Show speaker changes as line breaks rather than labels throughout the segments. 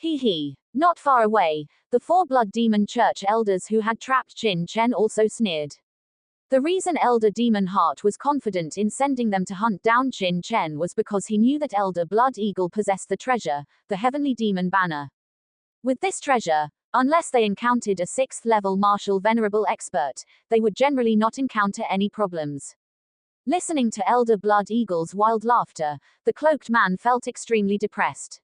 Hee. Not far away, the four blood demon church elders who had trapped Qin Chen also sneered. The reason Elder Demon Heart was confident in sending them to hunt down Qin Chen was because he knew that Elder Blood Eagle possessed the treasure, the Heavenly Demon Banner. With this treasure, unless they encountered a 6th level martial venerable expert, they would generally not encounter any problems. Listening to Elder Blood Eagle's wild laughter, the cloaked man felt extremely depressed.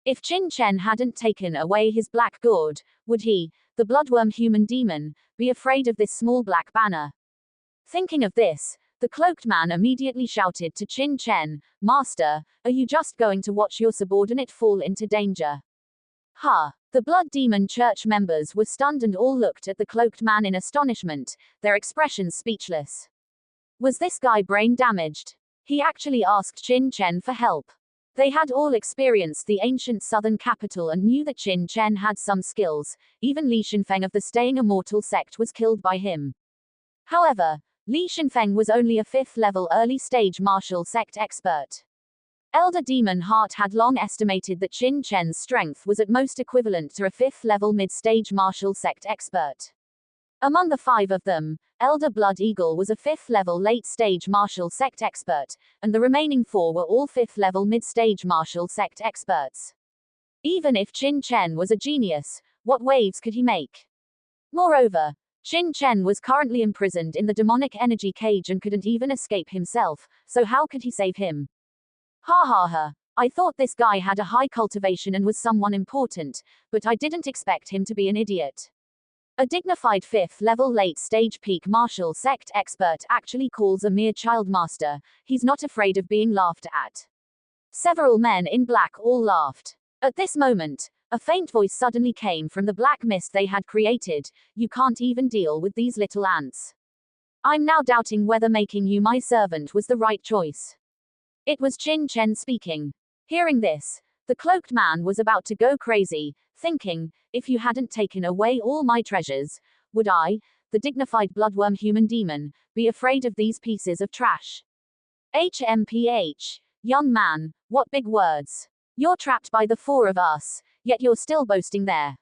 If Qin Chen hadn't taken away his black gourd, would he, the bloodworm human demon, be afraid of this small black banner? Thinking of this, the cloaked man immediately shouted to Qin Chen, "Master, are you just going to watch your subordinate fall into danger?" Ha! The blood demon church members were stunned and all looked at the cloaked man in astonishment, their expressions speechless. Was this guy brain damaged? He actually asked Qin Chen for help. They had all experienced the ancient southern capital and knew that Qin Chen had some skills. Even Li Shenfeng of the Staying Immortal sect was killed by him. However, Li Shenfeng was only a 5th level early stage martial sect expert. Elder Demon Heart had long estimated that Qin Chen's strength was at most equivalent to a 5th level mid-stage martial sect expert. Among the 5 of them, Elder Blood Eagle was a 5th level late-stage martial sect expert, and the remaining 4 were all 5th level mid-stage martial sect experts. Even if Qin Chen was a genius, what waves could he make? Moreover, Qin Chen was currently imprisoned in the demonic energy cage and couldn't even escape himself, so how could he save him? Ha. I thought this guy had a high cultivation and was someone important, but I didn't expect him to be an idiot. A dignified 5th level late stage peak martial sect expert actually calls a mere child master. He's not afraid of being laughed at. Several men in black all laughed. At this moment, a faint voice suddenly came from the black mist they had created. "You can't even deal with these little ants. I'm now doubting whether making you my servant was the right choice." It was Qin Chen speaking. Hearing this, the cloaked man was about to go crazy, thinking, "If you hadn't taken away all my treasures, would I, the dignified bloodworm human demon, be afraid of these pieces of trash?" HMPH. Young man, what big words. You're trapped by the 4 of us, yet you're still boasting there.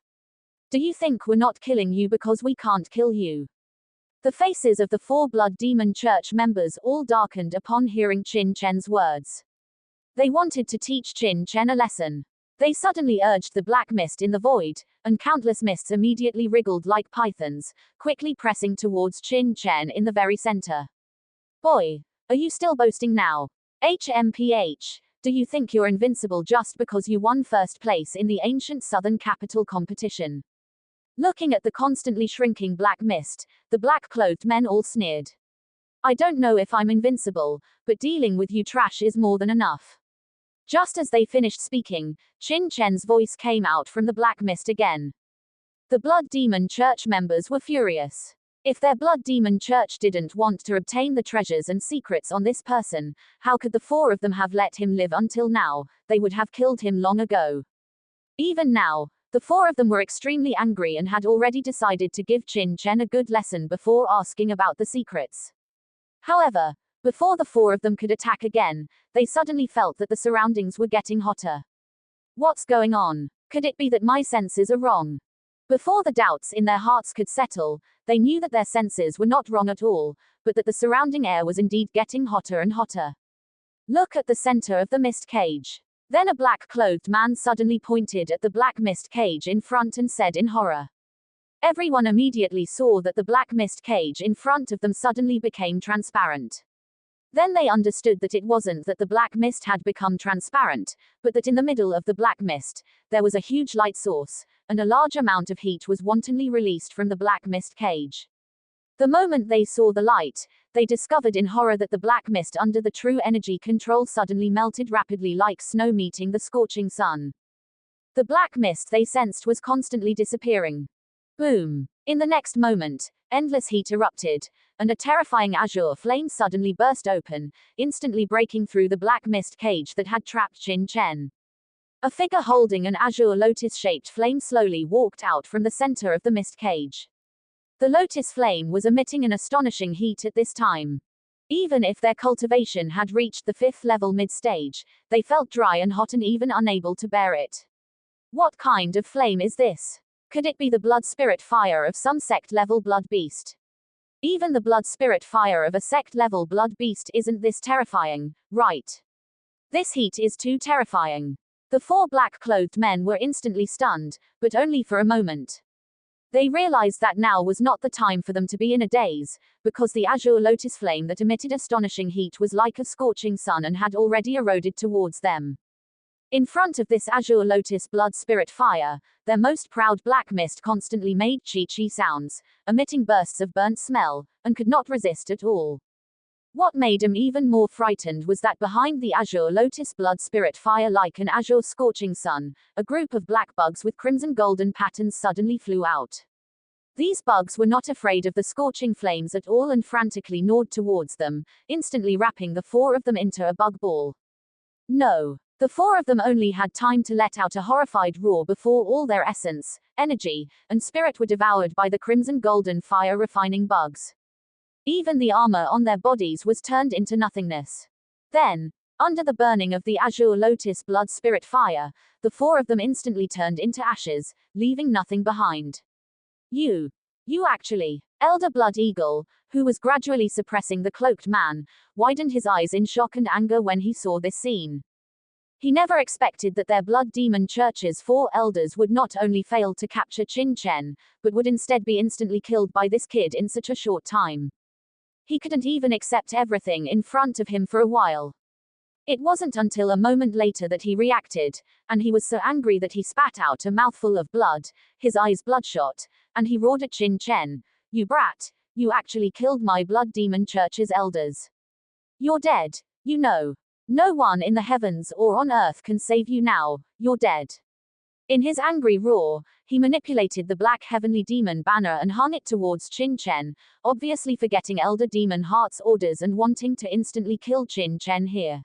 Do you think we're not killing you because we can't kill you? The faces of the 4 blood demon church members all darkened upon hearing Qin Chen's words. They wanted to teach Qin Chen a lesson. They suddenly urged the black mist in the void, and countless mists immediately wriggled like pythons, quickly pressing towards Qin Chen in the very center. Boy, are you still boasting now? HMPH. Do you think you're invincible just because you won 1st place in the ancient southern capital competition? Looking at the constantly shrinking black mist, the black-clothed men all sneered. I don't know if I'm invincible, but dealing with you trash is more than enough. Just as they finished speaking, Qin Chen's voice came out from the black mist again. The Blood Demon Church members were furious. If their Blood Demon Church didn't want to obtain the treasures and secrets on this person, how could the 4 of them have let him live until now? They would have killed him long ago. Even now, the 4 of them were extremely angry and had already decided to give Qin Chen a good lesson before asking about the secrets. However, before the 4 of them could attack again, they suddenly felt that the surroundings were getting hotter. What's going on? Could it be that my senses are wrong? Before the doubts in their hearts could settle, they knew that their senses were not wrong at all, but that the surrounding air was indeed getting hotter and hotter. Look at the center of the mist cage. Then a black-clothed man suddenly pointed at the black mist cage in front and said in horror. Everyone immediately saw that the black mist cage in front of them suddenly became transparent. Then they understood that it wasn't that the black mist had become transparent, but that in the middle of the black mist, there was a huge light source, and a large amount of heat was wantonly released from the black mist cage. The moment they saw the light, they discovered in horror that the black mist under the true energy control suddenly melted rapidly like snow meeting the scorching sun. The black mist they sensed was constantly disappearing. Boom! In the next moment, endless heat erupted, and a terrifying azure flame suddenly burst open, instantly breaking through the black mist cage that had trapped Qin Chen. A figure holding an azure lotus-shaped flame slowly walked out from the center of the mist cage. The lotus flame was emitting an astonishing heat at this time. Even if their cultivation had reached the 5th level mid-stage, they felt dry and hot and even unable to bear it. What kind of flame is this? Could it be the blood spirit fire of some sect-level blood beast? Even the blood spirit fire of a sect-level blood beast isn't this terrifying, right? This heat is too terrifying. The four black-clothed men were instantly stunned, but only for a moment. They realized that now was not the time for them to be in a daze, because the azure lotus flame that emitted astonishing heat was like a scorching sun and had already eroded towards them. In front of this azure lotus blood spirit fire, their most proud black mist constantly made chi-chi sounds, emitting bursts of burnt smell, and could not resist at all. What made him even more frightened was that behind the azure lotus blood spirit fire like an azure scorching sun, a group of black bugs with crimson golden patterns suddenly flew out. These bugs were not afraid of the scorching flames at all and frantically gnawed towards them, instantly wrapping the four of them into a bug ball. No. The four of them only had time to let out a horrified roar before all their essence, energy, and spirit were devoured by the crimson golden fire refining bugs. Even the armor on their bodies was turned into nothingness. Then, under the burning of the azure lotus blood spirit fire, the four of them instantly turned into ashes, leaving nothing behind. You actually. Elder Blood Eagle, who was gradually suppressing the cloaked man, widened his eyes in shock and anger when he saw this scene. He never expected that their blood demon church's four elders would not only fail to capture Qin Chen, but would instead be instantly killed by this kid in such a short time. He couldn't even accept everything in front of him for a while. It wasn't until a moment later that he reacted, and he was so angry that he spat out a mouthful of blood, his eyes bloodshot, and he roared at Qin Chen, "You brat, you actually killed my blood demon church's elders. You're dead, you know. No one in the heavens or on earth can save you now, you're dead." In his angry roar, he manipulated the black heavenly demon banner and hung it towards Qin Chen, obviously forgetting Elder Demon Heart's orders and wanting to instantly kill Qin Chen here.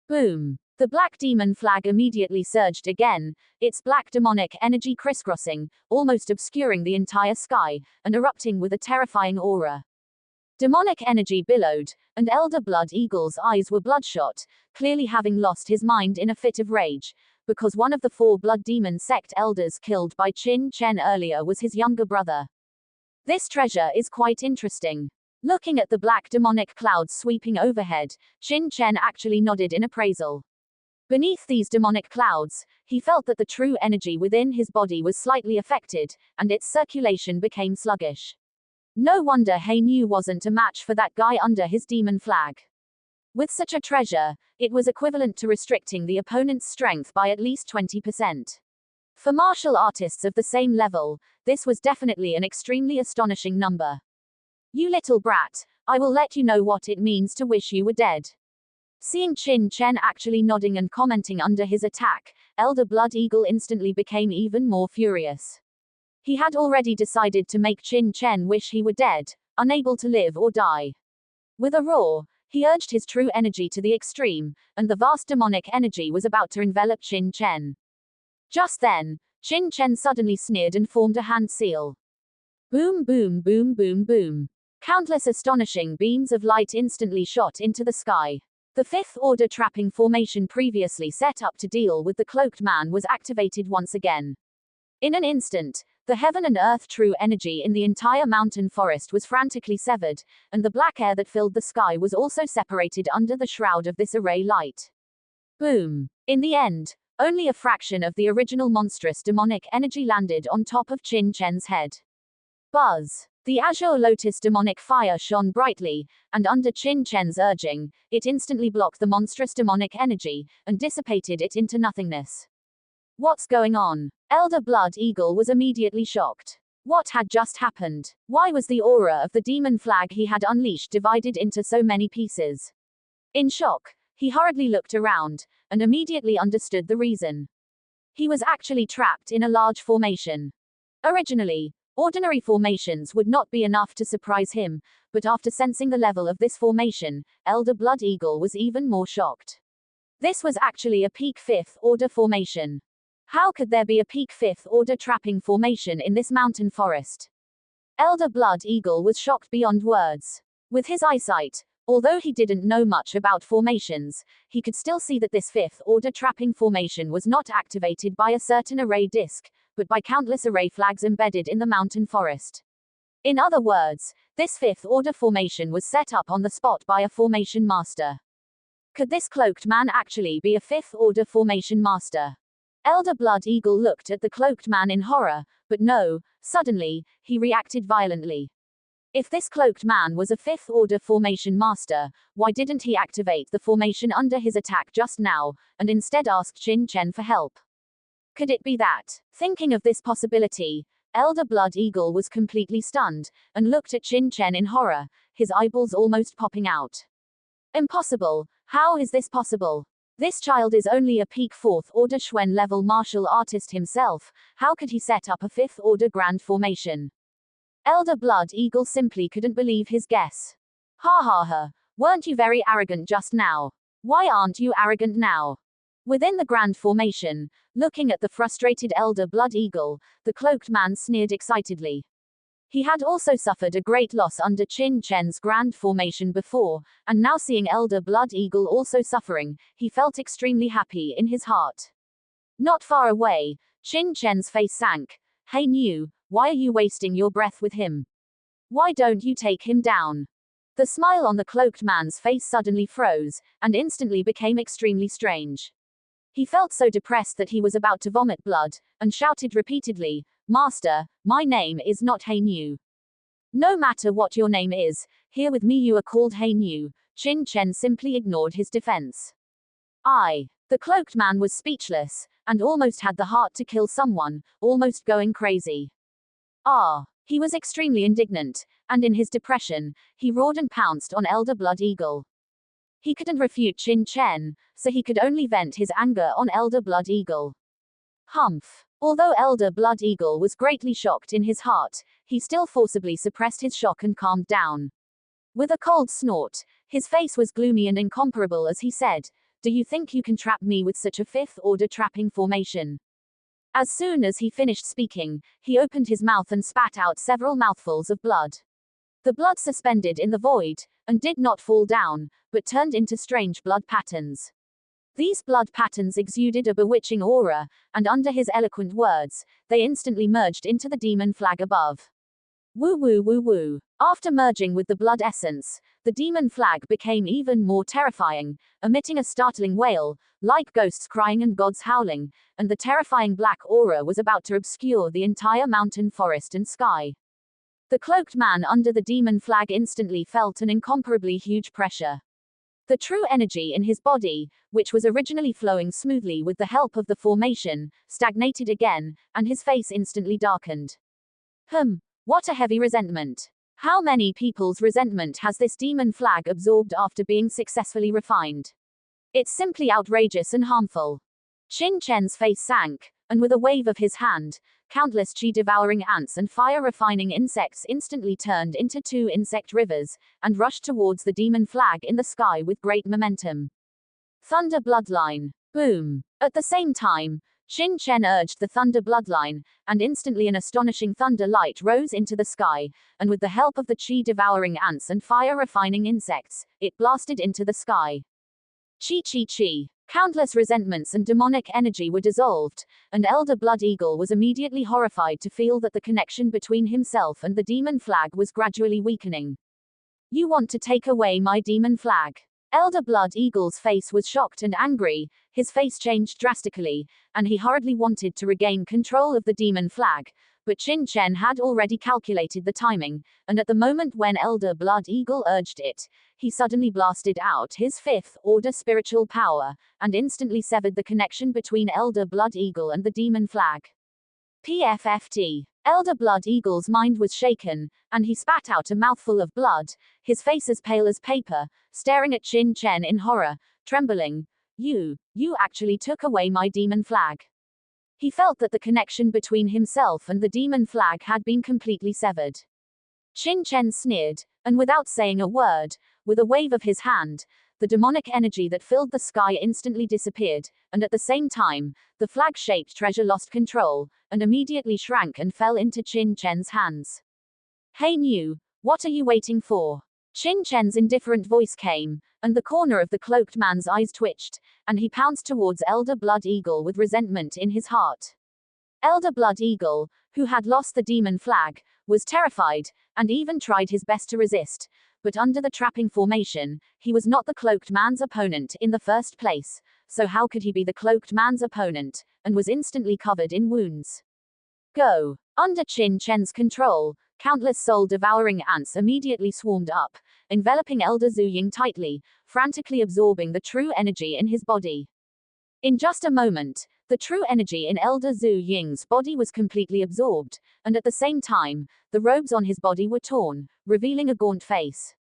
Boom! The black demon flag immediately surged again, its black demonic energy crisscrossing, almost obscuring the entire sky, and erupting with a terrifying aura. Demonic energy billowed, and Elder Blood Eagle's eyes were bloodshot, clearly having lost his mind in a fit of rage, because one of the four blood demon sect elders killed by Qin Chen earlier was his younger brother. This treasure is quite interesting. Looking at the black demonic clouds sweeping overhead, Qin Chen actually nodded in appraisal. Beneath these demonic clouds, he felt that the true energy within his body was slightly affected, and its circulation became sluggish. No wonder he knew wasn't a match for that guy under his demon flag. With such a treasure, it was equivalent to restricting the opponent's strength by at least 20%. For martial artists of the same level, this was definitely an extremely astonishing number. "You little brat, I will let you know what it means to wish you were dead." Seeing Qin Chen actually nodding and commenting under his attack, Elder Blood Eagle instantly became even more furious. He had already decided to make Qin Chen wish he were dead, unable to live or die. With a roar, he urged his true energy to the extreme, and the vast demonic energy was about to envelop Qin Chen. Just then, Qin Chen suddenly sneered and formed a hand seal. Boom boom boom boom boom. Countless astonishing beams of light instantly shot into the sky. The fifth order trapping formation previously set up to deal with the cloaked man was activated once again. In an instant, the heaven and earth true energy in the entire mountain forest was frantically severed, and the black air that filled the sky was also separated under the shroud of this array light. Boom! In the end, only a fraction of the original monstrous demonic energy landed on top of Qin Chen's head. Buzz! The azure lotus demonic fire shone brightly, and under Qin Chen's urging, it instantly blocked the monstrous demonic energy, and dissipated it into nothingness. What's going on? Elder Blood Eagle was immediately shocked. What had just happened? Why was the aura of the demon flag he had unleashed divided into so many pieces? In shock, he hurriedly looked around, and immediately understood the reason. He was actually trapped in a large formation. Originally, ordinary formations would not be enough to surprise him, but after sensing the level of this formation, Elder Blood Eagle was even more shocked. This was actually a peak 5th order formation. How could there be a peak 5th order trapping formation in this mountain forest? Elder Blood Eagle was shocked beyond words. With his eyesight, Although he didn't know much about formations, he could still see that this fifth-order trapping formation was not activated by a certain array disk, but by countless array flags embedded in the mountain forest. In other words, this fifth-order formation was set up on the spot by a formation master. Could this cloaked man actually be a fifth-order formation master? Elder Blood Eagle looked at the cloaked man in horror, but no, suddenly, he reacted violently. If this cloaked man was a fifth-order formation master, why didn't he activate the formation under his attack just now, and instead ask Qin Chen for help? Could it be that, thinking of this possibility, Elder Blood Eagle was completely stunned, and looked at Qin Chen in horror, his eyeballs almost popping out. Impossible! How is this possible? This child is only a peak 4th order Xuan level martial artist himself, how could he set up a 5th order grand formation? Elder Blood Eagle simply couldn't believe his guess. Ha ha ha, weren't you very arrogant just now? Why aren't you arrogant now? Within the grand formation, looking at the frustrated Elder Blood Eagle, the cloaked man sneered excitedly. He had also suffered a great loss under Qin Chen's grand formation before, and now seeing Elder Blood Eagle also suffering, he felt extremely happy in his heart. Not far away, Qin Chen's face sank. Hey Niu, why are you wasting your breath with him? Why don't you take him down? The smile on the cloaked man's face suddenly froze, and instantly became extremely strange. He felt so depressed that he was about to vomit blood, and shouted repeatedly, Master, my name is not He Niu. No matter what your name is, here with me you are called He Niu. Qin Chen simply ignored his defense. The cloaked man was speechless, and almost had the heart to kill someone, almost going crazy. He was extremely indignant, and in his depression, he roared and pounced on Elder Blood Eagle. He couldn't refute Qin Chen, so he could only vent his anger on Elder Blood Eagle. Humph. Although Elder Blood Eagle was greatly shocked in his heart, he still forcibly suppressed his shock and calmed down. With a cold snort, his face was gloomy and incomparable as he said, Do you think you can trap me with such a fifth-order trapping formation? As soon as he finished speaking, he opened his mouth and spat out several mouthfuls of blood. The blood suspended in the void, and did not fall down, but turned into strange blood patterns. These blood patterns exuded a bewitching aura, and under his eloquent words, they instantly merged into the demon flag above. Woo woo woo woo. After merging with the blood essence, the demon flag became even more terrifying, emitting a startling wail, like ghosts crying and gods howling, and the terrifying black aura was about to obscure the entire mountain forest and sky. The cloaked man under the demon flag instantly felt an incomparably huge pressure. The true energy in his body, which was originally flowing smoothly with the help of the formation, stagnated again, and his face instantly darkened. What a heavy resentment. How many people's resentment has this demon flag absorbed after being successfully refined? It's simply outrageous and harmful. Qin Chen's face sank, and with a wave of his hand, countless chi-devouring ants and fire-refining insects instantly turned into 2 insect rivers, and rushed towards the demon flag in the sky with great momentum. Thunder Bloodline. Boom. At the same time, Qin Chen urged the Thunder Bloodline, and instantly an astonishing thunder light rose into the sky, and with the help of the chi-devouring ants and fire-refining insects, it blasted into the sky. Chi. Countless resentments and demonic energy were dissolved, and Elder Blood Eagle was immediately horrified to feel that the connection between himself and the demon flag was gradually weakening. You want to take away my demon flag? Elder Blood Eagle's face was shocked and angry, his face changed drastically, and he hurriedly wanted to regain control of the demon flag, but Qin Chen had already calculated the timing, and at the moment when Elder Blood Eagle urged it, he suddenly blasted out his 5th-order spiritual power, and instantly severed the connection between Elder Blood Eagle and the demon flag. PFFT. Elder Blood Eagle's mind was shaken, and he spat out a mouthful of blood, his face as pale as paper, staring at Qin Chen in horror, trembling. You actually took away my demon flag. He felt that the connection between himself and the demon flag had been completely severed. Qin Chen sneered, and without saying a word, with a wave of his hand, the demonic energy that filled the sky instantly disappeared, and at the same time, the flag-shaped treasure lost control, and immediately shrank and fell into Qin Chen's hands. Hey Niu, what are you waiting for? Qin Chen's indifferent voice came, and the corner of the cloaked man's eyes twitched, and he pounced towards Elder Blood Eagle with resentment in his heart. Elder Blood Eagle, who had lost the demon flag, was terrified, and even tried his best to resist, but under the trapping formation, he was not the cloaked man's opponent in the first place, so how could he be the cloaked man's opponent, and was instantly covered in wounds. Go! Under Qin Chen's control, countless soul-devouring ants immediately swarmed up, enveloping Elder Zhu Ying tightly, frantically absorbing the true energy in his body. In just a moment, the true energy in Elder Zhu Ying's body was completely absorbed, and at the same time, the robes on his body were torn, revealing a gaunt face.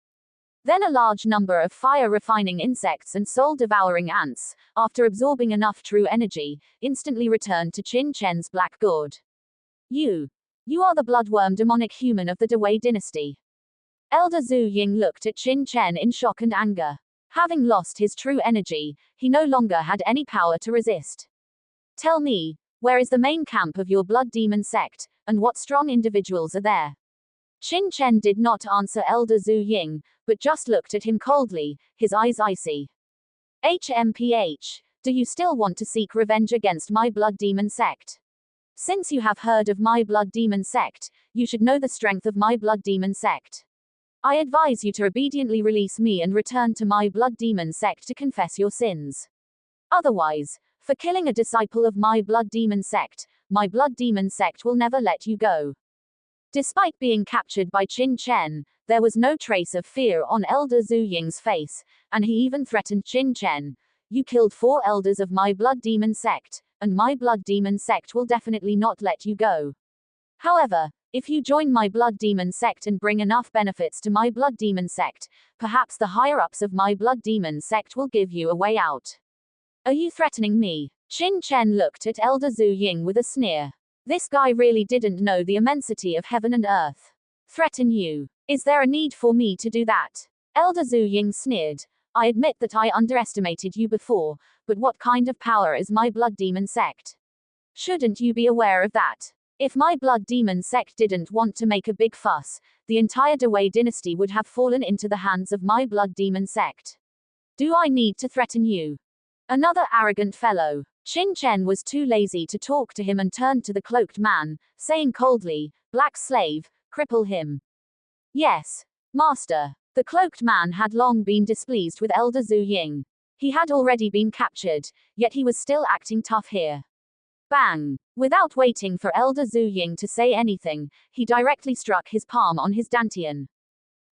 Then a large number of fire-refining insects and soul-devouring ants, after absorbing enough true energy, instantly returned to Qin Chen's black gourd. You are the bloodworm demonic human of the Dewei dynasty. Elder Zhu Ying looked at Qin Chen in shock and anger. Having lost his true energy, he no longer had any power to resist. Tell me, where is the main camp of your blood demon sect, and what strong individuals are there? Qin Chen did not answer Elder Zhu Ying, but just looked at him coldly, his eyes icy. HMPH, do you still want to seek revenge against my blood demon sect? Since you have heard of my blood demon sect, you should know the strength of my blood demon sect. I advise you to obediently release me and return to my blood demon sect to confess your sins. Otherwise, for killing a disciple of my blood demon sect will never let you go. Despite being captured by Qin Chen, there was no trace of fear on Elder Zhu Ying's face, and he even threatened Qin Chen. You killed 4 elders of my blood demon sect, and my blood demon sect will definitely not let you go. However, if you join my blood demon sect and bring enough benefits to my blood demon sect, perhaps the higher-ups of my blood demon sect will give you a way out. Are you threatening me? Qin Chen looked at Elder Zhu Ying with a sneer. This guy really didn't know the immensity of heaven and earth. Threaten you? Is there a need for me to do that? Elder Zhu Ying sneered. I admit that I underestimated you before, but what kind of power is my blood demon sect? Shouldn't you be aware of that? If my blood demon sect didn't want to make a big fuss, the entire Dewei dynasty would have fallen into the hands of my blood demon sect. Do I need to threaten you? Another arrogant fellow. Qin Chen was too lazy to talk to him and turned to the cloaked man, saying coldly, Black slave, cripple him. Yes, master. The cloaked man had long been displeased with Elder Zhu Ying. He had already been captured, yet he was still acting tough here. Bang! Without waiting for Elder Zhu Ying to say anything, he directly struck his palm on his dantian.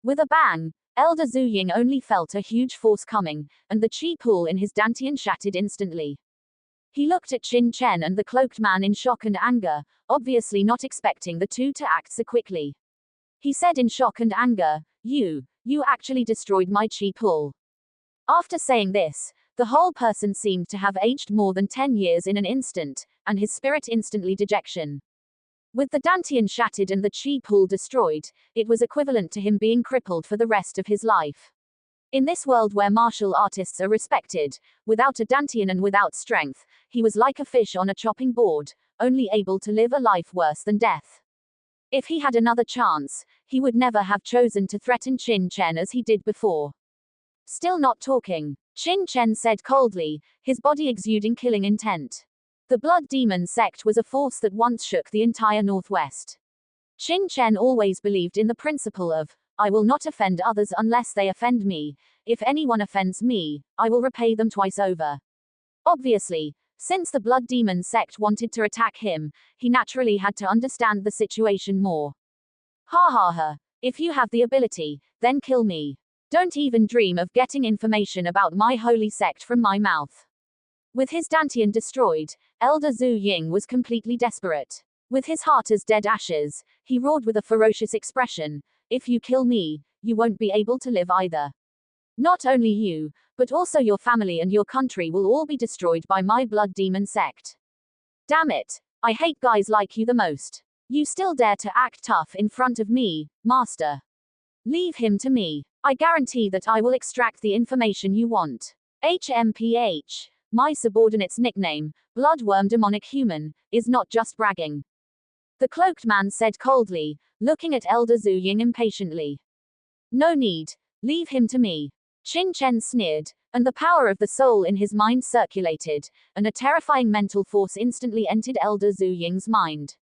With a bang, Elder Zhu Ying only felt a huge force coming, and the chi pool in his dantian shattered instantly. He looked at Qin Chen and the cloaked man in shock and anger, obviously not expecting the two to act so quickly. He said in shock and anger, You actually destroyed my chi pool. After saying this, the whole person seemed to have aged more than 10 years in an instant, and his spirit instantly dejection. With the dantian shattered and the chi pool destroyed, it was equivalent to him being crippled for the rest of his life. In this world where martial artists are respected, without a dantian and without strength, he was like a fish on a chopping board, only able to live a life worse than death. If he had another chance, he would never have chosen to threaten Qin Chen as he did before. Still not talking, Qin Chen said coldly, his body exuding killing intent. The blood demon sect was a force that once shook the entire Northwest. Qin Chen always believed in the principle of, I will not offend others unless they offend me. If anyone offends me, I will repay them twice over. Obviously, since the blood demon sect wanted to attack him, he naturally had to understand the situation more. Ha ha ha. If you have the ability, then kill me. Don't even dream of getting information about my holy sect from my mouth. With his dantian destroyed, Elder Zhu Ying was completely desperate. With his heart as dead ashes, he roared with a ferocious expression, If you kill me, you won't be able to live either. Not only you, but also your family and your country will all be destroyed by my blood demon sect. Damn it, I hate guys like you the most. You still dare to act tough in front of me, master. Leave him to me. I guarantee that I will extract the information you want. HMPH. My subordinate's nickname, Bloodworm Demonic Human, is not just bragging. The cloaked man said coldly, looking at Elder Zhu Ying impatiently. No need. Leave him to me. Qin Chen sneered, and the power of the soul in his mind circulated, and a terrifying mental force instantly entered Elder Zhu Ying's mind.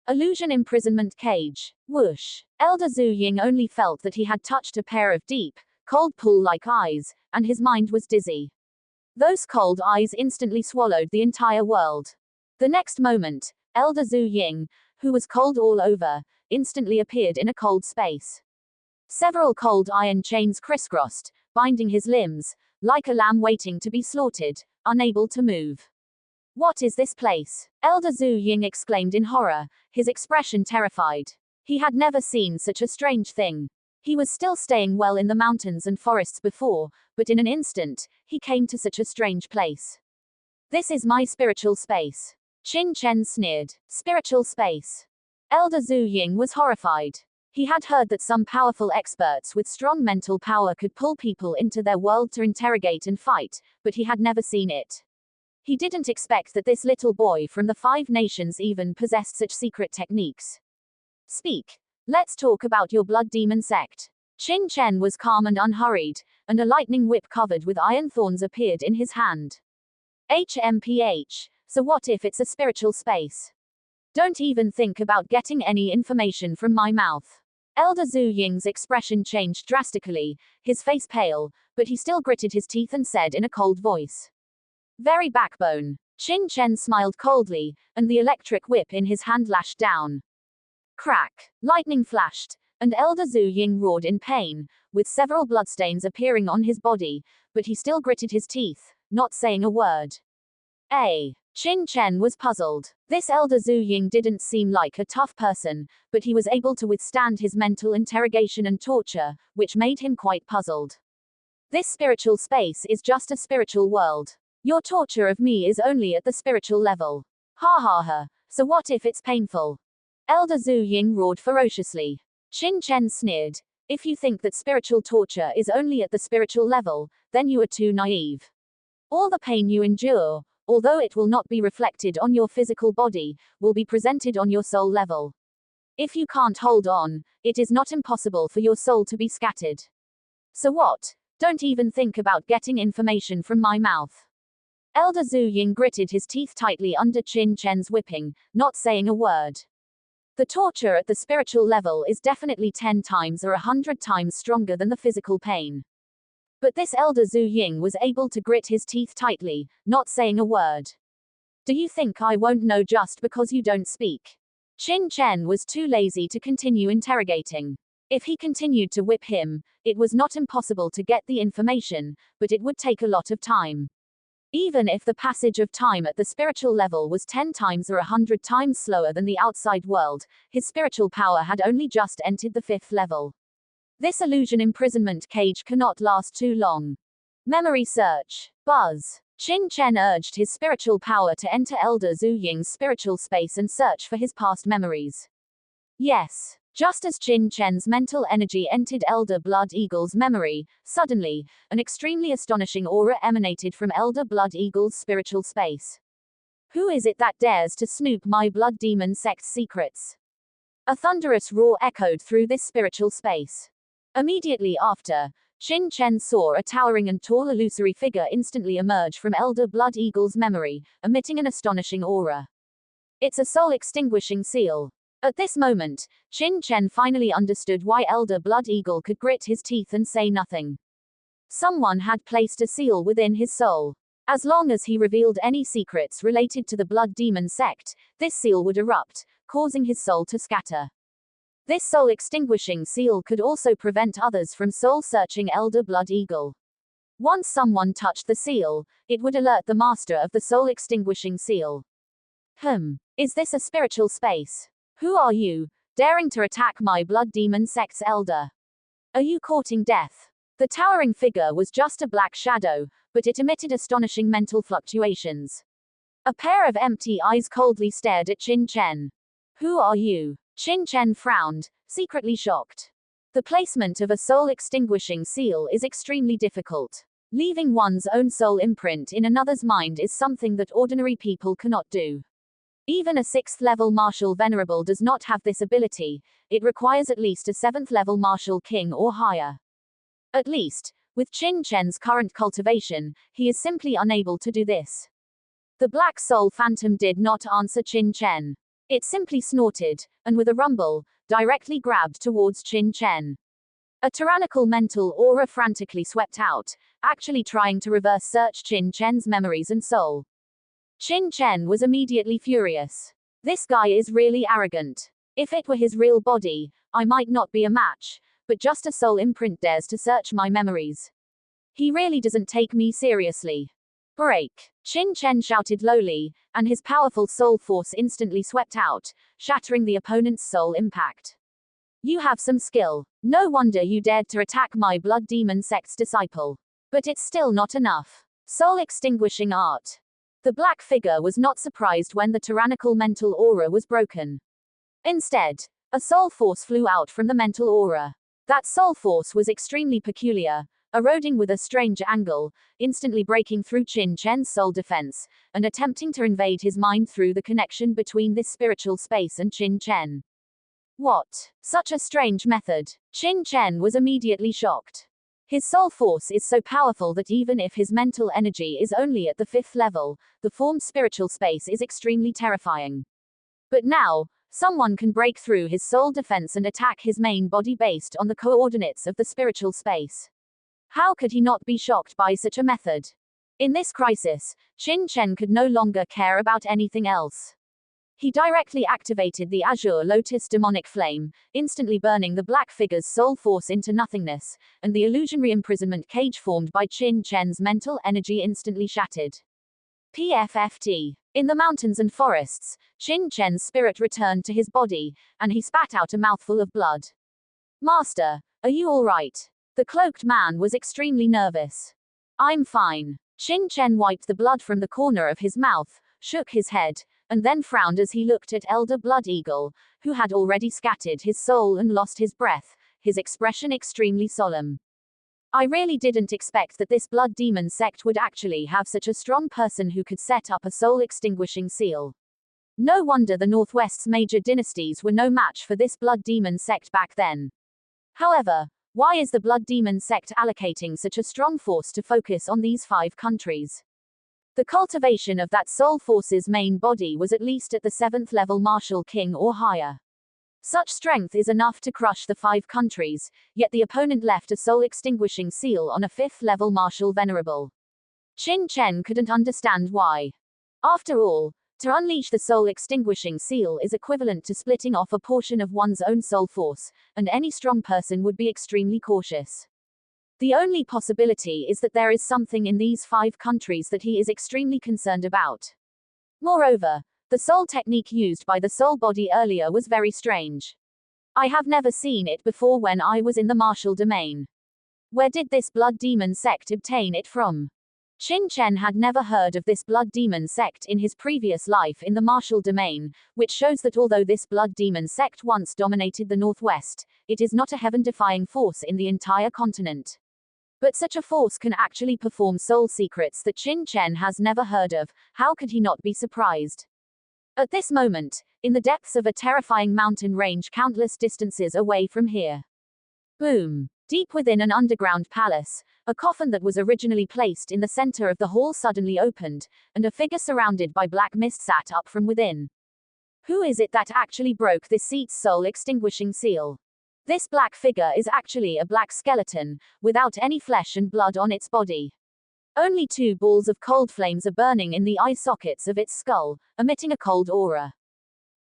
Illusion imprisonment cage. Whoosh. Elder Zhu Ying only felt that he had touched a pair of deep, cold pool-like eyes, and his mind was dizzy. Those cold eyes instantly swallowed the entire world. The next moment, Elder Zhu Ying, who was cold all over, instantly appeared in a cold space. Several cold iron chains crisscrossed, binding his limbs, like a lamb waiting to be slaughtered, unable to move. What is this place? Elder Zhu Ying exclaimed in horror, his expression terrified. He had never seen such a strange thing. He was still staying well in the mountains and forests before, but in an instant, he came to such a strange place. This is my spiritual space. Qin Chen sneered. Spiritual space. Elder Zhu Ying was horrified. He had heard that some powerful experts with strong mental power could pull people into their world to interrogate and fight, but he had never seen it. He didn't expect that this little boy from the 5 nations even possessed such secret techniques. Speak. Let's talk about your blood demon sect. Qin Chen was calm and unhurried, and a lightning whip covered with iron thorns appeared in his hand. HMPH. So what if it's a spiritual space? Don't even think about getting any information from my mouth. Elder Zhu Ying's expression changed drastically, his face pale, but he still gritted his teeth and said in a cold voice. Very backbone. Qin Chen smiled coldly, and the electric whip in his hand lashed down. Crack. Lightning flashed, and Elder Zhu Ying roared in pain, with several bloodstains appearing on his body, but he still gritted his teeth, not saying a word. Qin Chen was puzzled. This Elder Zhu Ying didn't seem like a tough person, but he was able to withstand his mental interrogation and torture, which made him quite puzzled. This spiritual space is just a spiritual world. Your torture of me is only at the spiritual level. Ha ha ha. So what if it's painful? Elder Zhu Ying roared ferociously. Qin Chen sneered. If you think that spiritual torture is only at the spiritual level, then you are too naive. All the pain you endure, although it will not be reflected on your physical body, will be presented on your soul level. If you can't hold on, it is not impossible for your soul to be scattered. So what? Don't even think about getting information from my mouth. Elder Zhu Ying gritted his teeth tightly under Qin Chen's whipping, not saying a word. The torture at the spiritual level is definitely 10 times or 100 times stronger than the physical pain. But this Elder Zhu Ying was able to grit his teeth tightly, not saying a word. Do you think I won't know just because you don't speak? Qin Chen was too lazy to continue interrogating. If he continued to whip him, it was not impossible to get the information, but it would take a lot of time. Even if the passage of time at the spiritual level was 10 times or 100 times slower than the outside world, his spiritual power had only just entered the 5th level. This illusion imprisonment cage cannot last too long. Memory search. Buzz. Qin Chen urged his spiritual power to enter Elder Zhu Ying's spiritual space and search for his past memories. Yes. Just as Qin Chen's mental energy entered Elder Blood Eagle's memory, suddenly, an extremely astonishing aura emanated from Elder Blood Eagle's spiritual space. Who is it that dares to snoop my blood demon sect's secrets? A thunderous roar echoed through this spiritual space. Immediately after, Qin Chen saw a towering and tall illusory figure instantly emerge from Elder Blood Eagle's memory, emitting an astonishing aura. It's a soul-extinguishing seal. At this moment, Qin Chen finally understood why Elder Blood Eagle could grit his teeth and say nothing. Someone had placed a seal within his soul. As long as he revealed any secrets related to the Blood Demon sect, this seal would erupt, causing his soul to scatter. This soul-extinguishing seal could also prevent others from soul-searching Elder Blood Eagle. Once someone touched the seal, it would alert the master of the soul-extinguishing seal. Is this a spiritual space? Who are you, daring to attack my blood demon sect's elder? Are you courting death? The towering figure was just a black shadow, but it emitted astonishing mental fluctuations. A pair of empty eyes coldly stared at Qin Chen. Who are you? Qin Chen frowned, secretly shocked. The placement of a soul-extinguishing seal is extremely difficult. Leaving one's own soul imprint in another's mind is something that ordinary people cannot do. Even a 6th-level martial venerable does not have this ability, it requires at least a 7th-level martial king or higher. At least, with Qin Chen's current cultivation, he is simply unable to do this. The black soul phantom did not answer Qin Chen. It simply snorted, and with a rumble, directly grabbed towards Qin Chen. A tyrannical mental aura frantically swept out, actually trying to reverse search Qin Chen's memories and soul. Qin Chen was immediately furious. This guy is really arrogant. If it were his real body, I might not be a match, but just a soul imprint dares to search my memories. He really doesn't take me seriously. Break! Qin Chen shouted lowly, and his powerful soul force instantly swept out, shattering the opponent's soul impact. You have some skill. No wonder you dared to attack my blood demon sect's disciple. But it's still not enough. Soul extinguishing art. The black figure was not surprised when the tyrannical mental aura was broken. Instead, a soul force flew out from the mental aura. That soul force was extremely peculiar, eroding with a strange angle, instantly breaking through Qin Chen's soul defense, and attempting to invade his mind through the connection between this spiritual space and Qin Chen. What? Such a strange method. Qin Chen was immediately shocked. His soul force is so powerful that even if his mental energy is only at the 5th level, the formed spiritual space is extremely terrifying. But now, someone can break through his soul defense and attack his main body based on the coordinates of the spiritual space. How could he not be shocked by such a method? In this crisis, Qin Chen could no longer care about anything else. He directly activated the Azure Lotus demonic flame, instantly burning the black figure's soul force into nothingness, and the illusionary imprisonment cage formed by Qin Chen's mental energy instantly shattered. PFFT. In the mountains and forests, Qin Chen's spirit returned to his body, and he spat out a mouthful of blood. Master, are you all right? The cloaked man was extremely nervous. I'm fine. Qin Chen wiped the blood from the corner of his mouth, shook his head, and then frowned as he looked at Elder Blood Eagle, who had already scattered his soul and lost his breath, his expression extremely solemn. I really didn't expect that this blood demon sect would actually have such a strong person who could set up a soul extinguishing seal. No wonder the Northwest's major dynasties were no match for this blood demon sect back then. However, why is the blood demon sect allocating such a strong force to focus on these 5 countries? The cultivation of that soul force's main body was at least at the 7th level martial king or higher. Such strength is enough to crush the 5 countries, yet the opponent left a soul extinguishing seal on a 5th level martial venerable. Qin Chen couldn't understand why. After all, to unleash the soul extinguishing seal is equivalent to splitting off a portion of one's own soul force, and any strong person would be extremely cautious. The only possibility is that there is something in these 5 countries that he is extremely concerned about. Moreover, the soul technique used by the soul body earlier was very strange. I have never seen it before when I was in the martial domain. Where did this blood demon sect obtain it from? Qin Chen had never heard of this blood demon sect in his previous life in the martial domain, which shows that although this blood demon sect once dominated the Northwest, it is not a heaven-defying force in the entire continent. But such a force can actually perform soul secrets that Qin Chen has never heard of. How could he not be surprised? At this moment, in the depths of a terrifying mountain range countless distances away from here. Boom! Deep within an underground palace, a coffin that was originally placed in the center of the hall suddenly opened, and a figure surrounded by black mist sat up from within. Who is it that actually broke this seat's soul extinguishing seal? This black figure is actually a black skeleton, without any flesh and blood on its body. Only 2 balls of cold flames are burning in the eye sockets of its skull, emitting a cold aura.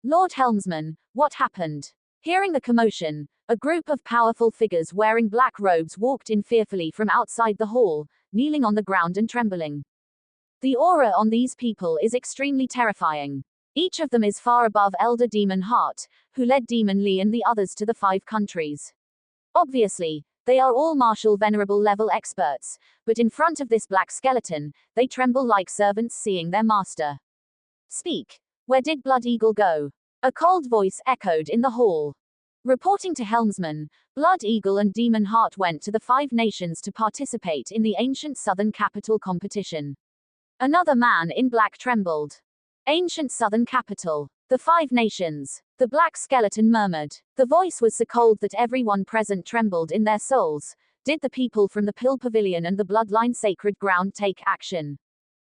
Lord Helmsman, what happened? Hearing the commotion, a group of powerful figures wearing black robes walked in fearfully from outside the hall, kneeling on the ground and trembling. The aura on these people is extremely terrifying. Each of them is far above Elder Demon Heart, who led Demon Li and the others to the 5 countries. Obviously, they are all martial venerable level experts, but in front of this black skeleton, they tremble like servants seeing their master. Speak. Where did Blood Eagle go? A cold voice echoed in the hall. Reporting to Helmsman, Blood Eagle and Demon Heart went to the 5 nations to participate in the ancient southern capital competition. Another man in black trembled. Ancient southern capital. The 5 nations. The black skeleton murmured. The voice was so cold that everyone present trembled in their souls. Did the people from the Pill Pavilion and the Bloodline Sacred Ground take action?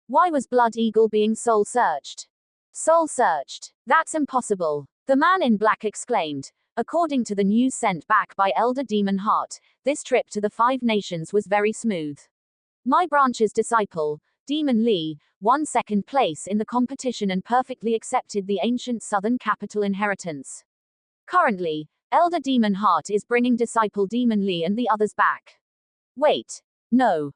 Why was Blood Eagle being soul searched? Soul searched? That's impossible. The man in black exclaimed. According to the news sent back by Elder Demon Heart, this trip to the Five Nations was very smooth. My branch's disciple, Demon Lee, won second place in the competition and perfectly accepted the ancient southern capital inheritance. Currently, Elder Demon Heart is bringing disciple Demon Lee and the others back. Wait. No.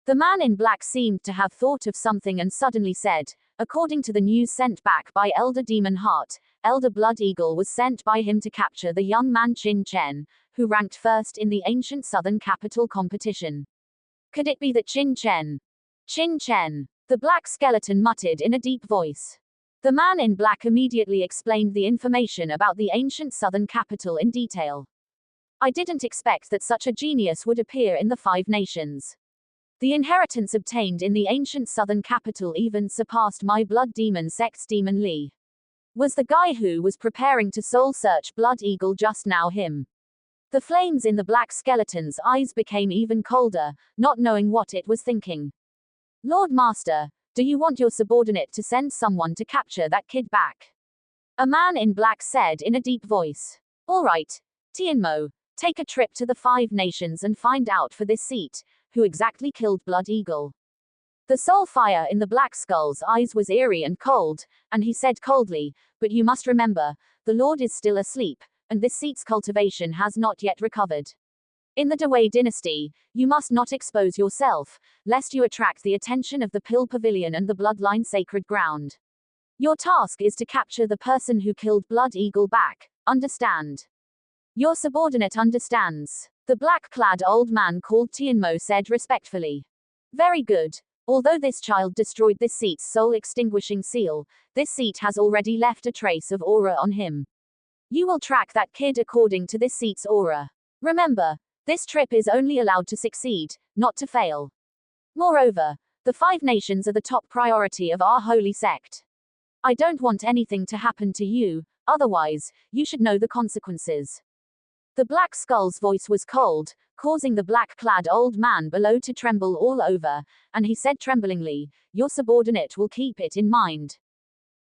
The man in black seemed to have thought of something and suddenly said, according to the news sent back by Elder Demon Heart, Elder Blood Eagle was sent by him to capture the young man Qin Chen, who ranked first in the ancient southern capital competition. Could it be that Qin Chen? Qin Chen. The black skeleton muttered in a deep voice. The man in black immediately explained the information about the ancient southern capital in detail. I didn't expect that such a genius would appear in the Five Nations. The inheritance obtained in the ancient southern capital even surpassed my blood demon sect's Demon Lee. Was the guy who was preparing to soul search Blood Eagle just now him? The flames in the black skeleton's eyes became even colder, not knowing what it was thinking. Lord Master, do you want your subordinate to send someone to capture that kid back? A man in black said in a deep voice. All right, Tianwu, take a trip to the Five Nations and find out for this seat, who exactly killed Blood Eagle. The soul fire in the black skull's eyes was eerie and cold, and he said coldly, but you must remember, the Lord is still asleep, and this seat's cultivation has not yet recovered. In the Dewey dynasty, you must not expose yourself, lest you attract the attention of the Pill Pavilion and the Bloodline Sacred Ground. Your task is to capture the person who killed Blood Eagle back, understand? Your subordinate understands. The black-clad old man called Tianwu said respectfully. Very good. Although this child destroyed this seat's soul-extinguishing seal, this seat has already left a trace of aura on him. You will track that kid according to this seat's aura. Remember, this trip is only allowed to succeed, not to fail. Moreover, the Five Nations are the top priority of our holy sect. I don't want anything to happen to you, otherwise, you should know the consequences. The black skull's voice was cold, causing the black-clad old man below to tremble all over, and he said tremblingly, your subordinate will keep it in mind.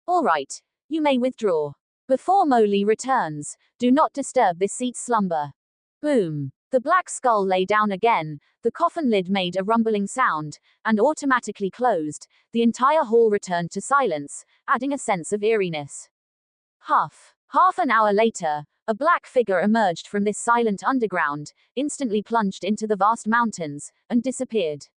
All right, you may withdraw. Before Molly returns, do not disturb this seat's slumber. Boom. The black skull lay down again, the coffin lid made a rumbling sound, and automatically closed. The entire hall returned to silence, adding a sense of eeriness. Huff. Half an hour later, a black figure emerged from this silent underground, instantly plunged into the vast mountains, and disappeared.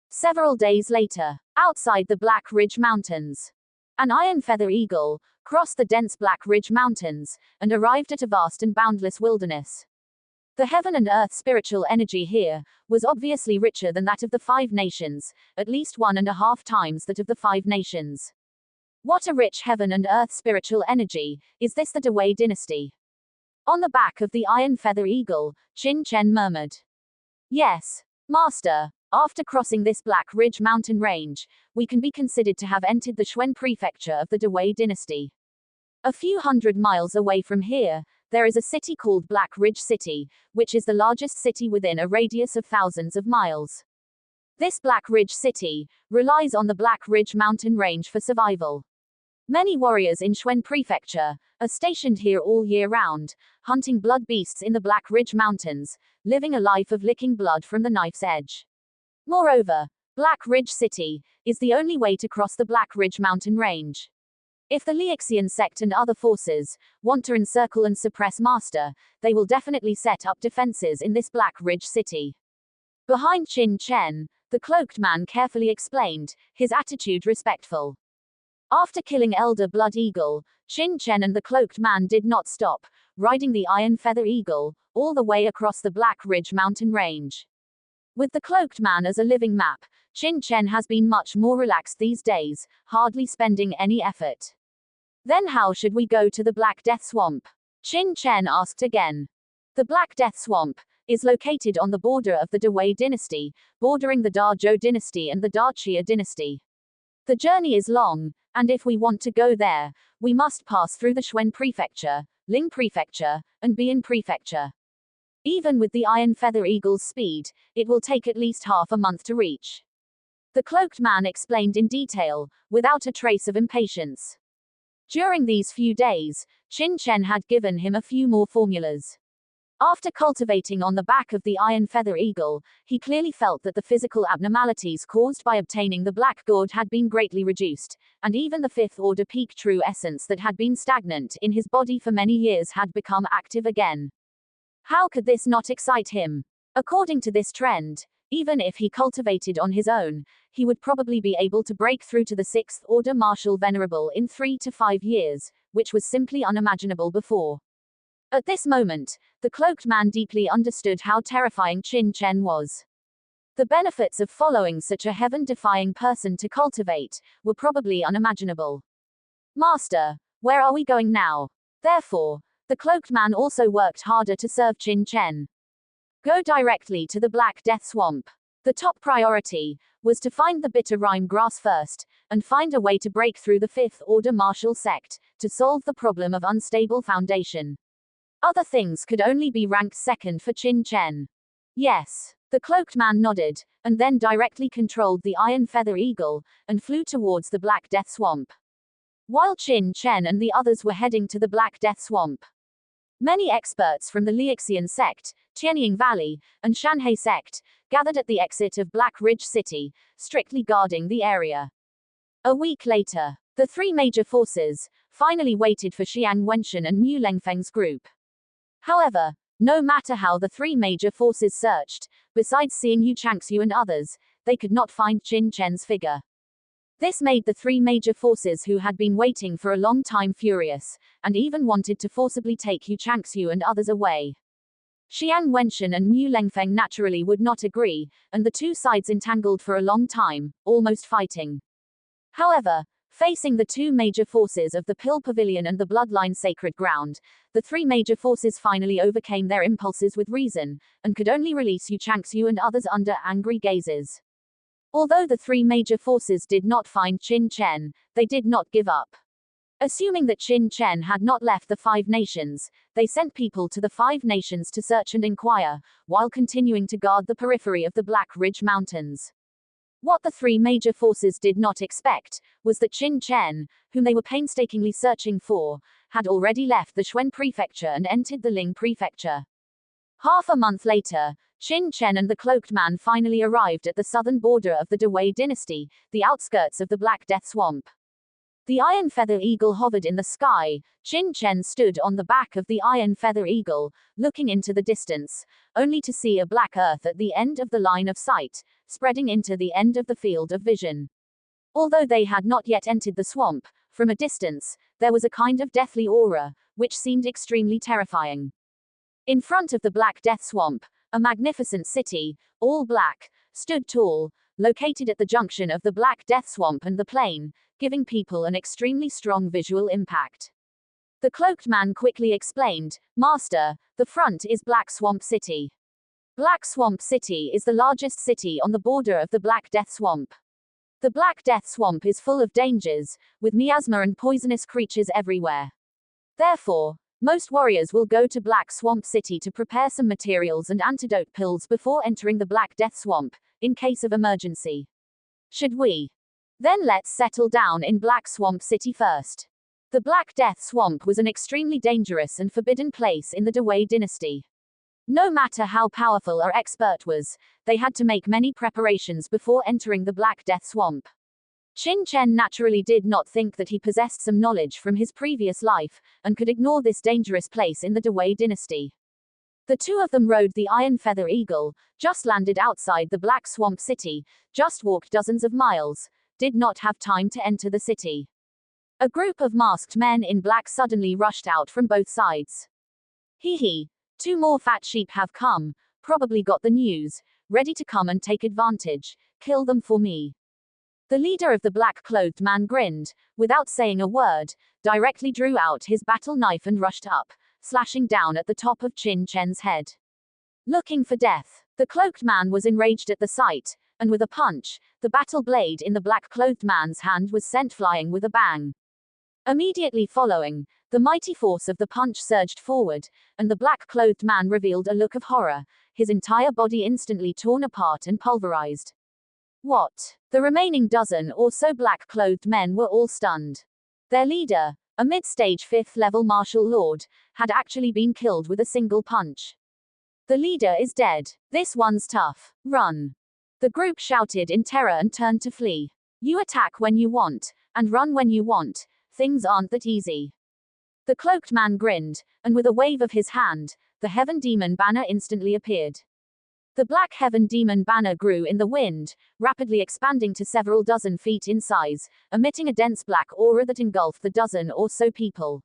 Several days later, outside the Black Ridge Mountains, an iron feather eagle crossed the dense Black Ridge Mountains, and arrived at a vast and boundless wilderness. The heaven and earth spiritual energy here was obviously richer than that of the Five Nations, at least 1.5 times that of the Five Nations. What a rich heaven and earth spiritual energy, is this the Dewey dynasty? On the back of the iron feather eagle, Qin Chen murmured. Yes, Master, after crossing this Black Ridge mountain range, we can be considered to have entered the Xuan prefecture of the Dewey dynasty. A few hundred miles away from here, there is a city called Black Ridge City, which is the largest city within a radius of thousands of miles. This Black Ridge City relies on the Black Ridge mountain range for survival. Many warriors in Xuan Prefecture are stationed here all year round, hunting blood beasts in the Black Ridge Mountains, living a life of licking blood from the knife's edge. Moreover, Black Ridge City is the only way to cross the Black Ridge mountain range. If the Lixian sect and other forces want to encircle and suppress Master, they will definitely set up defenses in this Black Ridge City. Behind Qin Chen, the cloaked man carefully explained, his attitude respectful. After killing Elder Blood Eagle, Qin Chen and the cloaked man did not stop, riding the iron feather eagle, all the way across the Black Ridge mountain range. With the cloaked man as a living map, Qin Chen has been much more relaxed these days, hardly spending any effort. Then how should we go to the Black Death Swamp? Qin Chen asked again. The Black Death Swamp is located on the border of the Dewey dynasty, bordering the Da Zhou dynasty and the Da Chia dynasty. The journey is long, and if we want to go there, we must pass through the Xuan Prefecture, Ling Prefecture, and Bian Prefecture. Even with the Iron Feather Eagle's speed, it will take at least half a month to reach. The cloaked man explained in detail, without a trace of impatience. During these few days, Qin Chen had given him a few more formulas. After cultivating on the back of the Iron Feather Eagle, he clearly felt that the physical abnormalities caused by obtaining the black gourd had been greatly reduced, and even the fifth-order peak true essence that had been stagnant in his body for many years had become active again. How could this not excite him? According to this trend, even if he cultivated on his own, he would probably be able to break through to the sixth-order martial venerable in 3 to 5 years, which was simply unimaginable before. At this moment, the cloaked man deeply understood how terrifying Qin Chen was. The benefits of following such a heaven-defying person to cultivate were probably unimaginable. Master, where are we going now? Therefore, the cloaked man also worked harder to serve Qin Chen. Go directly to the Black Death Swamp. The top priority was to find the bitter rime grass first, and find a way to break through the fifth-order martial sect, to solve the problem of unstable foundation. Other things could only be ranked second for Qin Chen. Yes. The cloaked man nodded, and then directly controlled the Iron Feather Eagle, and flew towards the Black Death Swamp. While Qin Chen and the others were heading to the Black Death Swamp, many experts from the Liuxian sect, Tianying Valley, and Shanhei sect, gathered at the exit of Black Ridge City, strictly guarding the area. A week later, the three major forces finally waited for Xiang Wenshun and Mu Lengfeng's group. However, no matter how the three major forces searched, besides seeing Yu Changxu and others, they could not find Qin Chen's figure. This made the three major forces who had been waiting for a long time furious, and even wanted to forcibly take Yu Changxu and others away. Xiang Wenshun and Mu Lengfeng naturally would not agree, and the two sides entangled for a long time, almost fighting. However, facing the two major forces of the Pill Pavilion and the Bloodline Sacred Ground, the three major forces finally overcame their impulses with reason, and could only release Yu Changxu and others under angry gazes. Although the three major forces did not find Qin Chen, they did not give up. Assuming that Qin Chen had not left the Five Nations, they sent people to the Five Nations to search and inquire, while continuing to guard the periphery of the Black Ridge Mountains. What the three major forces did not expect was that Qin Chen, whom they were painstakingly searching for, had already left the Xuan prefecture and entered the Ling prefecture. Half a month later, Qin Chen and the cloaked man finally arrived at the southern border of the Dewei dynasty, the outskirts of the Black Death Swamp. The Iron Feather Eagle hovered in the sky. Qin Chen stood on the back of the Iron Feather Eagle, looking into the distance, only to see a black earth at the end of the line of sight, spreading into the end of the field of vision. Although they had not yet entered the swamp, from a distance, there was a kind of deathly aura, which seemed extremely terrifying. In front of the Black Death Swamp, a magnificent city, all black, stood tall, located at the junction of the Black Death Swamp and the plain, giving people an extremely strong visual impact. The cloaked man quickly explained, Master, the front is Black Swamp City. Black Swamp City is the largest city on the border of the Black Death Swamp. The Black Death Swamp is full of dangers, with miasma and poisonous creatures everywhere. Therefore, most warriors will go to Black Swamp City to prepare some materials and antidote pills before entering the Black Death Swamp, in case of emergency. Should we? Then let's settle down in Black Swamp City first. The Black Death Swamp was an extremely dangerous and forbidden place in the Dewei dynasty. No matter how powerful our expert was, they had to make many preparations before entering the Black Death Swamp. Qin Chen naturally did not think that he possessed some knowledge from his previous life, and could ignore this dangerous place in the Dewei dynasty. The two of them rode the Iron Feather Eagle, just landed outside the Black Swamp City, just walked dozens of miles, did not have time to enter the city. A group of masked men in black suddenly rushed out from both sides. Hee hee, 2 more fat sheep have come, probably got the news, ready to come and take advantage, kill them for me. The leader of the black-clothed man grinned, without saying a word, directly drew out his battle knife and rushed up, slashing down at the top of Qin Chen's head. Looking for death, the cloaked man was enraged at the sight, and with a punch, the battle blade in the black-clothed man's hand was sent flying with a bang. Immediately following, The mighty force of the punch surged forward, and the black-clothed man revealed a look of horror, his entire body instantly torn apart and pulverized. What? The remaining dozen or so black-clothed men were all stunned. Their leader, a mid-stage 5th-level martial lord, had actually been killed with a single punch. The leader is dead. This one's tough. Run. The group shouted in terror and turned to flee. You attack when you want, and run when you want. Things aren't that easy. The cloaked man grinned, and with a wave of his hand, the Heaven Demon banner instantly appeared. The black Heaven Demon banner grew in the wind, rapidly expanding to several dozen feet in size, emitting a dense black aura that engulfed the dozen or so people.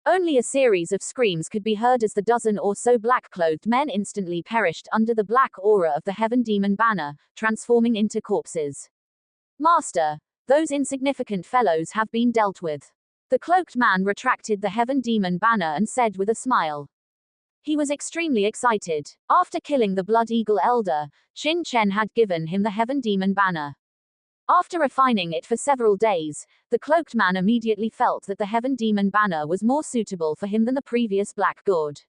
Only a series of screams could be heard as the dozen or so black-clothed men instantly perished under the black aura of the Heaven Demon banner, transforming into corpses. Master, those insignificant fellows have been dealt with. The cloaked man retracted the Heaven Demon banner and said with a smile. He was extremely excited. After killing the Blood Eagle Elder, Qin Chen had given him the Heaven Demon banner. After refining it for several days, the cloaked man immediately felt that the Heaven Demon banner was more suitable for him than the previous black gourd.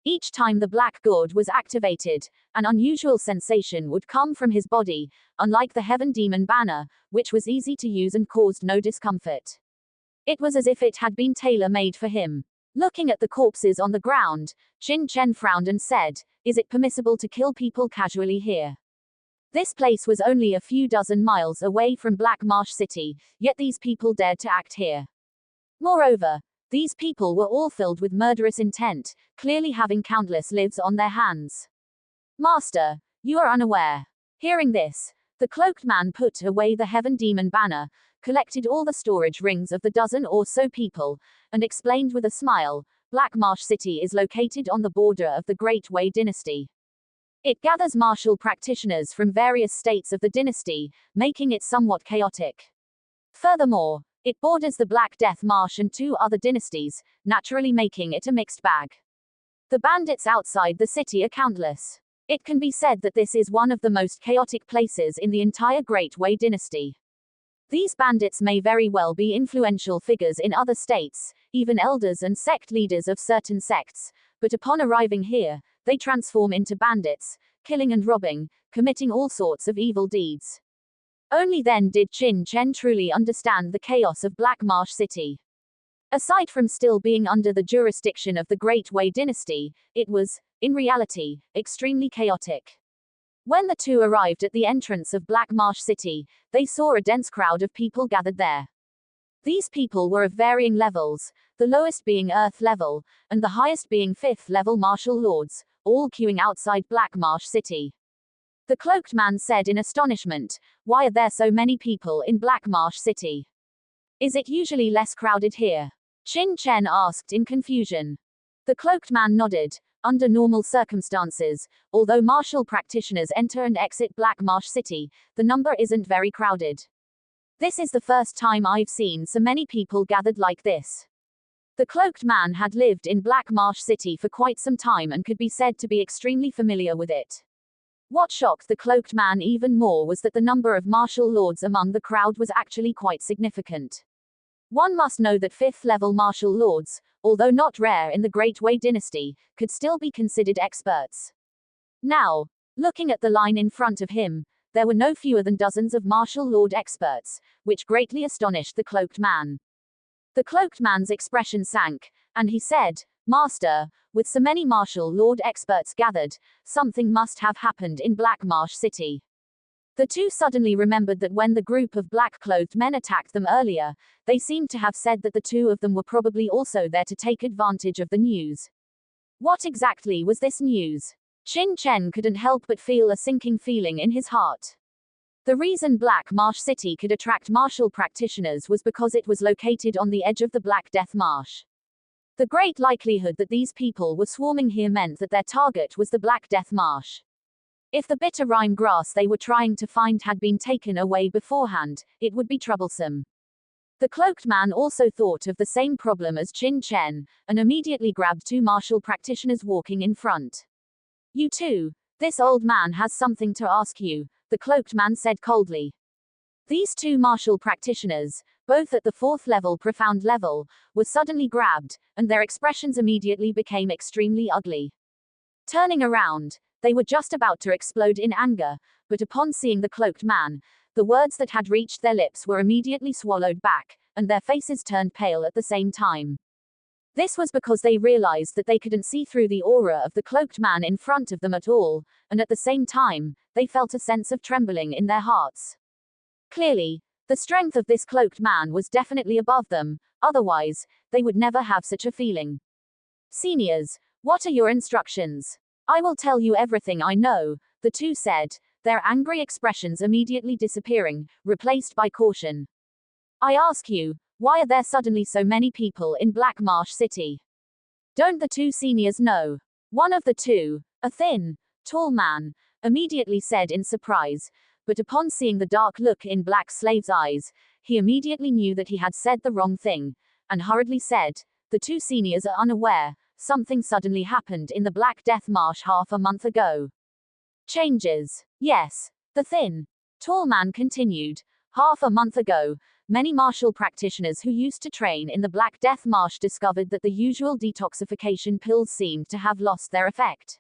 Each time the black gourd was activated, an unusual sensation would come from his body, unlike the Heaven Demon banner, which was easy to use and caused no discomfort. It was as if it had been tailor-made for him. Looking at the corpses on the ground, Qin Chen frowned and said, "Is it permissible to kill people casually here?" This place was only a few dozen miles away from Black Marsh City, yet these people dared to act here. Moreover, these people were all filled with murderous intent, clearly having countless lives on their hands. Master, you are unaware. Hearing this, the cloaked man put away the Heaven Demon banner, collected all the storage rings of the dozen or so people, and explained with a smile, Black Marsh City is located on the border of the Great Wei Dynasty. It gathers martial practitioners from various states of the dynasty, making it somewhat chaotic. Furthermore, it borders the Black Death Marsh and 2 other dynasties, naturally making it a mixed bag. The bandits outside the city are countless. It can be said that this is one of the most chaotic places in the entire Great Wei Dynasty. These bandits may very well be influential figures in other states, even elders and sect leaders of certain sects, but upon arriving here, they transform into bandits, killing and robbing, committing all sorts of evil deeds. Only then did Qin Chen truly understand the chaos of Black Marsh City. Aside from still being under the jurisdiction of the Great Wei Dynasty, it was, in reality, extremely chaotic. When the two arrived at the entrance of Black Marsh City, they saw a dense crowd of people gathered there. These people were of varying levels, the lowest being Earth level, and the highest being 5th level martial lords, all queuing outside Black Marsh City. The cloaked man said in astonishment, "Why are there so many people in Black Marsh City? Is it usually less crowded here?" Qin Chen asked in confusion. The cloaked man nodded. Under normal circumstances, although martial practitioners enter and exit Black Marsh City, the number isn't very crowded. This is the first time I've seen so many people gathered like this. The cloaked man had lived in Black Marsh City for quite some time and could be said to be extremely familiar with it. What shocked the cloaked man even more was that the number of martial lords among the crowd was actually quite significant. One must know that 5th-level martial lords, although not rare in the Great Wei Dynasty, could still be considered experts. Now, looking at the line in front of him, there were no fewer than dozens of martial lord experts, which greatly astonished the cloaked man. The cloaked man's expression sank, and he said, "Master, with so many martial lord experts gathered, something must have happened in Black Marsh City." The two suddenly remembered that when the group of black-clothed men attacked them earlier, they seemed to have said that the two of them were probably also there to take advantage of the news. What exactly was this news? Qin Chen couldn't help but feel a sinking feeling in his heart. The reason Black Marsh City could attract martial practitioners was because it was located on the edge of the Black Death Marsh. The great likelihood that these people were swarming here meant that their target was the Black Death Marsh. If the bitter rime grass they were trying to find had been taken away beforehand, it would be troublesome. The cloaked man also thought of the same problem as Qin Chen, and immediately grabbed 2 martial practitioners walking in front. "You two, this old man has something to ask you," the cloaked man said coldly. These 2 martial practitioners, both at the fourth level profound level, was suddenly grabbed, and their expressions immediately became extremely ugly. Turning around, they were just about to explode in anger, but upon seeing the cloaked man, the words that had reached their lips were immediately swallowed back, and their faces turned pale at the same time. This was because they realized that they couldn't see through the aura of the cloaked man in front of them at all, and at the same time, they felt a sense of trembling in their hearts. Clearly, the strength of this cloaked man was definitely above them, otherwise, they would never have such a feeling. Seniors, what are your instructions? I will tell you everything I know, the two said, their angry expressions immediately disappearing, replaced by caution. I ask you, why are there suddenly so many people in Black Marsh City? Don't the two seniors know? One of the two, a thin, tall man, immediately said in surprise, but upon seeing the dark look in Black Slave's eyes, he immediately knew that he had said the wrong thing, and hurriedly said, the two seniors are unaware, something suddenly happened in the Black Death Marsh half a month ago. Changes. Yes, the thin, tall man continued, half a month ago, many martial practitioners who used to train in the Black Death Marsh discovered that the usual detoxification pills seemed to have lost their effect.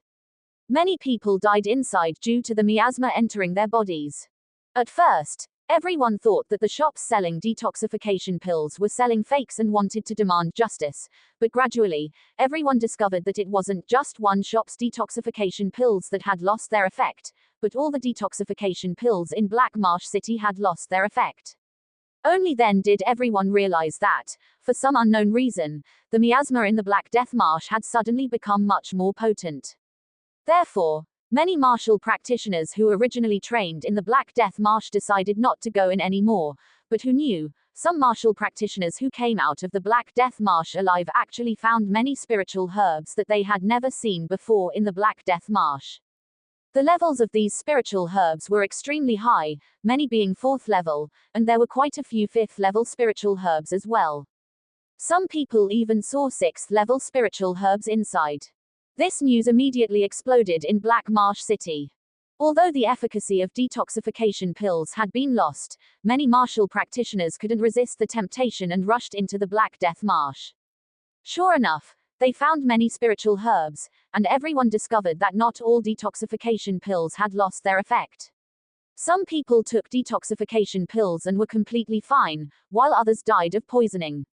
Many people died inside due to the miasma entering their bodies. At first, everyone thought that the shops selling detoxification pills were selling fakes and wanted to demand justice, but gradually, everyone discovered that it wasn't just one shop's detoxification pills that had lost their effect, but all the detoxification pills in Black Marsh City had lost their effect. Only then did everyone realize that, for some unknown reason, the miasma in the Black Death Marsh had suddenly become much more potent. Therefore, many martial practitioners who originally trained in the Black Death Marsh decided not to go in anymore, but who knew, some martial practitioners who came out of the Black Death Marsh alive actually found many spiritual herbs that they had never seen before in the Black Death Marsh. The levels of these spiritual herbs were extremely high, many being 4th level, and there were quite a few 5th level spiritual herbs as well. Some people even saw 6th level spiritual herbs inside. This news immediately exploded in Black Marsh City. Although the efficacy of detoxification pills had been lost, many martial practitioners couldn't resist the temptation and rushed into the Black Death Marsh. Sure enough, they found many spiritual herbs, and everyone discovered that not all detoxification pills had lost their effect. Some people took detoxification pills and were completely fine, while others died of poisoning.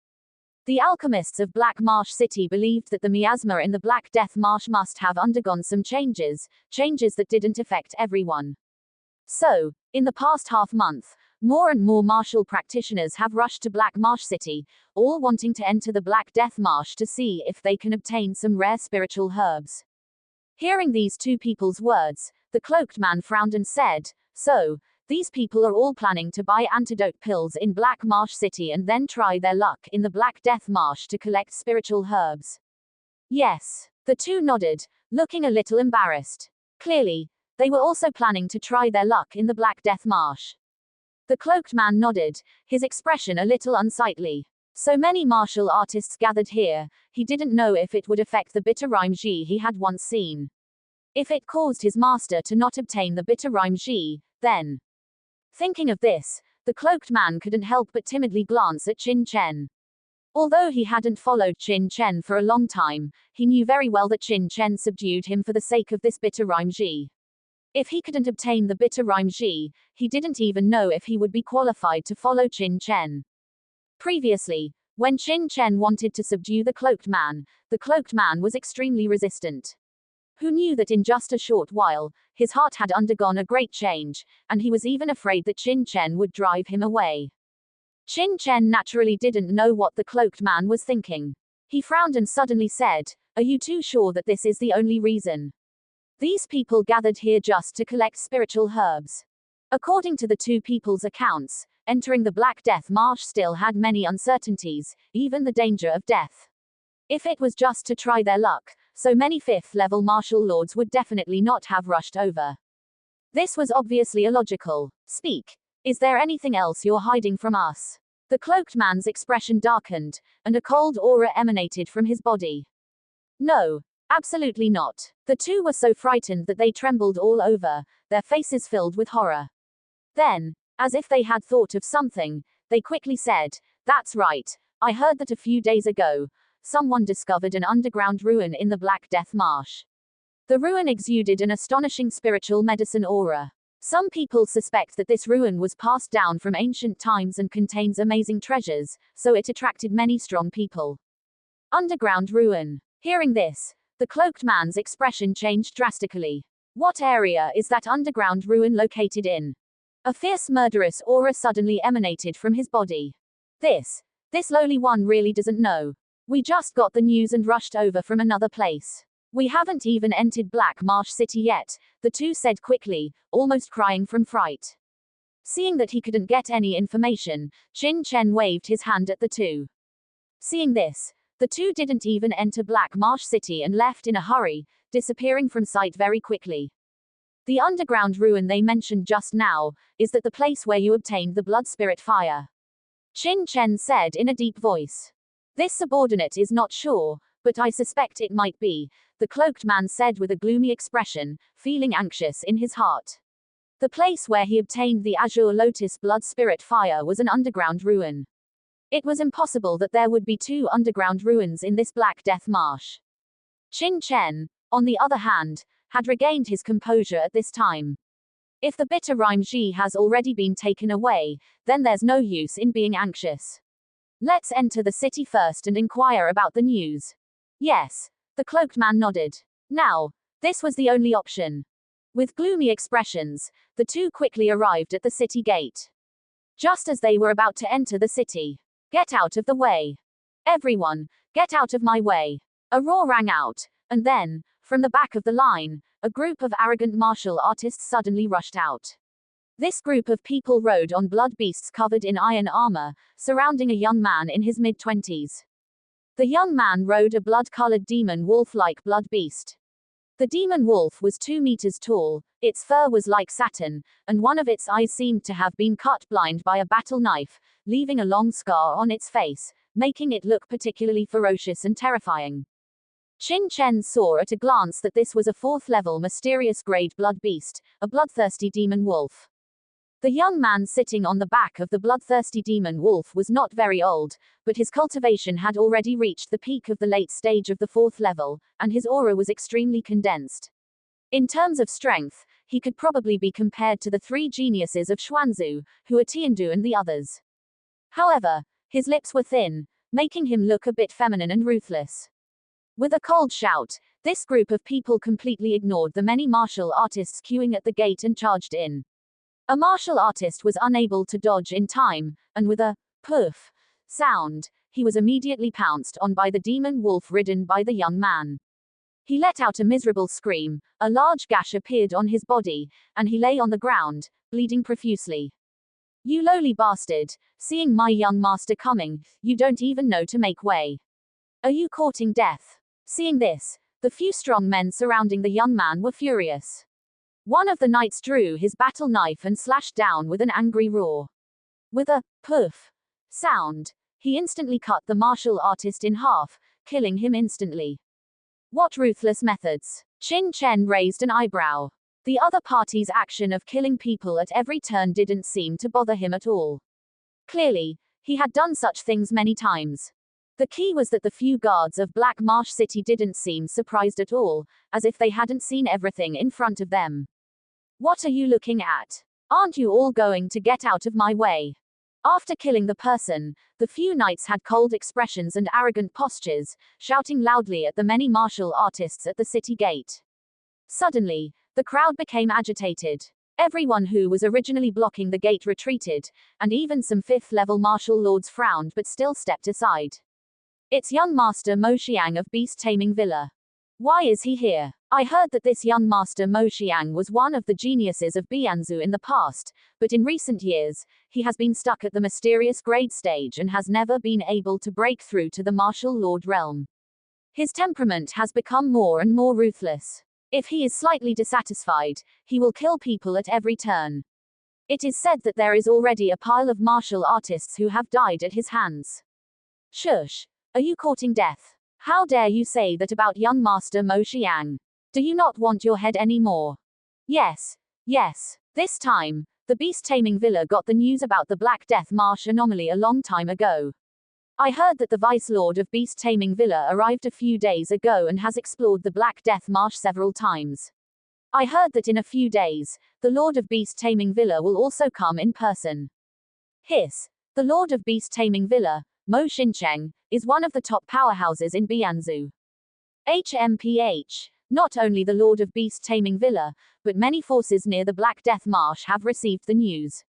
The alchemists of Black Marsh City believed that the miasma in the Black Death Marsh must have undergone some changes that didn't affect everyone. So, in the past half-month, more and more martial practitioners have rushed to Black Marsh City, all wanting to enter the Black Death Marsh to see if they can obtain some rare spiritual herbs. Hearing these two people's words, the cloaked man frowned and said, so, these people are all planning to buy antidote pills in Black Marsh City and then try their luck in the Black Death Marsh to collect spiritual herbs. Yes, the two nodded, looking a little embarrassed. Clearly, they were also planning to try their luck in the Black Death Marsh. The cloaked man nodded, his expression a little unsightly. So many martial artists gathered here, he didn't know if it would affect the bitter rhyme Ji he had once seen. If it caused his master to not obtain the bitter rhyme Ji, then. Thinking of this, the cloaked man couldn't help but timidly glance at Qin Chen. Although he hadn't followed Qin Chen for a long time, he knew very well that Qin Chen subdued him for the sake of this bitter rhyme Ji. If he couldn't obtain the bitter rhyme Ji, he didn't even know if he would be qualified to follow Qin Chen. Previously, when Qin Chen wanted to subdue the cloaked man was extremely resistant. Who knew that in just a short while, his heart had undergone a great change, and he was even afraid that Qin Chen would drive him away. Qin Chen naturally didn't know what the cloaked man was thinking. He frowned and suddenly said, are you too sure that this is the only reason? These people gathered here just to collect spiritual herbs. According to the two people's accounts, entering the Black Death Marsh still had many uncertainties, even the danger of death. If it was just to try their luck, so many 5th-level martial lords would definitely not have rushed over. This was obviously illogical. Speak. Is there anything else you're hiding from us? The cloaked man's expression darkened, and a cold aura emanated from his body. No, absolutely not. The two were so frightened that they trembled all over, their faces filled with horror. Then, as if they had thought of something, They quickly said, "That's right. I heard that a few days ago, someone discovered an underground ruin in the Black Death Marsh. The ruin exuded an astonishing spiritual medicine aura. Some people suspect that this ruin was passed down from ancient times and contains amazing treasures, so it attracted many strong people." Underground ruin. Hearing this, the cloaked man's expression changed drastically. "What area is that underground ruin located in?" A fierce murderous aura suddenly emanated from his body. This lowly one really doesn't know. We just got the news and rushed over from another place. We haven't even entered Black Marsh City yet, the two said quickly, almost crying from fright. Seeing that he couldn't get any information, Qin Chen waved his hand at the two. Seeing this, the two didn't even enter Black Marsh City and left in a hurry, disappearing from sight very quickly. The underground ruin they mentioned just now is that the place where you obtained the blood spirit fire. Qin Chen said in a deep voice. This subordinate is not sure, but I suspect it might be, the cloaked man said with a gloomy expression, feeling anxious in his heart. The place where he obtained the Azure Lotus blood spirit fire was an underground ruin. It was impossible that there would be two underground ruins in this Black Death Marsh. Qin Chen, on the other hand, had regained his composure at this time. If the bitter rhyme Ji has already been taken away, then there's no use in being anxious. Let's enter the city first and inquire about the news. Yes, the cloaked man nodded. Now, this was the only option. With gloomy expressions, the two quickly arrived at the city gate. Just as they were about to enter the city, "Get out of the way. Everyone, get out of my way." A roar rang out, and then, from the back of the line, a group of arrogant martial artists suddenly rushed out. This group of people rode on blood beasts covered in iron armor, surrounding a young man in his mid-20s. The young man rode a blood-colored demon wolf-like blood beast. The demon wolf was 2 meters tall, its fur was like satin, and one of its eyes seemed to have been cut blind by a battle knife, leaving a long scar on its face, making it look particularly ferocious and terrifying. Qin Chen saw at a glance that this was a 4th-level mysterious grade blood beast, a bloodthirsty demon wolf. The young man sitting on the back of the bloodthirsty demon wolf was not very old, but his cultivation had already reached the peak of the late stage of the 4th level, and his aura was extremely condensed. In terms of strength, he could probably be compared to the 3 geniuses of Xuanzu, who are Tianwu and the others. However, his lips were thin, making him look a bit feminine and ruthless. With a cold shout, this group of people completely ignored the many martial artists queuing at the gate and charged in. A martial artist was unable to dodge in time, and with a poof sound, he was immediately pounced on by the demon wolf ridden by the young man. He let out a miserable scream, a large gash appeared on his body, and he lay on the ground, bleeding profusely. "You lowly bastard, seeing my young master coming, you don't even know to make way. Are you courting death?" Seeing this, the few strong men surrounding the young man were furious. One of the knights drew his battle knife and slashed down with an angry roar. With a poof sound, he instantly cut the martial artist in half, killing him instantly. What ruthless methods! Qin Chen raised an eyebrow. The other party's action of killing people at every turn didn't seem to bother him at all. Clearly, he had done such things many times. The key was that the few guards of Black Marsh City didn't seem surprised at all, as if they hadn't seen everything in front of them. "What are you looking at? Aren't you all going to get out of my way?" After killing the person, the few knights had cold expressions and arrogant postures, shouting loudly at the many martial artists at the city gate. Suddenly, the crowd became agitated. Everyone who was originally blocking the gate retreated, and even some 5th-level martial lords frowned but still stepped aside. "It's young master Mo Xiang of Beast Taming Villa. Why is he here? I heard that this young master Mo Xiang was one of the geniuses of Bianzu in the past, but in recent years, he has been stuck at the mysterious grade stage and has never been able to break through to the martial lord realm. His temperament has become more and more ruthless. If he is slightly dissatisfied, he will kill people at every turn. It is said that there is already a pile of martial artists who have died at his hands." "Shush! Are you courting death? How dare you say that about young master Mo Xiang? Do you not want your head anymore?" Yes. This time, The beast-taming villa got the news about the Black Death Marsh anomaly a long time ago. I heard that the Vice Lord of beast-taming villa arrived a few days ago and has explored the Black Death Marsh several times. I heard that in a few days, the Lord of beast-taming villa will also come in person. Hiss. The Lord of beast-taming villa, Qin Chen, is one of the top powerhouses in Bianzu. HMPH. Not only the Lord of beast-taming villa, but many forces near the Black Death Marsh have received the news.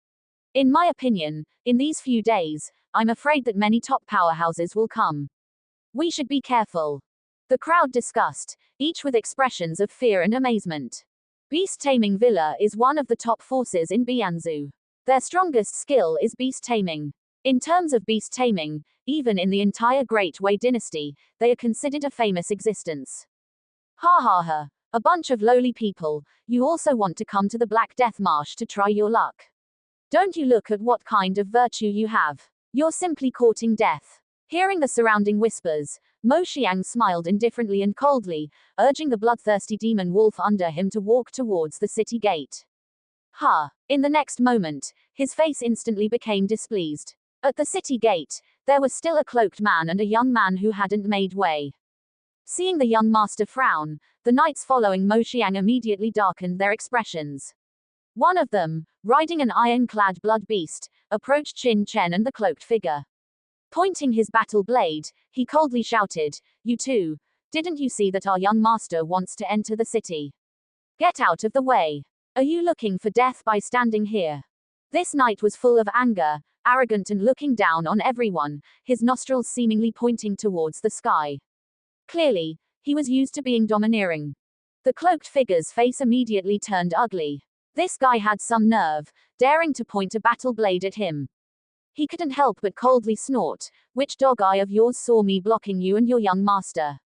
In my opinion, in these few days, I'm afraid that many top powerhouses will come. We should be careful. The crowd discussed, each with expressions of fear and amazement. Beast-taming villa is one of the top forces in Bianzu. Their strongest skill is beast-taming. In terms of beast-taming, even in the entire Great Wei dynasty, they are considered a famous existence. Ha ha ha. A bunch of lowly people, you also want to come to the Black Death Marsh to try your luck. Don't you look at what kind of virtue you have. You're simply courting death. Hearing the surrounding whispers, Mo Xiang smiled indifferently and coldly, urging the bloodthirsty demon wolf under him to walk towards the city gate. Ha! In the next moment, his face instantly became displeased. At the city gate, there was still a cloaked man and a young man who hadn't made way. Seeing the young master frown, the knights following Mo Xiang immediately darkened their expressions. One of them, riding an iron-clad blood beast, approached Qin Chen and the cloaked figure. Pointing his battle blade, he coldly shouted, "You two, didn't you see that our young master wants to enter the city? Get out of the way. Are you looking for death by standing here?" This knight was full of anger, arrogant and looking down on everyone, his nostrils seemingly pointing towards the sky. Clearly, he was used to being domineering. The cloaked figure's face immediately turned ugly. This guy had some nerve, daring to point a battle blade at him. He couldn't help but coldly snort, "Which dog eye of yours saw me blocking you and your young master?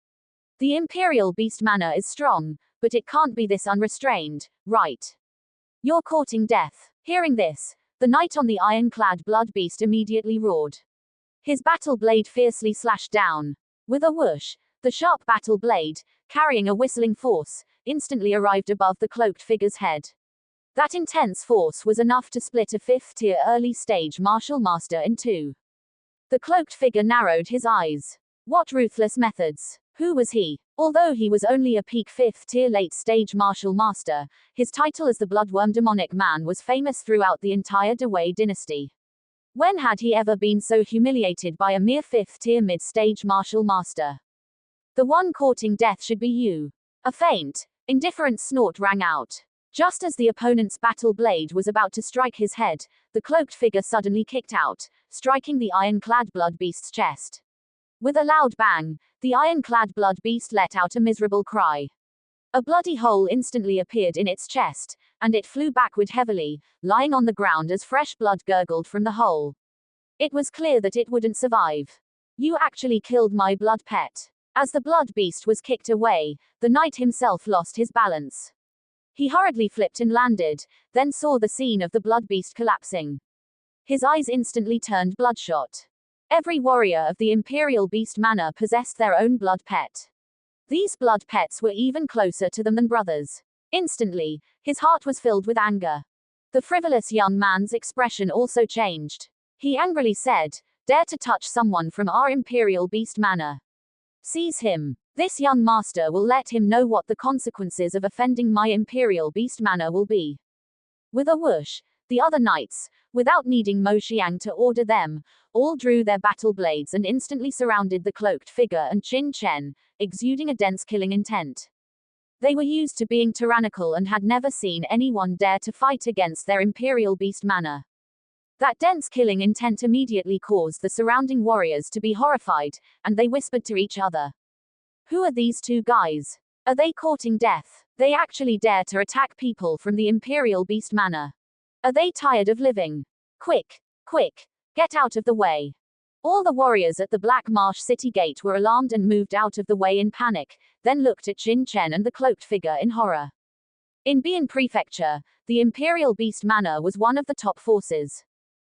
The Imperial Beast Manor is strong, but it can't be this unrestrained, right? You're courting death." Hearing this, the knight on the iron-clad blood beast immediately roared. His battle blade fiercely slashed down. With a whoosh, the sharp battle blade, carrying a whistling force, instantly arrived above the cloaked figure's head. That intense force was enough to split a fifth-tier early-stage martial master in two. The cloaked figure narrowed his eyes. What ruthless methods! Who was he? Although he was only a peak fifth-tier late-stage martial master, his title as the Bloodworm Demonic Man was famous throughout the entire Wei dynasty. When had he ever been so humiliated by a mere fifth-tier mid-stage martial master? The one courting death should be you. A faint, indifferent snort rang out. Just as the opponent's battle blade was about to strike his head, the cloaked figure suddenly kicked out, striking the iron-clad blood beast's chest. With a loud bang, the iron-clad blood beast let out a miserable cry. A bloody hole instantly appeared in its chest, and it flew backward heavily, lying on the ground as fresh blood gurgled from the hole. It was clear that it wouldn't survive. You actually killed my blood pet. As the blood beast was kicked away, the knight himself lost his balance. He hurriedly flipped and landed, then saw the scene of the blood beast collapsing. His eyes instantly turned bloodshot. Every warrior of the Imperial Beast Manor possessed their own blood pet. These blood pets were even closer to them than brothers. Instantly, his heart was filled with anger. The frivolous young man's expression also changed. He angrily said, "Dare to touch someone from our Imperial Beast Manor. Seize him. This young master will let him know what the consequences of offending my Imperial Beast Manor will be." With a whoosh, the other knights, without needing Mo Xiang to order them, all drew their battle blades and instantly surrounded the cloaked figure and Qin Chen, exuding a dense killing intent. They were used to being tyrannical and had never seen anyone dare to fight against their Imperial Beast Manor. That dense killing intent immediately caused the surrounding warriors to be horrified, and they whispered to each other. Who are these two guys? Are they courting death? They actually dare to attack people from the Imperial Beast Manor. Are they tired of living? Quick, quick, get out of the way. All the warriors at the Black Marsh city gate were alarmed and moved out of the way in panic, then looked at Qin Chen and the cloaked figure in horror. In Bian Prefecture, the Imperial Beast Manor was one of the top forces.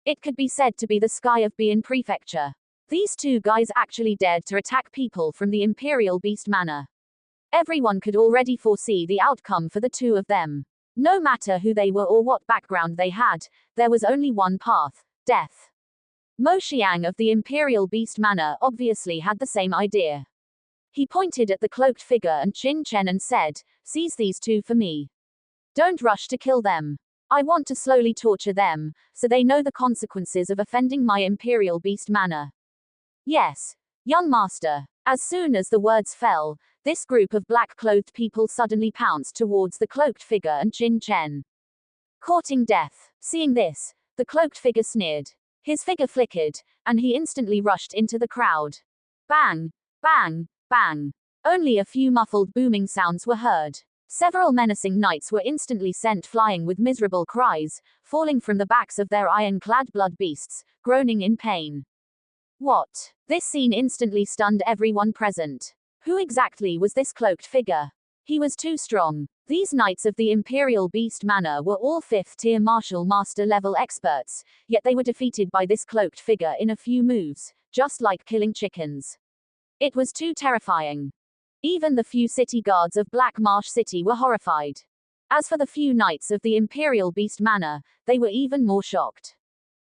It could be said to be the sky of Bian Prefecture. These two guys actually dared to attack people from the Imperial Beast Manor. Everyone could already foresee the outcome for the two of them. No matter who they were or what background they had, there was only one path: death. Mo Xiang of the Imperial Beast Manor obviously had the same idea. He pointed at the cloaked figure and Qin Chen and said, "Seize these two for me. Don't rush to kill them. I want to slowly torture them, so they know the consequences of offending my Imperial Beast Manor." "Yes, young master." As soon as the words fell, this group of black-clothed people suddenly pounced towards the cloaked figure and Qin Chen. Courting death. Seeing this, the cloaked figure sneered. His figure flickered, and he instantly rushed into the crowd. Bang! Bang! Bang! Only a few muffled booming sounds were heard. Several menacing knights were instantly sent flying with miserable cries, falling from the backs of their iron-clad blood beasts, groaning in pain. What? This scene instantly stunned everyone present. Who exactly was this cloaked figure? He was too strong. These knights of the Imperial Beast Manor were all 5th-tier martial master level experts, yet they were defeated by this cloaked figure in a few moves, just like killing chickens. It was too terrifying. Even the few city guards of Black Marsh City were horrified. As for the few knights of the Imperial Beast Manor, they were even more shocked.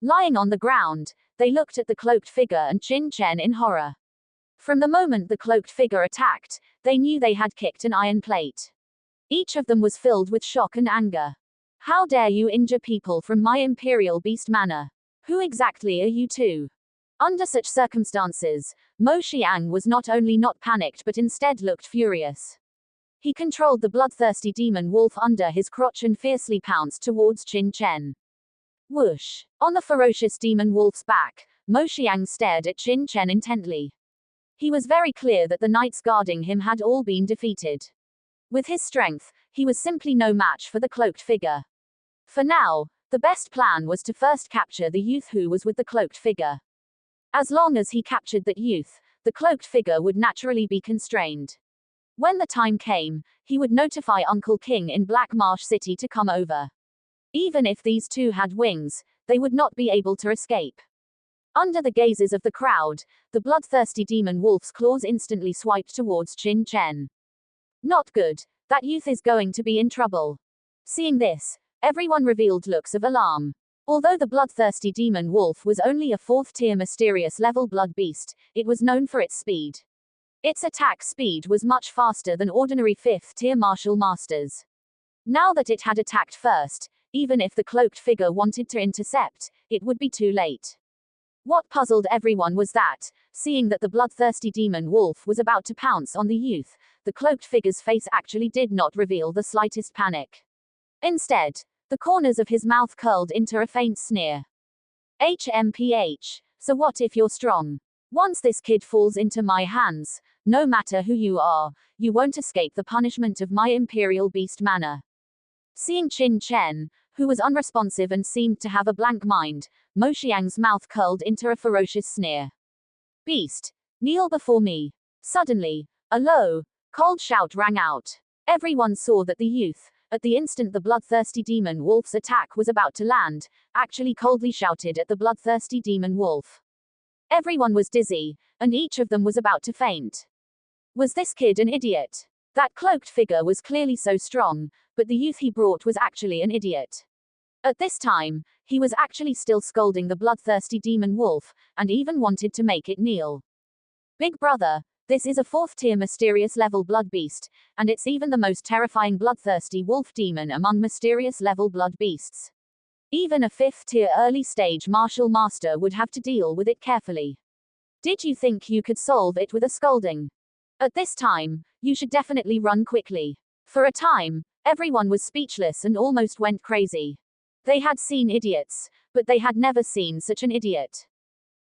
Lying on the ground, they looked at the cloaked figure and Qin Chen in horror. From the moment the cloaked figure attacked, they knew they had kicked an iron plate. Each of them was filled with shock and anger. "How dare you injure people from my Imperial Beast Manor? Who exactly are you two?" Under such circumstances, Mo Xiang was not only not panicked but instead looked furious. He controlled the bloodthirsty demon wolf under his crotch and fiercely pounced towards Qin Chen. Whoosh! On the ferocious demon wolf's back, Mo Xiang stared at Qin Chen intently. He was very clear that the knights guarding him had all been defeated. With his strength, he was simply no match for the cloaked figure. For now, the best plan was to first capture the youth who was with the cloaked figure. As long as he captured that youth, the cloaked figure would naturally be constrained. When the time came, he would notify Uncle King in Black Marsh City to come over. Even if these two had wings, they would not be able to escape. Under the gazes of the crowd, the bloodthirsty demon wolf's claws instantly swiped towards Qin Chen. Not good. That youth is going to be in trouble. Seeing this, everyone revealed looks of alarm. Although the bloodthirsty demon wolf was only a 4th-tier mysterious level blood beast, it was known for its speed. Its attack speed was much faster than ordinary 5th-tier martial masters. Now that it had attacked first, even if the cloaked figure wanted to intercept, it would be too late. What puzzled everyone was that, seeing that the bloodthirsty demon wolf was about to pounce on the youth, the cloaked figure's face actually did not reveal the slightest panic. Instead, the corners of his mouth curled into a faint sneer. "HMPH, so what if you're strong? Once this kid falls into my hands, no matter who you are, you won't escape the punishment of my Imperial Beast Manor." Seeing Qin Chen, who was unresponsive and seemed to have a blank mind, Mo Xiang's mouth curled into a ferocious sneer. "Beast, kneel before me." Suddenly, a low, cold shout rang out. Everyone saw that the youth, at the instant the bloodthirsty demon wolf's attack was about to land, actually coldly shouted at the bloodthirsty demon wolf. Everyone was dizzy, and each of them was about to faint. Was this kid an idiot? That cloaked figure was clearly so strong, but the youth he brought was actually an idiot. At this time, he was actually still scolding the bloodthirsty demon wolf, and even wanted to make it kneel. "Big brother, this is a 4th-tier mysterious level blood beast, and it's even the most terrifying bloodthirsty wolf demon among mysterious level blood beasts. Even a 5th-tier early-stage martial master would have to deal with it carefully. Did you think you could solve it with a scolding? At this time, you should definitely run quickly." For a time, everyone was speechless and almost went crazy. They had seen idiots, but they had never seen such an idiot.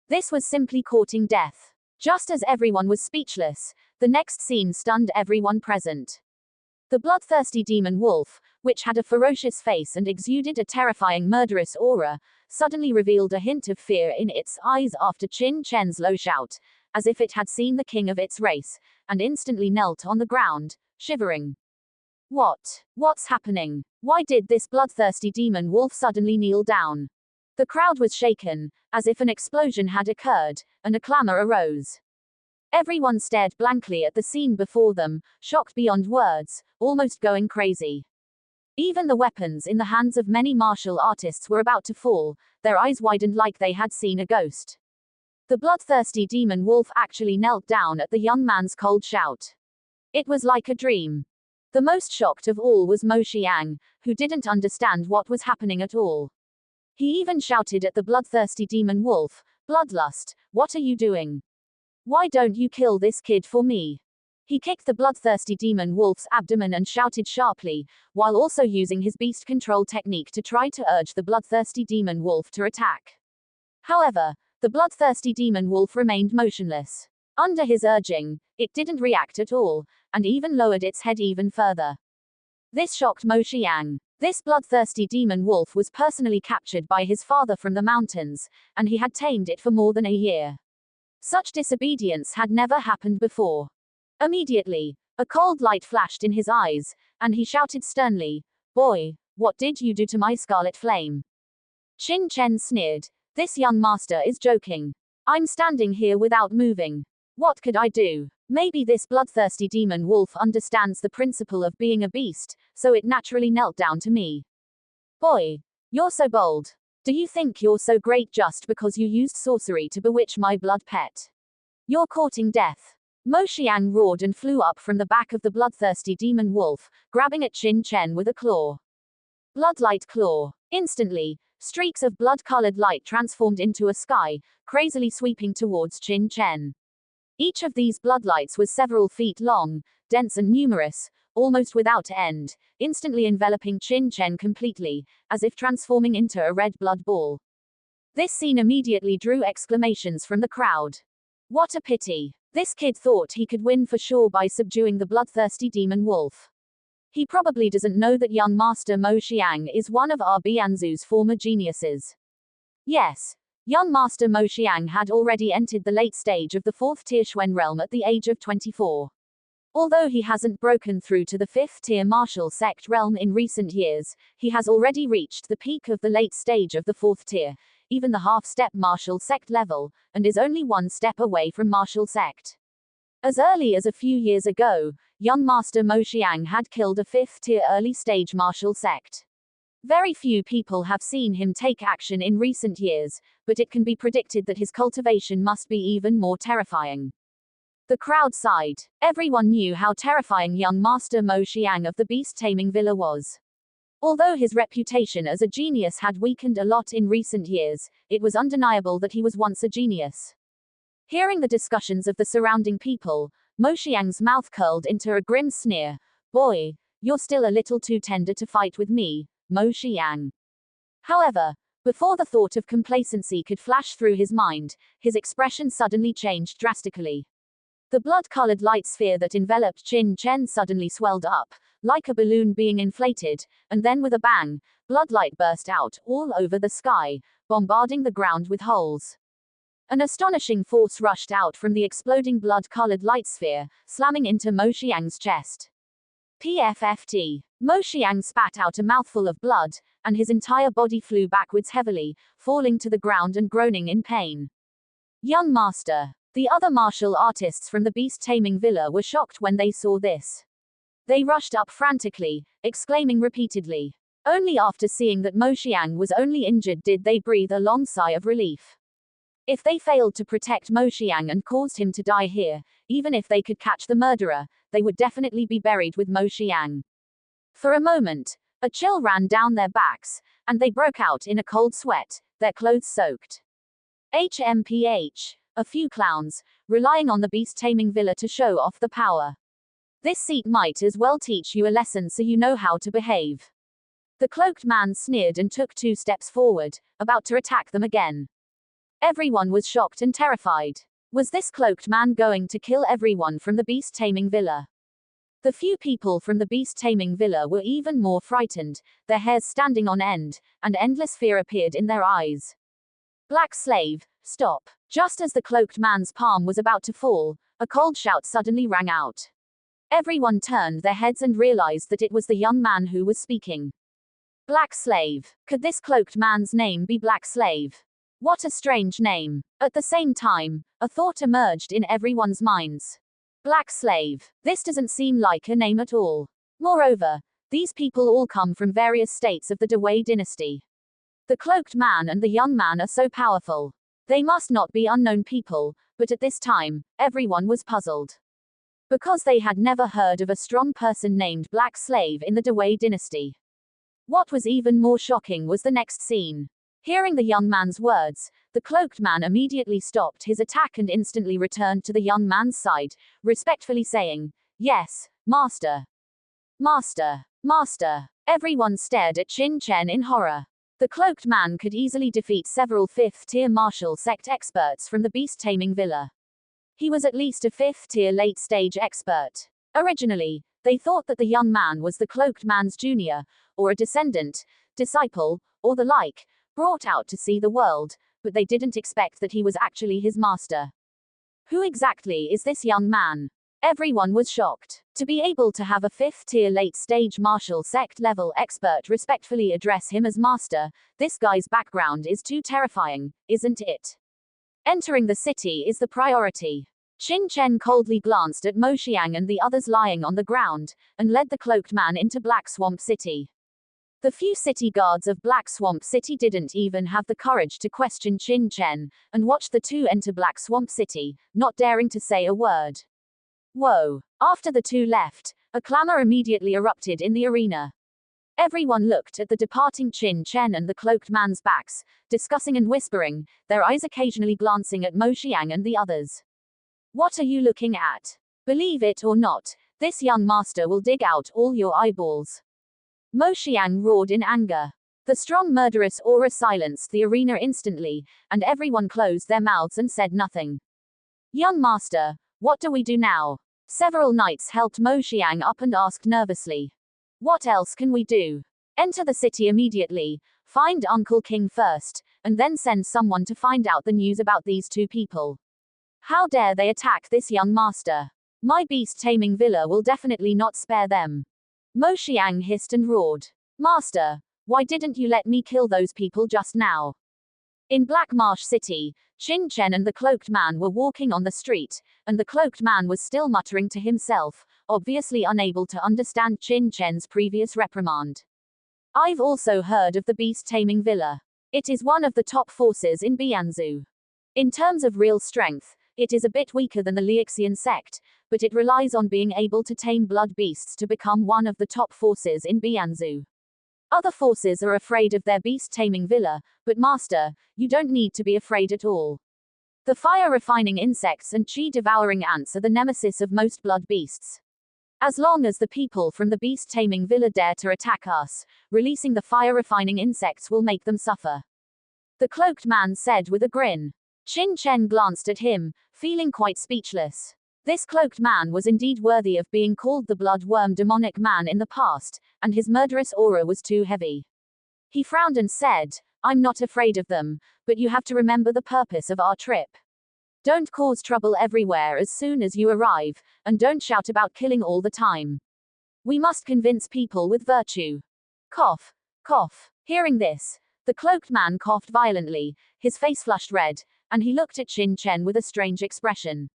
This was simply courting death. Just as everyone was speechless, the next scene stunned everyone present. The bloodthirsty demon wolf, which had a ferocious face and exuded a terrifying murderous aura, suddenly revealed a hint of fear in its eyes after Qin Chen's low shout, as if it had seen the king of its race, and instantly knelt on the ground, shivering. What's happening? Why did this bloodthirsty demon wolf suddenly kneel down? The crowd was shaken, as if an explosion had occurred, and a clamor arose. Everyone stared blankly at the scene before them, shocked beyond words, almost going crazy. Even the weapons in the hands of many martial artists were about to fall, their eyes widened like they had seen a ghost. The bloodthirsty demon wolf actually knelt down at the young man's cold shout. It was like a dream. The most shocked of all was Mo Xiang, who didn't understand what was happening at all. He even shouted at the bloodthirsty demon wolf, "Bloodlust, what are you doing? Why don't you kill this kid for me?" He kicked the bloodthirsty demon wolf's abdomen and shouted sharply, while also using his beast control technique to try to urge the bloodthirsty demon wolf to attack. However, the bloodthirsty demon wolf remained motionless. Under his urging, it didn't react at all, and even lowered its head even further. This shocked Mo Xiang. This bloodthirsty demon wolf was personally captured by his father from the mountains, and he had tamed it for more than a year. Such disobedience had never happened before. Immediately, a cold light flashed in his eyes, and he shouted sternly, "Boy, what did you do to my scarlet flame?" Qin Chen sneered, "This young master is joking. I'm standing here without moving. What could I do? Maybe this bloodthirsty demon wolf understands the principle of being a beast, so it naturally knelt down to me. Boy, you're so bold. Do you think you're so great just because you used sorcery to bewitch my blood pet? You're courting death." Mo Xiang roared and flew up from the back of the bloodthirsty demon wolf, grabbing at Qin Chen with a claw. Bloodlight claw. Instantly, streaks of blood-colored light transformed into a sky, crazily sweeping towards Qin Chen. Each of these bloodlights was several feet long, dense and numerous, almost without end, instantly enveloping Qin Chen completely, as if transforming into a red blood ball. This scene immediately drew exclamations from the crowd. What a pity. This kid thought he could win for sure by subduing the bloodthirsty demon wolf. He probably doesn't know that young master Mo Xiang is one of our Bianzu's former geniuses. Yes. Young master Mo Xiang had already entered the late stage of the 4th tier Xuan realm at the age of 24. Although he hasn't broken through to the 5th tier martial sect realm in recent years, he has already reached the peak of the late stage of the 4th tier, even the half-step martial sect level, and is only one step away from martial sect. As early as a few years ago, young master Mo Xiang had killed a 5th tier early stage martial sect. Very few people have seen him take action in recent years, but it can be predicted that his cultivation must be even more terrifying. The crowd sighed. Everyone knew how terrifying young master Mo Xiang of the beast-taming villa was. Although his reputation as a genius had weakened a lot in recent years, it was undeniable that he was once a genius. Hearing the discussions of the surrounding people, Mo Xiang's mouth curled into a grim sneer. "Boy, you're still a little too tender to fight with me, Mo Xiang." However, before the thought of complacency could flash through his mind, his expression suddenly changed drastically. The blood-colored light sphere that enveloped Qin Chen suddenly swelled up, like a balloon being inflated, and then with a bang, bloodlight burst out all over the sky, bombarding the ground with holes. An astonishing force rushed out from the exploding blood-colored light sphere, slamming into Mo Xiang's chest. PFFT. Mo Xiang spat out a mouthful of blood, and his entire body flew backwards heavily, falling to the ground and groaning in pain. Young master. The other martial artists from the beast-taming villa were shocked when they saw this. They rushed up frantically, exclaiming repeatedly. Only after seeing that Mo Xiang was only injured did they breathe a long sigh of relief. If they failed to protect Mo Xiang and caused him to die here, even if they could catch the murderer, they would definitely be buried with Mo Xiang. For a moment, a chill ran down their backs, and they broke out in a cold sweat, their clothes soaked. HMPH. A few clowns, relying on the beast-taming villa to show off the power. This seat might as well teach you a lesson so you know how to behave. The cloaked man sneered and took 2 steps forward, about to attack them again. Everyone was shocked and terrified. Was this cloaked man going to kill everyone from the beast-taming villa? The few people from the beast-taming villa were even more frightened, their hairs standing on end, and endless fear appeared in their eyes. Black slave, stop. Just as the cloaked man's palm was about to fall, a cold shout suddenly rang out. Everyone turned their heads and realized that it was the young man who was speaking. Black slave. Could this cloaked man's name be Black Slave? What a strange name. At the same time, a thought emerged in everyone's minds. Black Slave. This doesn't seem like a name at all. Moreover, These people all come from various states of the Dewey dynasty. The cloaked man and the young man are so powerful. They must not be unknown people, but at this time, everyone was puzzled. Because they had never heard of a strong person named Black Slave in the Dewey dynasty. What was even more shocking was the next scene. Hearing the young man's words, the cloaked man immediately stopped his attack and instantly returned to the young man's side, respectfully saying, "Yes, master. Master. Master." Everyone stared at Qin Chen in horror. The cloaked man could easily defeat several fifth-tier martial sect experts from the beast-taming villa. He was at least a fifth-tier late-stage expert. Originally, they thought that the young man was the cloaked man's junior, or a descendant, disciple, or the like, brought out to see the world, but they didn't expect that he was actually his master. Who exactly is this young man? Everyone was shocked. To be able to have a fifth-tier late-stage martial sect-level expert respectfully address him as master, this guy's background is too terrifying, isn't it? Entering the city is the priority. Qin Chen coldly glanced at Mo Xiang and the others lying on the ground, and led the cloaked man into Black Swamp City. The few city guards of Black Swamp City didn't even have the courage to question Qin Chen, and watched the two enter Black Swamp City, not daring to say a word. Whoa! After the two left, a clamor immediately erupted in the arena. Everyone looked at the departing Qin Chen and the cloaked man's backs, discussing and whispering, their eyes occasionally glancing at Mo Xiang and the others. What are you looking at? Believe it or not, this young master will dig out all your eyeballs. Mo Xiang roared in anger. The strong murderous aura silenced the arena instantly, and everyone closed their mouths and said nothing. Young master, what do we do now? Several knights helped Mo Xiang up and asked nervously. What else can we do? Enter the city immediately, find Uncle King first, and then send someone to find out the news about these two people. How dare they attack this young master? My beast-taming villa will definitely not spare them. Mo Xiang hissed and roared. Master, why didn't you let me kill those people just now? In Black Marsh City, Qin Chen and the cloaked man were walking on the street, and the cloaked man was still muttering to himself, obviously unable to understand Qin Chen's previous reprimand. I've also heard of the beast-taming villa. It is one of the top forces in Bianzhu. In terms of real strength, it is a bit weaker than the Lixian sect, but it relies on being able to tame blood beasts to become one of the top forces in Bianzhu. Other forces are afraid of their beast-taming villa, but master, you don't need to be afraid at all. The fire-refining insects and chi-devouring ants are the nemesis of most blood beasts. As long as the people from the beast-taming villa dare to attack us, releasing the fire-refining insects will make them suffer. The cloaked man said with a grin. Qin Chen glanced at him, feeling quite speechless. This cloaked man was indeed worthy of being called the blood-worm demonic man in the past, and his murderous aura was too heavy. He frowned and said, I'm not afraid of them, but you have to remember the purpose of our trip. Don't cause trouble everywhere as soon as you arrive, and don't shout about killing all the time. We must convince people with virtue. Cough. Cough. Hearing this, the cloaked man coughed violently, his face flushed red, and he looked at Qin Chen with a strange expression.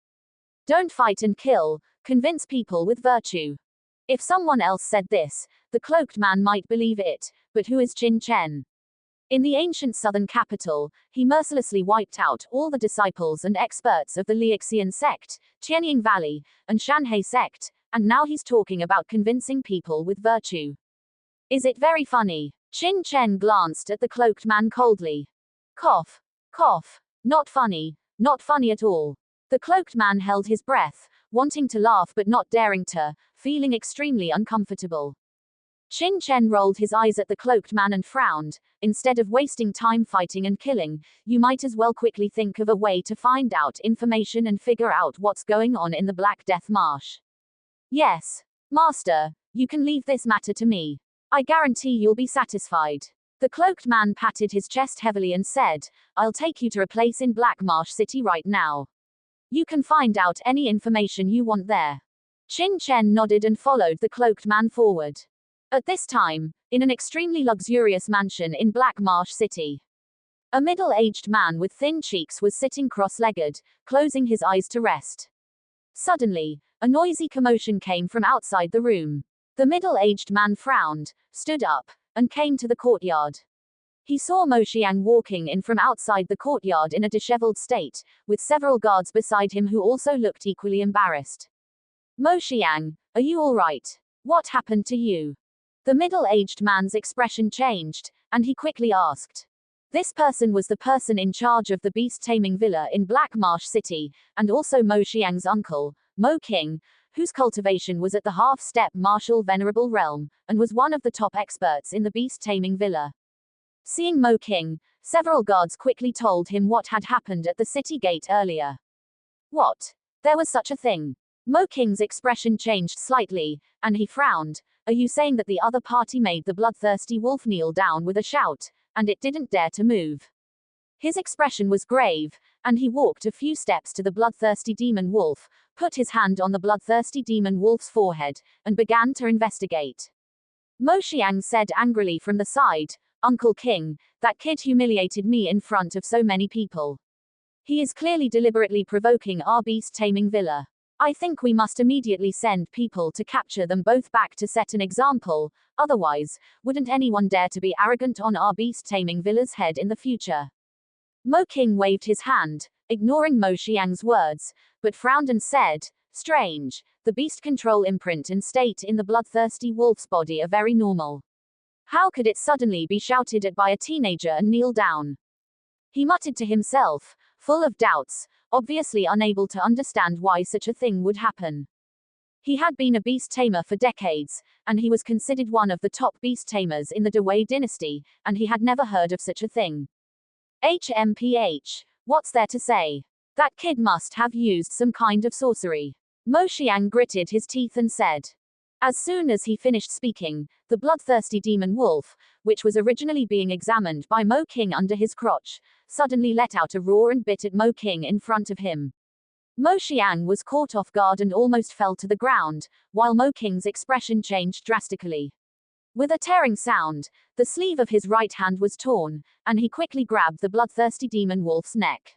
Don't fight and kill, convince people with virtue. If someone else said this, the cloaked man might believe it, but who is Qin Chen? In the ancient southern capital, he mercilessly wiped out all the disciples and experts of the Lixian sect, Tianying Valley, and Shanhei sect, and now he's talking about convincing people with virtue. Is it very funny? Qin Chen glanced at the cloaked man coldly. Cough. Cough. Not funny. Not funny at all. The cloaked man held his breath, wanting to laugh but not daring to, feeling extremely uncomfortable. Qin Chen rolled his eyes at the cloaked man and frowned. Instead of wasting time fighting and killing, you might as well quickly think of a way to find out information and figure out what's going on in the Black Death Marsh. Yes, master, you can leave this matter to me. I guarantee you'll be satisfied. The cloaked man patted his chest heavily and said, I'll take you to a place in Black Marsh City right now. You can find out any information you want there. Qin Chen nodded and followed the cloaked man forward. At this time, in an extremely luxurious mansion in Black Marsh City, a middle-aged man with thin cheeks was sitting cross-legged, closing his eyes to rest. Suddenly, a noisy commotion came from outside the room. The middle-aged man frowned, stood up, and came to the courtyard. He saw Mo Xiang walking in from outside the courtyard in a disheveled state, with several guards beside him who also looked equally embarrassed. Mo Xiang, are you all right? What happened to you? The middle-aged man's expression changed, and he quickly asked. This person was the person in charge of the beast-taming villa in Black Marsh City, and also Mo Xiang's uncle, Mo King, whose cultivation was at the half-step martial venerable realm, and was one of the top experts in the beast-taming villa. Seeing Mo King, several guards quickly told him what had happened at the city gate earlier. What? There was such a thing? Mo King's expression changed slightly, and he frowned. Are you saying that the other party made the bloodthirsty wolf kneel down with a shout, and it didn't dare to move? His expression was grave, and he walked a few steps to the bloodthirsty demon wolf, put his hand on the bloodthirsty demon wolf's forehead, and began to investigate. Mo Xiang said angrily from the side, Uncle King, that kid humiliated me in front of so many people. He is clearly deliberately provoking our beast-taming villa. I think we must immediately send people to capture them both back to set an example, otherwise, wouldn't anyone dare to be arrogant on our beast-taming villa's head in the future? Mo King waved his hand, ignoring Mo Xiang's words, but frowned and said, strange, the beast control imprint and state in the bloodthirsty wolf's body are very normal. How could it suddenly be shouted at by a teenager and kneel down? He muttered to himself, full of doubts, obviously unable to understand why such a thing would happen. He had been a beast tamer for decades, and he was considered one of the top beast tamers in the Dewey dynasty, and he had never heard of such a thing. HMPH, what's there to say? That kid must have used some kind of sorcery. Mo Xiang gritted his teeth and said. As soon as he finished speaking, the bloodthirsty demon wolf, which was originally being examined by Mo King under his crotch, suddenly let out a roar and bit at Mo King in front of him. Mo Xiang was caught off guard and almost fell to the ground, while Mo King's expression changed drastically. With a tearing sound, the sleeve of his right hand was torn, and he quickly grabbed the bloodthirsty demon wolf's neck.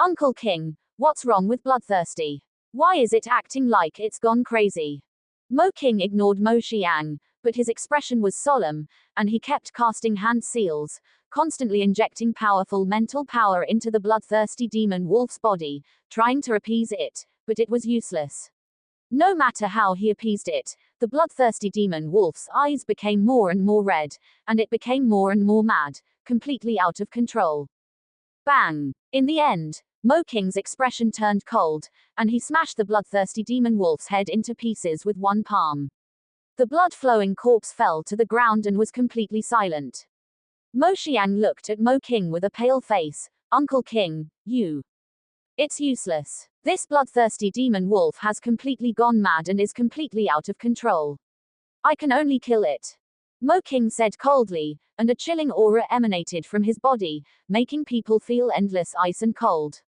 Uncle King, what's wrong with bloodthirsty? Why is it acting like it's gone crazy? Mo King ignored Mo Xiang, but his expression was solemn, and he kept casting hand seals, constantly injecting powerful mental power into the bloodthirsty demon wolf's body, trying to appease it, but it was useless. No matter how he appeased it, the bloodthirsty demon wolf's eyes became more and more red, and it became more and more mad, completely out of control. Bang! In the end, Mo King's expression turned cold, and he smashed the bloodthirsty demon wolf's head into pieces with one palm. The blood-flowing corpse fell to the ground and was completely silent. Mo Xiang looked at Mo King with a pale face. Uncle King, you. It's useless. This bloodthirsty demon wolf has completely gone mad and is completely out of control. I can only kill it. Mo King said coldly, and a chilling aura emanated from his body, making people feel endless ice and cold.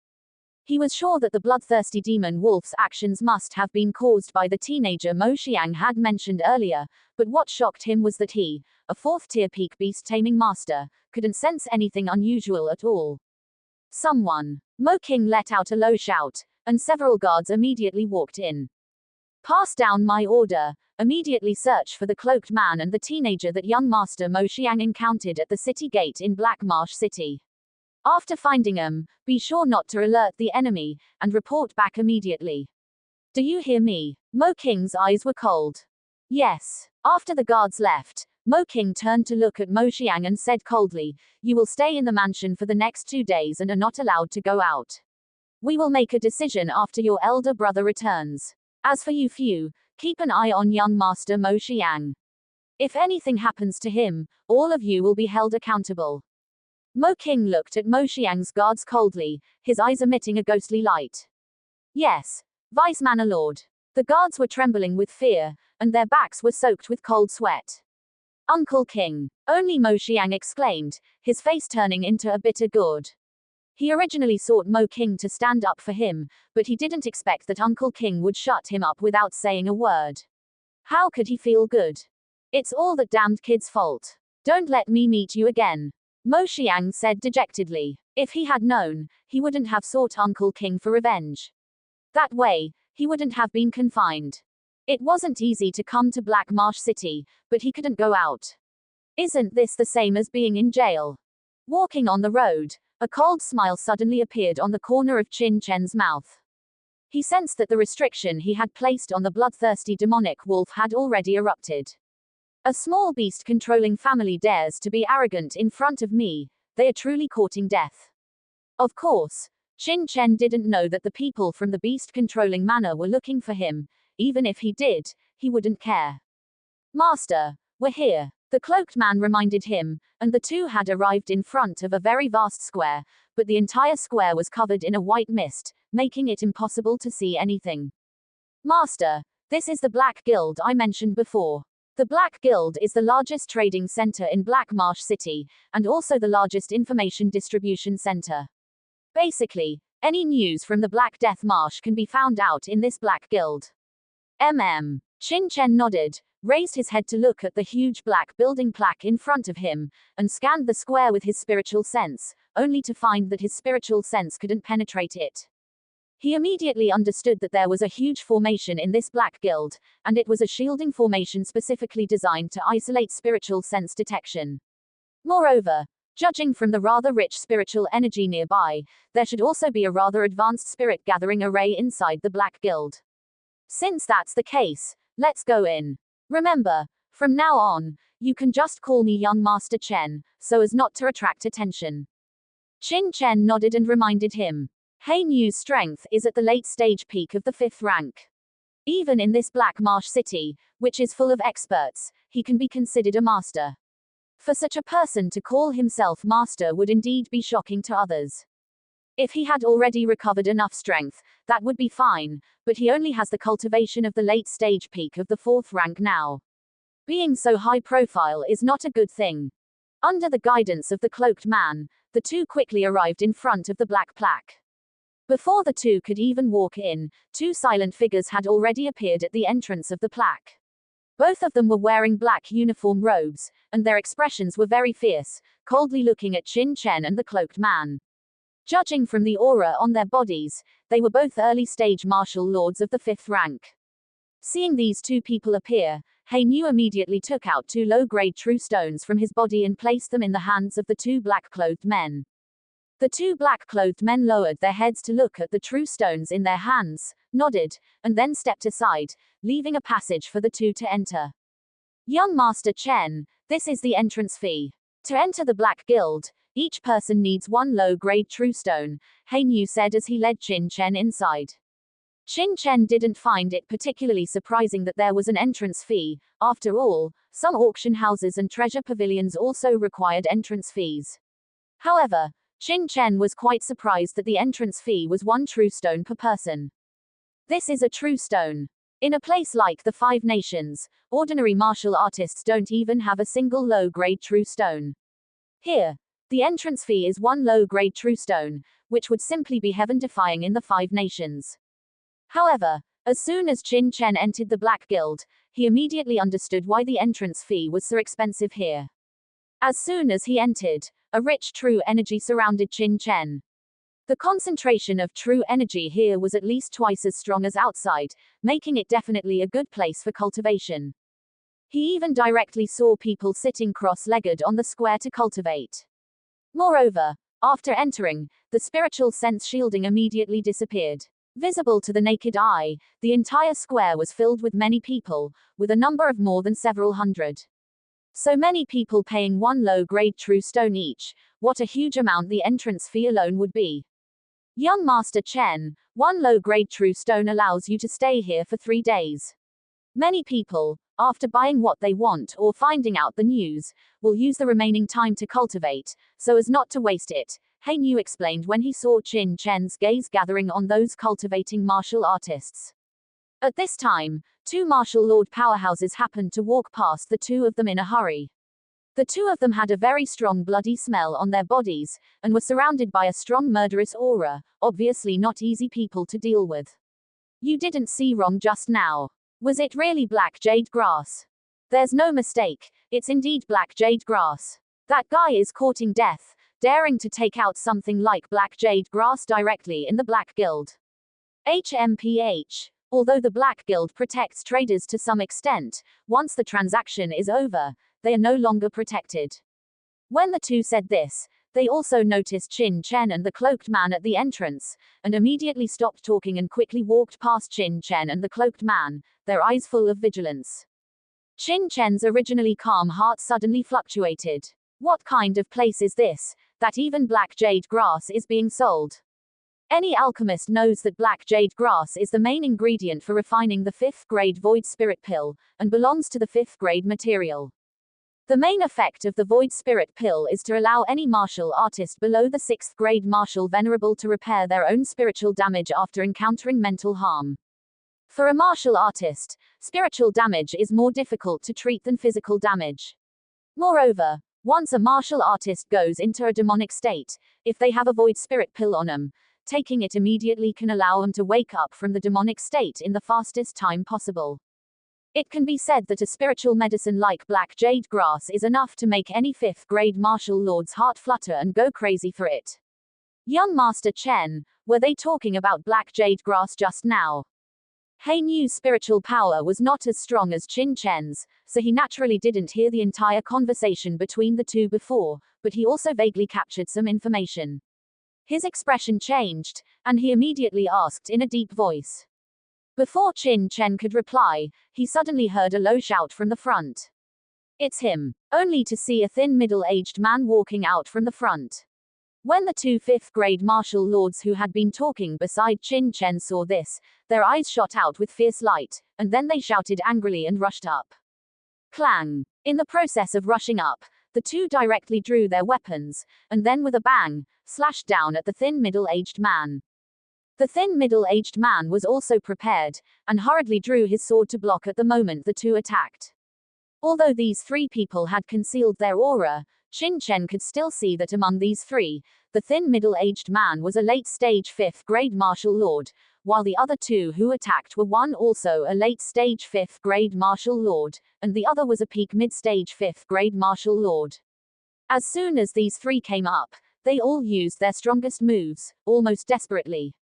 He was sure that the bloodthirsty demon wolf's actions must have been caused by the teenager Mo Xiang had mentioned earlier, but what shocked him was that he, a fourth-tier peak beast-taming master, couldn't sense anything unusual at all. Someone. Mo King let out a low shout, and several guards immediately walked in. Pass down my order. Immediately search for the cloaked man and the teenager that young master Mo Xiang encountered at the city gate in Black Marsh City. After finding them, be sure not to alert the enemy, and report back immediately. Do you hear me? Mo King's eyes were cold. Yes. After the guards left, Mo King turned to look at Mo Xiang and said coldly, you will stay in the mansion for the next 2 days and are not allowed to go out. We will make a decision after your elder brother returns. As for you few, keep an eye on young master Mo Xiang. If anything happens to him, all of you will be held accountable. Mo King looked at Mo Xiang's guards coldly, his eyes emitting a ghostly light. Yes, Vice Manor Lord. The guards were trembling with fear, and their backs were soaked with cold sweat. Uncle King. Only Mo Xiang exclaimed, his face turning into a bitter gourd. He originally sought Mo King to stand up for him, but he didn't expect that Uncle King would shut him up without saying a word. How could he feel good? It's all that damned kid's fault. Don't let me meet you again. Mo Xiang said dejectedly. If he had known, he wouldn't have sought Uncle King for revenge. That way, he wouldn't have been confined. It wasn't easy to come to Black Marsh City, but he couldn't go out. Isn't this the same as being in jail? Walking on the road, a cold smile suddenly appeared on the corner of Qin Chen's mouth. He sensed that the restriction he had placed on the bloodthirsty demonic wolf had already erupted. A small beast controlling family dares to be arrogant in front of me, they are truly courting death. Of course, Qin Chen didn't know that the people from the beast controlling manor were looking for him. Even if he did, he wouldn't care. Master, we're here, the cloaked man reminded him, and the two had arrived in front of a very vast square, but the entire square was covered in a white mist, making it impossible to see anything. Master, this is the Black Guild I mentioned before. The Black Guild is the largest trading center in Black Marsh City, and also the largest information distribution center. Basically, any news from the Black Death Marsh can be found out in this Black Guild. Qin Chen nodded, raised his head to look at the huge black building plaque in front of him, and scanned the square with his spiritual sense, only to find that his spiritual sense couldn't penetrate it. He immediately understood that there was a huge formation in this Black Guild, and it was a shielding formation specifically designed to isolate spiritual sense detection. Moreover, judging from the rather rich spiritual energy nearby, there should also be a rather advanced spirit gathering array inside the Black Guild. Since that's the case, let's go in. Remember, from now on, you can just call me Young Master Chen, so as not to attract attention. Qin Chen nodded and reminded him. Hainyu's strength is at the late stage peak of the 5th rank. Even in this Black Marsh City, which is full of experts, he can be considered a master. For such a person to call himself master would indeed be shocking to others. If he had already recovered enough strength, that would be fine, but he only has the cultivation of the late stage peak of the 4th rank now. Being so high profile is not a good thing. Under the guidance of the cloaked man, the two quickly arrived in front of the black plaque. Before the two could even walk in, two silent figures had already appeared at the entrance of the plaque. Both of them were wearing black uniform robes, and their expressions were very fierce, coldly looking at Qin Chen and the cloaked man. Judging from the aura on their bodies, they were both early-stage martial lords of the 5th rank. Seeing these two people appear, Hainyu immediately took out 2 low-grade true stones from his body and placed them in the hands of the 2 black-clothed men. The 2 black-clothed men lowered their heads to look at the true stones in their hands, nodded, and then stepped aside, leaving a passage for the 2 to enter. Young Master Chen, this is the entrance fee. To enter the Black Guild, each person needs 1 low-grade true stone, Hainyu said as he led Qin Chen inside. Qin Chen didn't find it particularly surprising that there was an entrance fee. After all, some auction houses and treasure pavilions also required entrance fees. However, Qin Chen was quite surprised that the entrance fee was 1 true stone per person. This is a true stone. In a place like the 5 Nations, ordinary martial artists don't even have a single low-grade true stone. Here, the entrance fee is 1 low-grade true stone, which would simply be heaven-defying in the 5 Nations. However, as soon as Qin Chen entered the Black Guild, he immediately understood why the entrance fee was so expensive here. As soon as he entered, a rich true energy surrounded Qin Chen. The concentration of true energy here was at least twice as strong as outside, making it definitely a good place for cultivation. He even directly saw people sitting cross-legged on the square to cultivate. Moreover, after entering, the spiritual sense shielding immediately disappeared. Visible to the naked eye, the entire square was filled with many people, with a number of more than several hundred. So many people paying 1 low-grade true stone each, what a huge amount the entrance fee alone would be. Young Master Chen, 1 low-grade true stone allows you to stay here for 3 days. Many people, after buying what they want or finding out the news, will use the remaining time to cultivate, so as not to waste it, Hainyu explained when he saw Qin Chen's gaze gathering on those cultivating martial artists. At this time, 2 martial lord powerhouses happened to walk past the 2 of them in a hurry. The 2 of them had a very strong bloody smell on their bodies, and were surrounded by a strong murderous aura, obviously not easy people to deal with. You didn't see wrong just now. Was it really black jade grass? There's no mistake, it's indeed black jade grass. That guy is courting death, daring to take out something like black jade grass directly in the Black Guild. HMPH. Although the Black Guild protects traders to some extent, once the transaction is over, they are no longer protected. When the two said this, they also noticed Qin Chen and the cloaked man at the entrance, and immediately stopped talking and quickly walked past Qin Chen and the cloaked man, their eyes full of vigilance. Qin Chen's originally calm heart suddenly fluctuated. What kind of place is this, that even black jade grass is being sold? Any alchemist knows that black jade grass is the main ingredient for refining the 5th grade void spirit pill, and belongs to the 5th grade material. The main effect of the void spirit pill is to allow any martial artist below the 6th grade martial venerable to repair their own spiritual damage after encountering mental harm. For a martial artist, spiritual damage is more difficult to treat than physical damage. Moreover, once a martial artist goes into a demonic state, if they have a void spirit pill on them, taking it immediately can allow them to wake up from the demonic state in the fastest time possible. It can be said that a spiritual medicine like black jade grass is enough to make any 5th grade martial lord's heart flutter and go crazy for it. Young Master Chen, were they talking about black jade grass just now? Hainyu's spiritual power was not as strong as Qin Chen's, so he naturally didn't hear the entire conversation between the two before, but he also vaguely captured some information. His expression changed, and he immediately asked in a deep voice. Before Qin Chen could reply, he suddenly heard a low shout from the front. It's him, only to see a thin middle-aged man walking out from the front. When the two 5th grade martial lords who had been talking beside Qin Chen saw this, their eyes shot out with fierce light, and then they shouted angrily and rushed up. Clang! In the process of rushing up, the two directly drew their weapons, and then with a bang, slashed down at the thin middle-aged man. The thin middle-aged man was also prepared, and hurriedly drew his sword to block at the moment the two attacked. Although these three people had concealed their aura, Qin Chen could still see that among these three, the thin middle-aged man was a late-stage 5th grade martial lord, while the other two who attacked were one also a late-stage 5th grade martial lord, and the other was a peak mid-stage 5th grade martial lord. As soon as these three came up, they all used their strongest moves, almost desperately.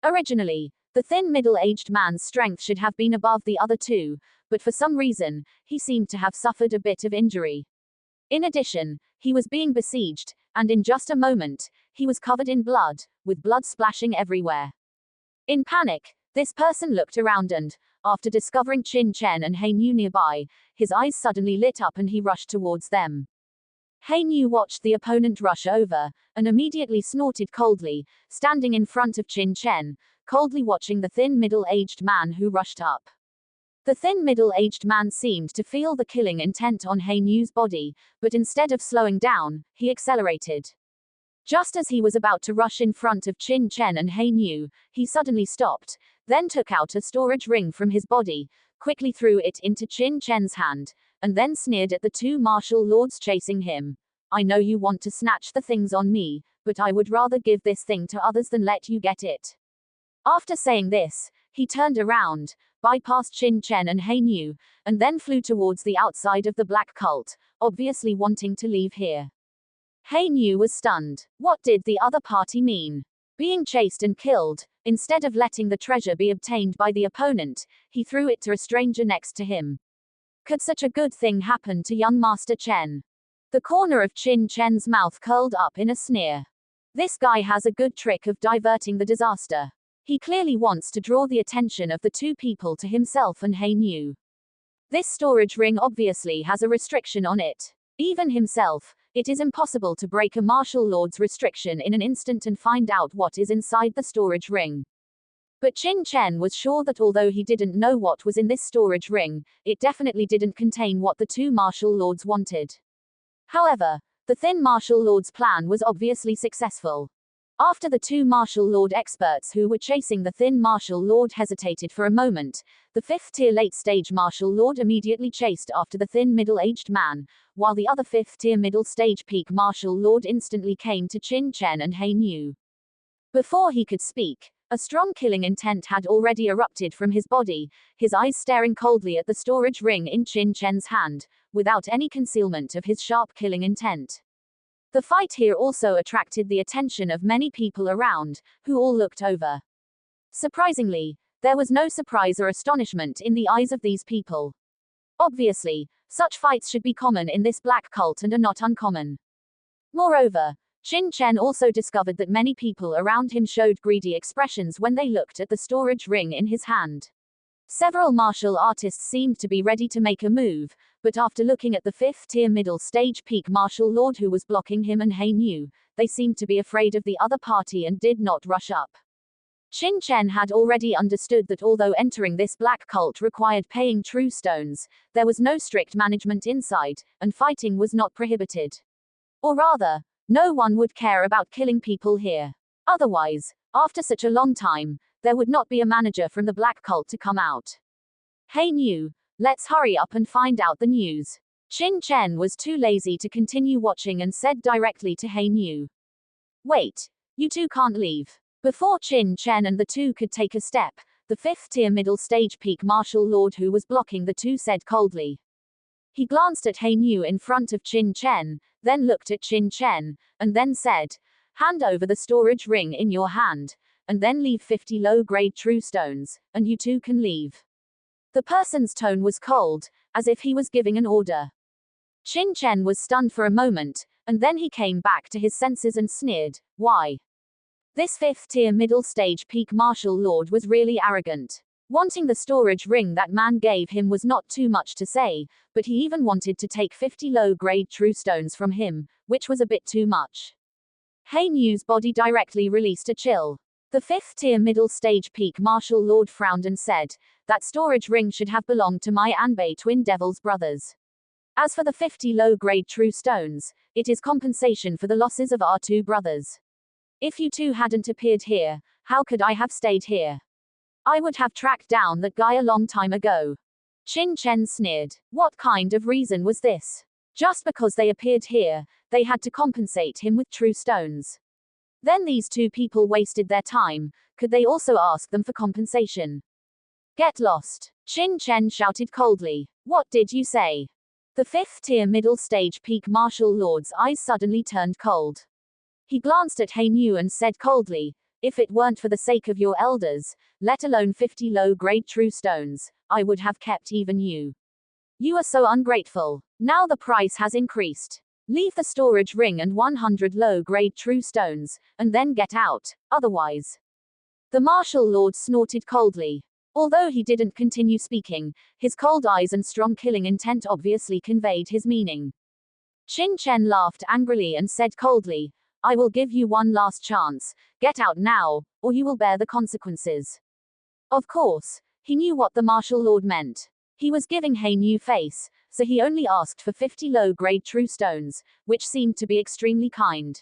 Originally, the thin middle-aged man's strength should have been above the other two, but for some reason, he seemed to have suffered a bit of injury. In addition, he was being besieged, and in just a moment, he was covered in blood, with blood splashing everywhere. In panic, this person looked around and, after discovering Qin Chen and Hainyu nearby, his eyes suddenly lit up and he rushed towards them. Hainyu watched the opponent rush over, and immediately snorted coldly, standing in front of Qin Chen, coldly watching the thin middle-aged man who rushed up. The thin middle-aged man seemed to feel the killing intent on Hainyu's body, but instead of slowing down, he accelerated. Just as he was about to rush in front of Qin Chen and Hainyu, he suddenly stopped, then took out a storage ring from his body, quickly threw it into Qin Chen's hand, and then sneered at the two martial lords chasing him. I know you want to snatch the things on me, but I would rather give this thing to others than let you get it. After saying this, he turned around, bypassed Qin Chen and Hainyu, and then flew towards the outside of the black cult, obviously wanting to leave here. Hainyu was stunned. What did the other party mean? Being chased and killed, instead of letting the treasure be obtained by the opponent, he threw it to a stranger next to him. Could such a good thing happen to young Master Chen? The corner of Qin Chen's mouth curled up in a sneer. This guy has a good trick of diverting the disaster. He clearly wants to draw the attention of the two people to himself and Hainyu. This storage ring obviously has a restriction on it. Even himself, it is impossible to break a martial lord's restriction in an instant and find out what is inside the storage ring. But Qin Chen was sure that although he didn't know what was in this storage ring, it definitely didn't contain what the two martial lords wanted. However, the thin martial lord's plan was obviously successful. After the two martial lord experts who were chasing the thin martial lord hesitated for a moment, the 5th-tier late-stage martial lord immediately chased after the thin middle-aged man, while the other 5th-tier middle-stage peak martial lord instantly came to Qin Chen and Hainyu. Before he could speak, a strong killing intent had already erupted from his body, his eyes staring coldly at the storage ring in Qin Chen's hand, without any concealment of his sharp killing intent. The fight here also attracted the attention of many people around, who all looked over. Surprisingly, There was no surprise or astonishment in the eyes of these people. Obviously, such fights should be common in this black cult and are not uncommon. Moreover, Qin Chen also discovered that many people around him showed greedy expressions when they looked at the storage ring in his hand. Several martial artists seemed to be ready to make a move, but after looking at the fifth-tier middle stage peak martial lord who was blocking him and He knew, they seemed to be afraid of the other party and did not rush up. Qin Chen had already understood that although entering this black cult required paying true stones, there was no strict management inside, and fighting was not prohibited. Or rather, no one would care about killing people here. Otherwise, after such a long time, there would not be a manager from the black cult to come out. He knew, let's hurry up and find out the news. Qin Chen was too lazy to continue watching and said directly to He knew. Wait, you two can't leave. Before Qin Chen and the two could take a step, the fifth-tier middle stage peak martial lord who was blocking the two said coldly. He glanced at He knew in front of Qin Chen, then looked at Qin Chen, and then said, hand over the storage ring in your hand, and then leave 50 low-grade true stones, and you two can leave. The person's tone was cold, as if he was giving an order. Qin Chen was stunned for a moment, and then he came back to his senses and sneered, why? This fifth-tier middle stage peak martial lord was really arrogant. Wanting the storage ring that man gave him was not too much to say, but he even wanted to take 50 low-grade true stones from him, which was a bit too much. He knew's body directly released a chill. The fifth-tier middle stage peak martial lord frowned and said, that storage ring should have belonged to my Anbei twin devils brothers. As for the 50 low-grade true stones, it is compensation for the losses of our two brothers. If you two hadn't appeared here, how could I have stayed here? I would have tracked down that guy a long time ago. Qin Chen sneered. What kind of reason was this? Just because they appeared here, they had to compensate him with true stones. Then these two people wasted their time, could they also ask them for compensation? Get lost. Qin Chen shouted coldly. What did you say? The fifth-tier middle stage peak martial lord's eyes suddenly turned cold. He glanced at He knew and said coldly, if it weren't for the sake of your elders, let alone 50 low-grade true stones, I would have kept even you. You are so ungrateful. Now the price has increased. Leave the storage ring and 100 low-grade true stones, and then get out, otherwise. The martial lord snorted coldly. Although he didn't continue speaking, his cold eyes and strong killing intent obviously conveyed his meaning. Qin Chen laughed angrily and said coldly, I will give you one last chance, get out now, or you will bear the consequences. Of course, he knew what the martial lord meant. He was giving He knew face, so he only asked for 50 low-grade true stones, which seemed to be extremely kind.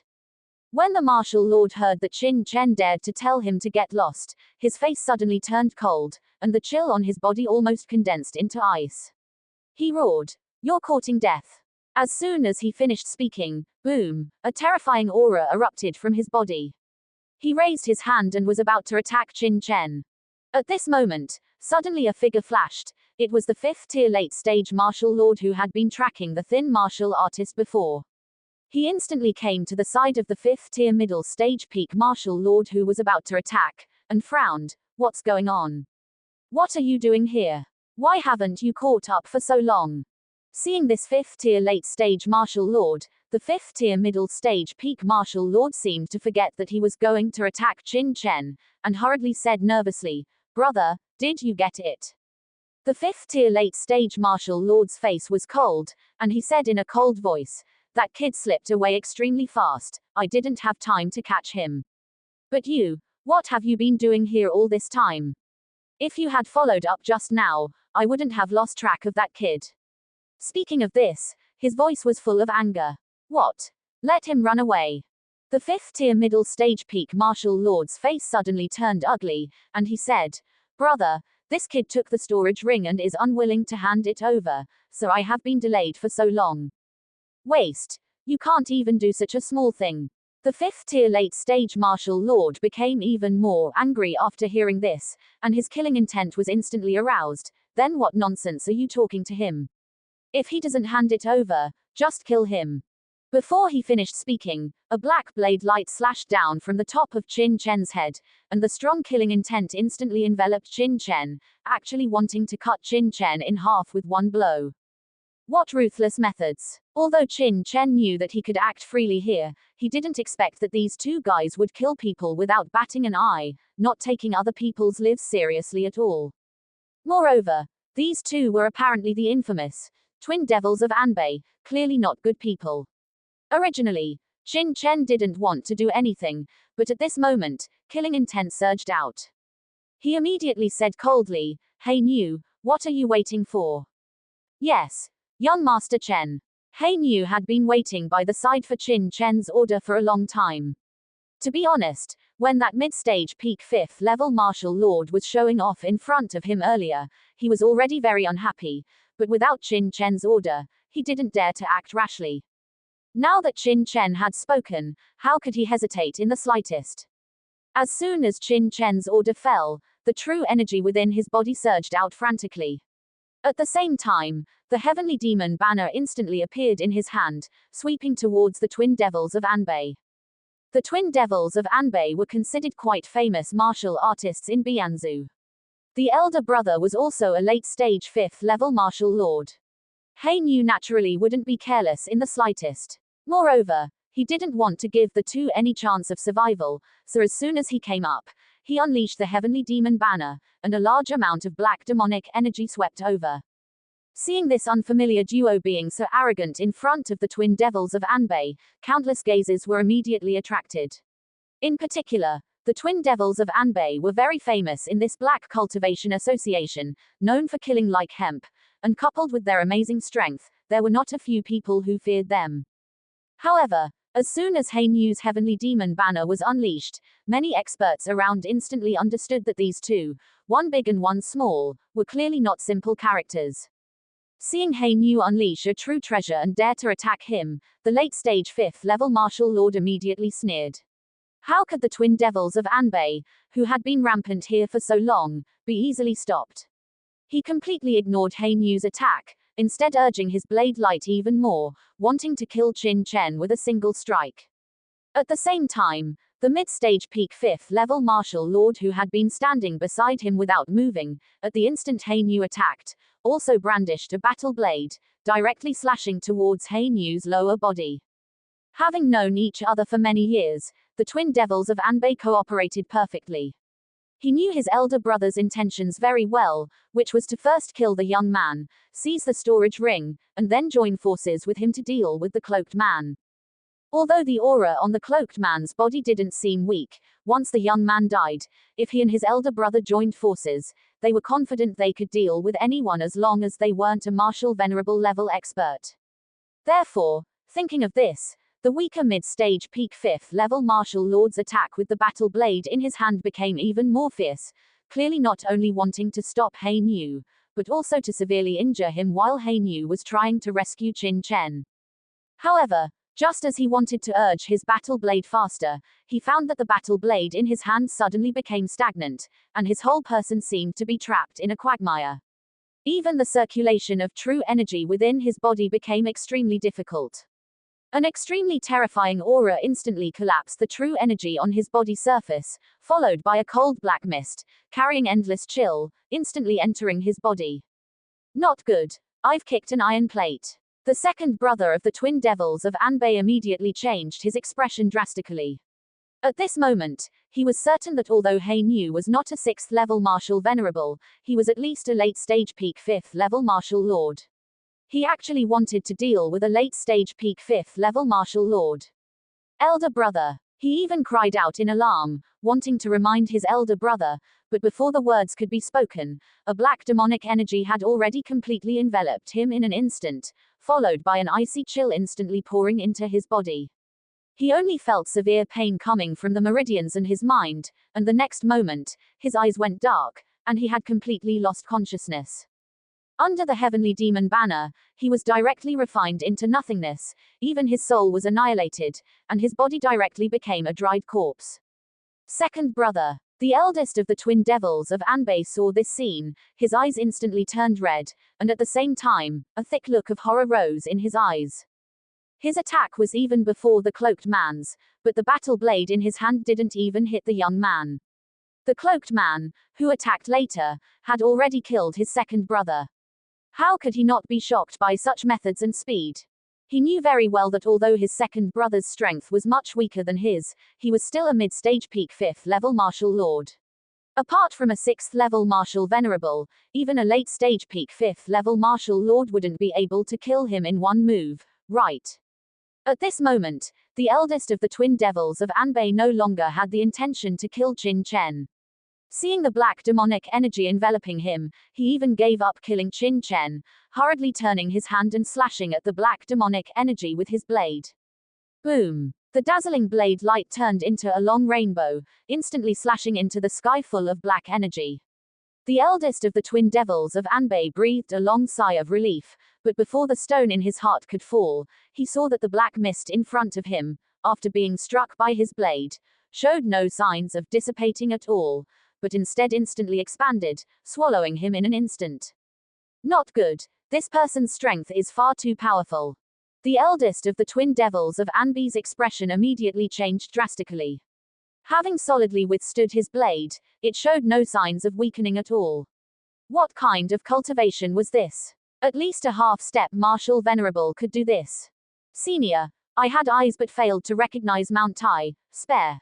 When the martial lord heard that Qin Chen dared to tell him to get lost, his face suddenly turned cold, and the chill on his body almost condensed into ice. He roared, you're courting death. As soon as he finished speaking, boom, a terrifying aura erupted from his body. He raised his hand and was about to attack Qin Chen. At this moment, suddenly a figure flashed. It was the fifth-tier late-stage martial lord who had been tracking the thin martial artist before. He instantly came to the side of the fifth-tier middle-stage peak martial lord who was about to attack, and frowned, what's going on? What are you doing here? Why haven't you caught up for so long? Seeing this fifth-tier late-stage martial lord, the fifth-tier middle-stage peak martial lord seemed to forget that he was going to attack Qin Chen, and hurriedly said nervously, brother, did you get it? The fifth-tier late-stage martial lord's face was cold, and he said in a cold voice, that kid slipped away extremely fast, I didn't have time to catch him. But you, what have you been doing here all this time? If you had followed up just now, I wouldn't have lost track of that kid. Speaking of this, his voice was full of anger. What? Let him run away. The fifth-tier middle stage peak martial lord's face suddenly turned ugly, and he said, brother, this kid took the storage ring and is unwilling to hand it over, so I have been delayed for so long. Waste. You can't even do such a small thing. The fifth-tier late-stage martial lord became even more angry after hearing this, and his killing intent was instantly aroused. Then what nonsense are you talking to him? If he doesn't hand it over, just kill him. Before he finished speaking, a black blade light slashed down from the top of Qin Chen's head, and the strong killing intent instantly enveloped Qin Chen, actually wanting to cut Qin Chen in half with one blow. What ruthless methods! Although Qin Chen knew that he could act freely here, he didn't expect that these two guys would kill people without batting an eye, not taking other people's lives seriously at all. Moreover, these two were apparently the infamous twin devils of Anbei, clearly not good people. Originally, Qin Chen didn't want to do anything, but at this moment, killing intent surged out. He immediately said coldly, "Hey Niu, what are you waiting for?" "Yes, young Master Chen." Hey Niu had been waiting by the side for Qin Chen's order for a long time. To be honest, when that mid-stage peak 5th level martial lord was showing off in front of him earlier, he was already very unhappy, but without Qin Chen's order, he didn't dare to act rashly. Now that Qin Chen had spoken, how could he hesitate in the slightest? As soon as Qin Chen's order fell, the true energy within his body surged out frantically. At the same time, the heavenly demon banner instantly appeared in his hand, sweeping towards the twin devils of Anbei. The twin devils of Anbei were considered quite famous martial artists in Bianzhu. The elder brother was also a late-stage 5th level martial lord. Hey Niu naturally wouldn't be careless in the slightest. Moreover, he didn't want to give the two any chance of survival, so as soon as he came up, he unleashed the heavenly demon banner, and a large amount of black demonic energy swept over. Seeing this unfamiliar duo being so arrogant in front of the twin devils of Anbei, countless gazes were immediately attracted. In particular, the twin devils of Anbei were very famous in this black cultivation association, known for killing like hemp, and coupled with their amazing strength, there were not a few people who feared them. However, as soon as Hey Niu's heavenly demon banner was unleashed, many experts around instantly understood that these two, one big and one small, were clearly not simple characters. Seeing Hey Niu unleash a true treasure and dare to attack him, the late-stage 5th level martial lord immediately sneered. How could the twin devils of Anbei, who had been rampant here for so long, be easily stopped? He completely ignored Hey Niu's attack, instead urging his blade light even more, wanting to kill Qin Chen with a single strike. At the same time, the mid-stage peak 5th level martial lord who had been standing beside him without moving, at the instant Hey Niu attacked, also brandished a battle blade, directly slashing towards Hey Niu's lower body. Having known each other for many years, the twin devils of Anbei cooperated perfectly. He knew his elder brother's intentions very well, which was to first kill the young man, seize the storage ring, and then join forces with him to deal with the cloaked man. Although the aura on the cloaked man's body didn't seem weak, once the young man died, if he and his elder brother joined forces, they were confident they could deal with anyone as long as they weren't a martial venerable level expert. Therefore, thinking of this, the weaker mid-stage peak 5th level martial lord's attack with the battle blade in his hand became even more fierce, clearly not only wanting to stop Hey Niu, but also to severely injure him while Hey Niu was trying to rescue Qin Chen. However, just as he wanted to urge his battle blade faster, he found that the battle blade in his hand suddenly became stagnant, and his whole person seemed to be trapped in a quagmire. Even the circulation of true energy within his body became extremely difficult. An extremely terrifying aura instantly collapsed the true energy on his body surface, followed by a cold black mist, carrying endless chill, instantly entering his body. Not good. I've kicked an iron plate. The second brother of the twin devils of Anbei immediately changed his expression drastically. At this moment, he was certain that although Hey Niu was not a 6th level martial venerable, he was at least a late-stage peak 5th level martial lord. He actually wanted to deal with a late-stage peak 5th level martial lord. Elder brother. He even cried out in alarm, wanting to remind his elder brother, but before the words could be spoken, a black demonic energy had already completely enveloped him in an instant, followed by an icy chill instantly pouring into his body. He only felt severe pain coming from the meridians in his mind, and the next moment, his eyes went dark, and he had completely lost consciousness. Under the heavenly demon banner, he was directly refined into nothingness, even his soul was annihilated, and his body directly became a dried corpse. Second brother. The eldest of the twin devils of Anbei saw this scene, his eyes instantly turned red, and at the same time, a thick look of horror rose in his eyes. His attack was even before the cloaked man's, but the battle blade in his hand didn't even hit the young man. The cloaked man, who attacked later, had already killed his second brother. How could he not be shocked by such methods and speed? He knew very well that although his second brother's strength was much weaker than his, he was still a mid-stage peak 5th level martial lord. Apart from a 6th level martial venerable, even a late-stage peak 5th level martial lord wouldn't be able to kill him in one move, right? At this moment, the eldest of the twin devils of Anbei no longer had the intention to kill Qin Chen. Seeing the black demonic energy enveloping him, he even gave up killing Qin Chen, hurriedly turning his hand and slashing at the black demonic energy with his blade. Boom! The dazzling blade light turned into a long rainbow, instantly slashing into the sky full of black energy. The eldest of the twin devils of Anbei breathed a long sigh of relief, but before the stone in his heart could fall, he saw that the black mist in front of him, after being struck by his blade, showed no signs of dissipating at all, but instead instantly expanded, swallowing him in an instant. Not good. This person's strength is far too powerful. The eldest of the twin devils of Anbei's expression immediately changed drastically. Having solidly withstood his blade, it showed no signs of weakening at all. What kind of cultivation was this? At least a half-step martial venerable could do this. Senior, I had eyes but failed to recognize Mount Tai, spare.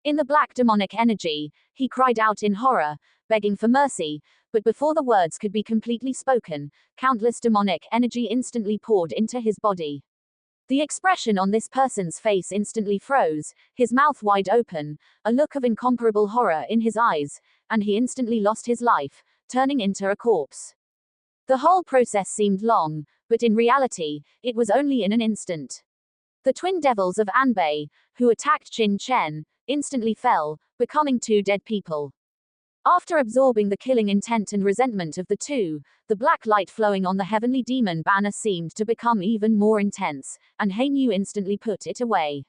In the black demonic energy, he cried out in horror, begging for mercy, but before the words could be completely spoken, countless demonic energy instantly poured into his body. The expression on this person's face instantly froze, his mouth wide open, a look of incomparable horror in his eyes, and he instantly lost his life, turning into a corpse. The whole process seemed long, but in reality, it was only in an instant. The twin devils of Anbei, who attacked Qin Chen, instantly fell, becoming two dead people. After absorbing the killing intent and resentment of the two, the black light flowing on the heavenly demon banner seemed to become even more intense, and Hainu instantly put it away.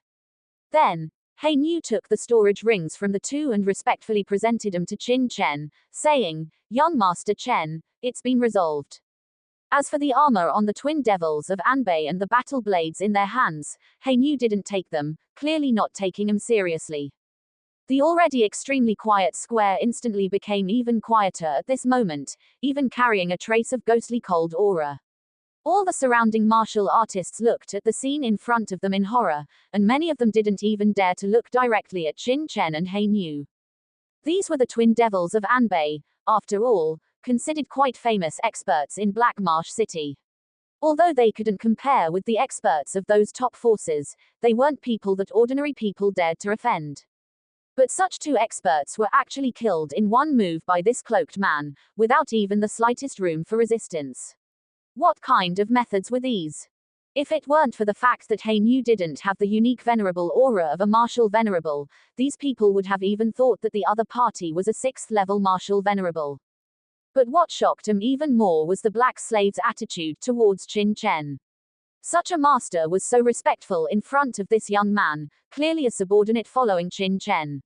Then, Hainu took the storage rings from the two and respectfully presented them to Qin Chen, saying, "Young Master Chen, it's been resolved." As for the armor on the twin devils of Anbei and the battle blades in their hands, Hainu didn't take them, clearly not taking them seriously. The already extremely quiet square instantly became even quieter at this moment, even carrying a trace of ghostly cold aura. All the surrounding martial artists looked at the scene in front of them in horror, and many of them didn't even dare to look directly at Qin Chen and Hainu. These were the twin devils of Anbei, after all, considered quite famous experts in Black Marsh City. Although they couldn't compare with the experts of those top forces, they weren't people that ordinary people dared to offend. But such two experts were actually killed in one move by this cloaked man, without even the slightest room for resistance. What kind of methods were these? If it weren't for the fact that Hainu didn't have the unique venerable aura of a martial venerable, these people would have even thought that the other party was a 6th level martial venerable. But what shocked him even more was the black slave's attitude towards Qin Chen. Such a master was so respectful in front of this young man, clearly a subordinate following Qin Chen.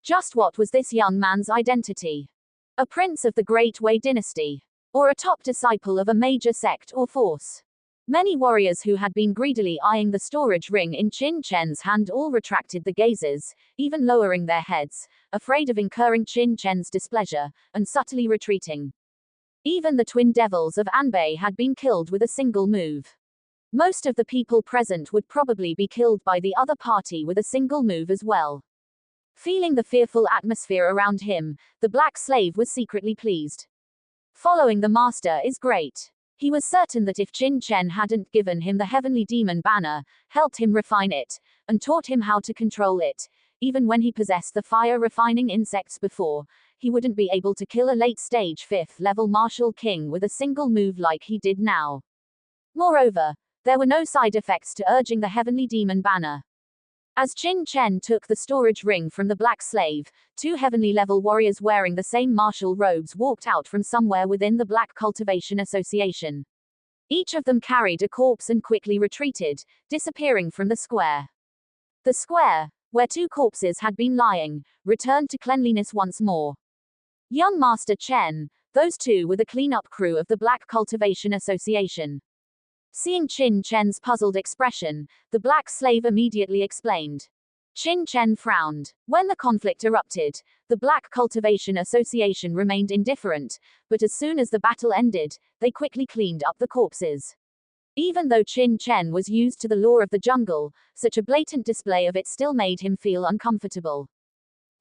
Just what was this young man's identity? A prince of the Great Wei dynasty? Or a top disciple of a major sect or force? Many warriors who had been greedily eyeing the storage ring in Qin Chen's hand all retracted the gazes, even lowering their heads, afraid of incurring Qin Chen's displeasure, and subtly retreating. Even the twin devils of Anbei had been killed with a single move. Most of the people present would probably be killed by the other party with a single move as well. Feeling the fearful atmosphere around him, the black slave was secretly pleased. Following the master is great. He was certain that if Qin Chen hadn't given him the heavenly demon banner, helped him refine it, and taught him how to control it, even when he possessed the fire-refining insects before, he wouldn't be able to kill a late-stage 5th level martial king with a single move like he did now. Moreover, there were no side effects to urging the heavenly demon banner. As Qin Chen took the storage ring from the black slave, two heavenly level warriors wearing the same martial robes walked out from somewhere within the Black Cultivation Association. Each of them carried a corpse and quickly retreated, disappearing from the square. The square, where two corpses had been lying, returned to cleanliness once more. Young Master Chen, those two were the cleanup crew of the Black Cultivation Association. Seeing Qin Chen's puzzled expression, the black slave immediately explained. Qin Chen frowned. When the conflict erupted, the Black Cultivation Association remained indifferent, but as soon as the battle ended, they quickly cleaned up the corpses. Even though Qin Chen was used to the law of the jungle, such a blatant display of it still made him feel uncomfortable.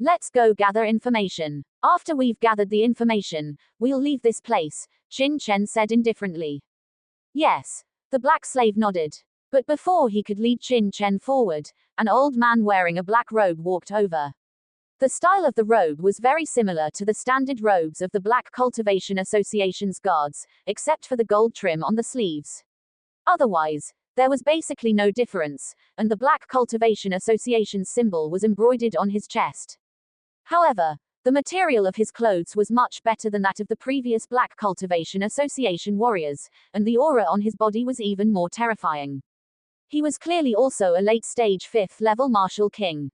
Let's go gather information. After we've gathered the information, we'll leave this place, Qin Chen said indifferently. Yes. The black slave nodded. But before he could lead Qin Chen forward, an old man wearing a black robe walked over. The style of the robe was very similar to the standard robes of the Black Cultivation Association's guards, except for the gold trim on the sleeves. Otherwise, there was basically no difference, and the Black Cultivation Association's symbol was embroidered on his chest. However, the material of his clothes was much better than that of the previous Black Cultivation Association warriors, and the aura on his body was even more terrifying. He was clearly also a late-stage 5th-level martial king.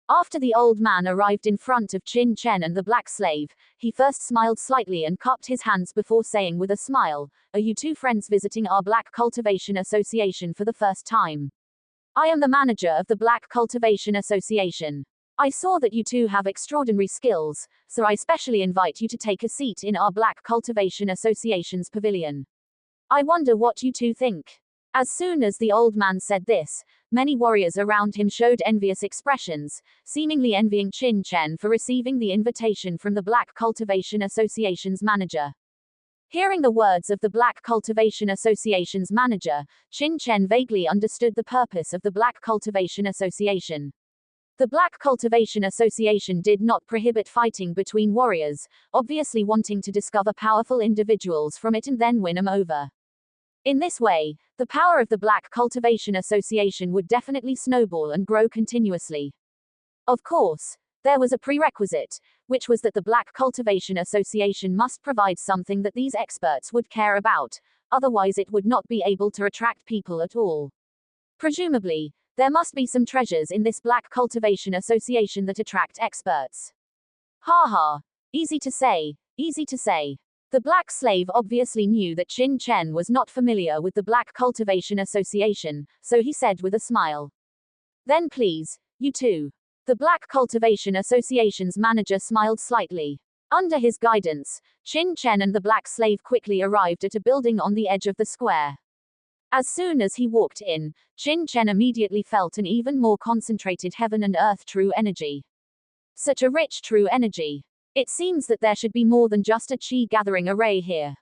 After the old man arrived in front of Qin Chen and the black slave, he first smiled slightly and cupped his hands before saying with a smile, "Are you two friends visiting our Black Cultivation Association for the first time? I am the manager of the Black Cultivation Association. I saw that you two have extraordinary skills, so I specially invite you to take a seat in our Black Cultivation Association's pavilion. I wonder what you two think." As soon as the old man said this, many warriors around him showed envious expressions, seemingly envying Qin Chen for receiving the invitation from the Black Cultivation Association's manager. Hearing the words of the Black Cultivation Association's manager, Qin Chen vaguely understood the purpose of the Black Cultivation Association. The Black Cultivation Association did not prohibit fighting between warriors, obviously wanting to discover powerful individuals from it and then win them over. In this way, the power of the Black Cultivation Association would definitely snowball and grow continuously. Of course, there was a prerequisite, which was that the Black Cultivation Association must provide something that these experts would care about, otherwise it would not be able to attract people at all. Presumably, there must be some treasures in this Black Cultivation Association that attract experts. Ha ha. Easy to say, easy to say. The black slave obviously knew that Qin Chen was not familiar with the Black Cultivation Association, so he said with a smile. Then please, you two. The Black Cultivation Association's manager smiled slightly. Under his guidance, Qin Chen and the black slave quickly arrived at a building on the edge of the square. As soon as he walked in, Qin Chen immediately felt an even more concentrated heaven and earth true energy. Such a rich true energy. It seems that there should be more than just a chi gathering array here.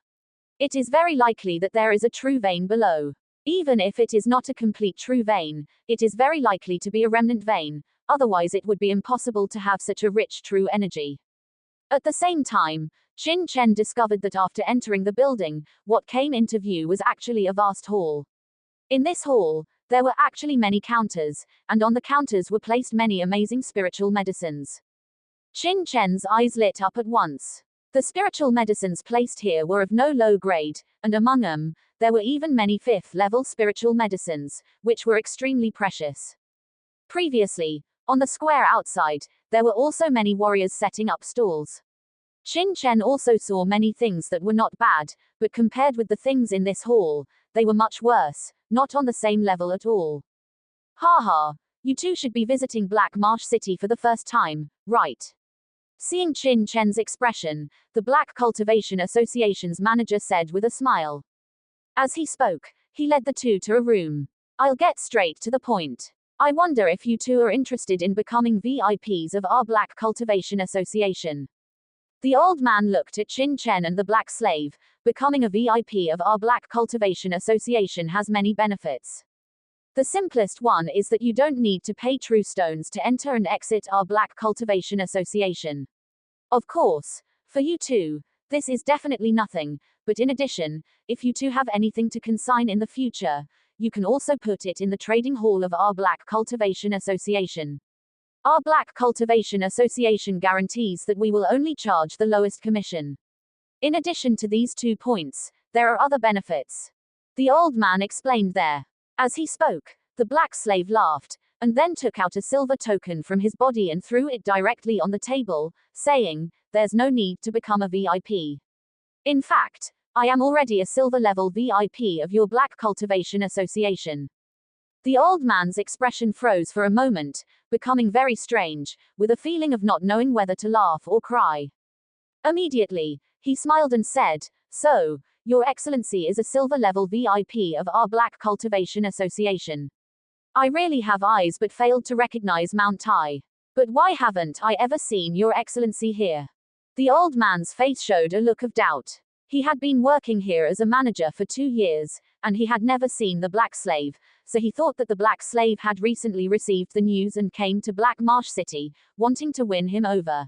It is very likely that there is a true vein below. Even if it is not a complete true vein, it is very likely to be a remnant vein, otherwise it would be impossible to have such a rich true energy. At the same time, Qin Chen discovered that after entering the building, what came into view was actually a vast hall. In this hall, there were actually many counters, and on the counters were placed many amazing spiritual medicines. Qin Chen's eyes lit up at once. The spiritual medicines placed here were of no low grade, and among them, there were even many 5th-level spiritual medicines, which were extremely precious. Previously, on the square outside, there were also many warriors setting up stalls. Qin Chen also saw many things that were not bad, but compared with the things in this hall, they were much worse, not on the same level at all. Ha ha, you two should be visiting Black Marsh City for the first time, right? Seeing Qin Chen's expression, the Black Cultivation Association's manager said with a smile. As he spoke, he led the two to a room. I'll get straight to the point. I wonder if you two are interested in becoming VIPs of our Black Cultivation Association. The old man looked at Qin Chen and the black slave. Becoming a VIP of our Black Cultivation Association has many benefits. The simplest one is that you don't need to pay true stones to enter and exit our Black Cultivation Association. Of course, for you two, this is definitely nothing, but in addition, if you two have anything to consign in the future, you can also put it in the trading hall of our Black Cultivation Association. Our Black Cultivation Association guarantees that we will only charge the lowest commission. In addition to these 2 points, there are other benefits. The old man explained there. As he spoke, the black slave laughed, and then took out a silver token from his body and threw it directly on the table, saying, "There's no need to become a VIP. In fact, I am already a silver level VIP of your Black Cultivation Association. The old man's expression froze for a moment, becoming very strange, with a feeling of not knowing whether to laugh or cry. Immediately, he smiled and said, "So, Your Excellency is a silver level VIP of our Black Cultivation Association. I really have eyes but failed to recognize Mount Tai. But why haven't I ever seen Your Excellency here?" The old man's face showed a look of doubt. He had been working here as a manager for 2 years, and he had never seen the black slave, so he thought that the black slave had recently received the news and came to Black Marsh City, wanting to win him over.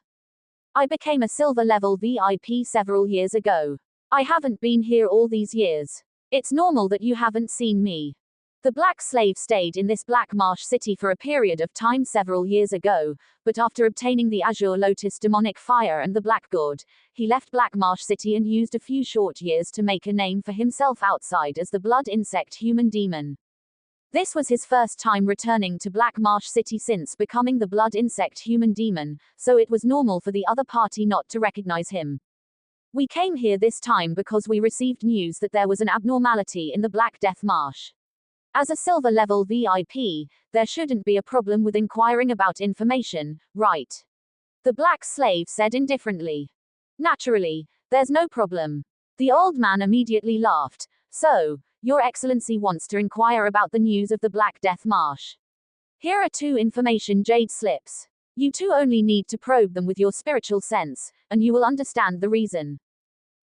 "I became a silver level VIP several years ago. I haven't been here all these years. It's normal that you haven't seen me." The black slave stayed in this Black Marsh City for a period of time several years ago, but after obtaining the Azure Lotus demonic fire and the Black Gourd, he left Black Marsh City and used a few short years to make a name for himself outside as the blood insect human demon. This was his first time returning to Black Marsh City since becoming the blood insect human demon, so it was normal for the other party not to recognize him. "We came here this time because we received news that there was an abnormality in the Black Death Marsh. As a silver level VIP, there shouldn't be a problem with inquiring about information, right?" The black slave said indifferently. "Naturally, there's no problem." The old man immediately laughed. "So, Your Excellency wants to inquire about the news of the Black Death Marsh. Here are 2 information jade slips. You 2 only need to probe them with your spiritual sense, and you will understand the reason."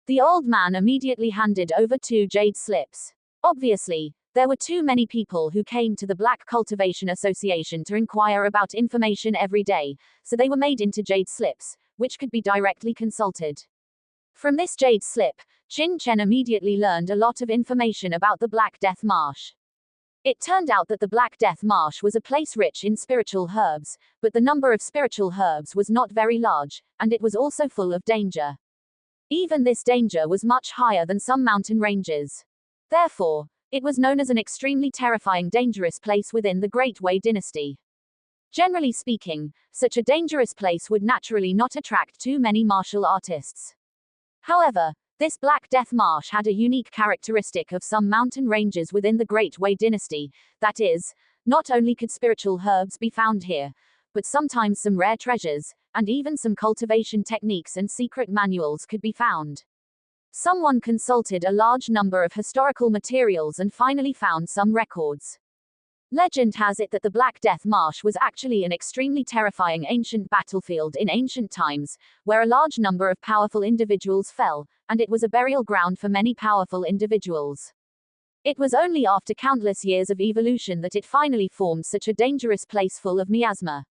The old man immediately handed over 2 jade slips. Obviously, there were too many people who came to the Black Cultivation Association to inquire about information every day, so they were made into jade slips, which could be directly consulted. From this jade slip, Qin Chen immediately learned a lot of information about the Black Death Marsh. It turned out that the Black Death Marsh was a place rich in spiritual herbs, but the number of spiritual herbs was not very large, and it was also full of danger. Even this danger was much higher than some mountain ranges. Therefore, it was known as an extremely terrifying dangerous place within the Great Wei dynasty. Generally speaking, such a dangerous place would naturally not attract too many martial artists. However, this Black Death Marsh had a unique characteristic of some mountain ranges within the Great Wei dynasty, that is, not only could spiritual herbs be found here, but sometimes some rare treasures, and even some cultivation techniques and secret manuals could be found. Someone consulted a large number of historical materials and finally found some records. Legend has it that the Black Death Marsh was actually an extremely terrifying ancient battlefield in ancient times, where a large number of powerful individuals fell, and it was a burial ground for many powerful individuals. It was only after countless years of evolution that it finally formed such a dangerous place full of miasma.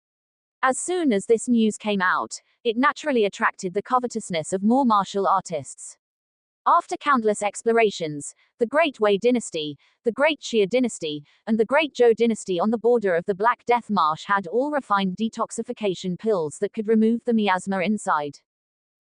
As soon as this news came out, it naturally attracted the covetousness of more martial artists. After countless explorations, the Great Wei dynasty, the Great Xia dynasty, and the Great Zhou dynasty on the border of the Black Death Marsh had all refined detoxification pills that could remove the miasma inside.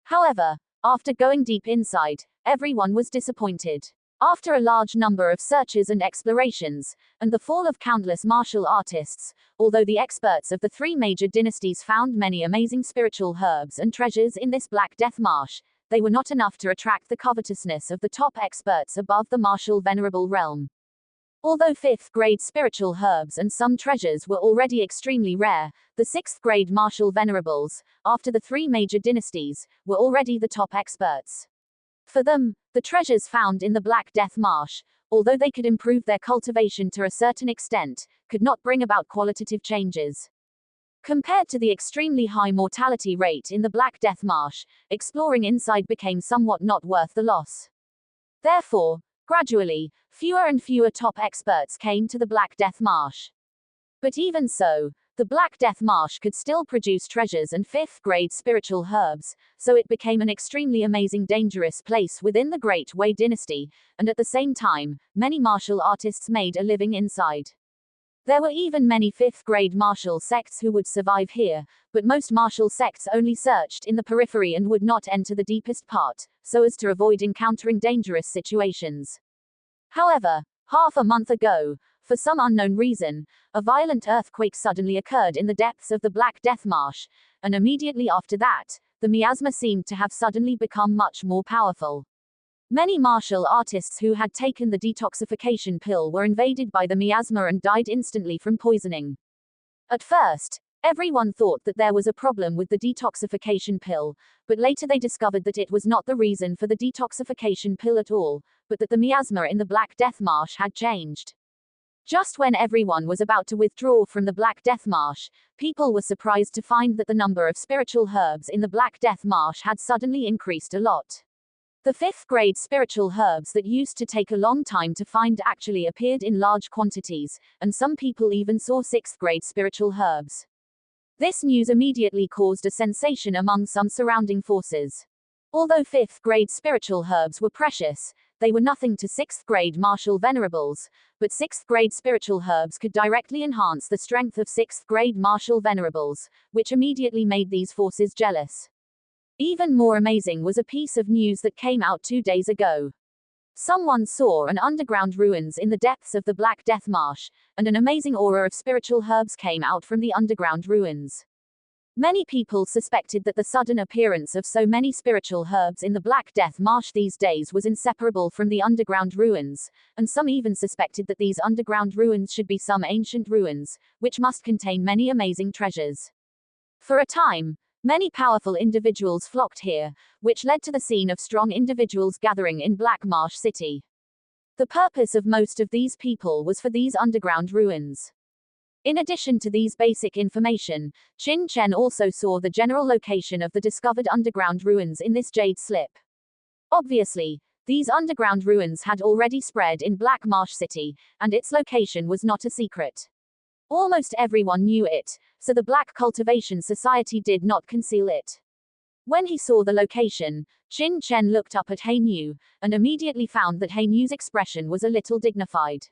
However, after going deep inside, everyone was disappointed. After a large number of searches and explorations, and the fall of countless martial artists, although the experts of the 3 major dynasties found many amazing spiritual herbs and treasures in this Black Death Marsh, they were not enough to attract the covetousness of the top experts above the martial venerable realm. Although 5th grade spiritual herbs and some treasures were already extremely rare, the 6th grade martial venerables, after the 3 major dynasties, were already the top experts. For them, the treasures found in the Black Death Marsh, although they could improve their cultivation to a certain extent, could not bring about qualitative changes. Compared to the extremely high mortality rate in the Black Death Marsh, exploring inside became somewhat not worth the loss. Therefore, gradually, fewer and fewer top experts came to the Black Death Marsh. But even so, the Black Death Marsh could still produce treasures and 5th grade spiritual herbs, so it became an extremely amazing dangerous place within the Great Wei dynasty, and at the same time, many martial artists made a living inside. There were even many 5th grade martial sects who would survive here, but most martial sects only searched in the periphery and would not enter the deepest part, so as to avoid encountering dangerous situations. However, half a month ago, for some unknown reason, a violent earthquake suddenly occurred in the depths of the Black Death Marsh, and immediately after that, the miasma seemed to have suddenly become much more powerful. Many martial artists who had taken the detoxification pill were invaded by the miasma and died instantly from poisoning. At first, everyone thought that there was a problem with the detoxification pill, but later they discovered that it was not the reason for the detoxification pill at all, but that the miasma in the Black Death Marsh had changed. Just when everyone was about to withdraw from the Black Death Marsh, people were surprised to find that the number of spiritual herbs in the Black Death Marsh had suddenly increased a lot. The 5th grade spiritual herbs that used to take a long time to find actually appeared in large quantities, and some people even saw 6th grade spiritual herbs. This news immediately caused a sensation among some surrounding forces. Although 5th grade spiritual herbs were precious, they were nothing to 6th grade martial venerables, but 6th grade spiritual herbs could directly enhance the strength of 6th grade martial venerables, which immediately made these forces jealous. Even more amazing was a piece of news that came out 2 days ago. Someone saw an underground ruins in the depths of the Black Death Marsh, and an amazing aura of spiritual herbs came out from the underground ruins. Many people suspected that the sudden appearance of so many spiritual herbs in the Black Death Marsh these days was inseparable from the underground ruins, and some even suspected that these underground ruins should be some ancient ruins, which must contain many amazing treasures. For a time, many powerful individuals flocked here, which led to the scene of strong individuals gathering in Black Marsh City. The purpose of most of these people was for these underground ruins. In addition to these basic information, Qin Chen also saw the general location of the discovered underground ruins in this jade slip. Obviously, these underground ruins had already spread in Black Marsh City, and its location was not a secret. Almost everyone knew it, so the Black Cultivation Society did not conceal it. When he saw the location, Qin Chen looked up at Hainyu, and immediately found that Hainyu's expression was a little dignified.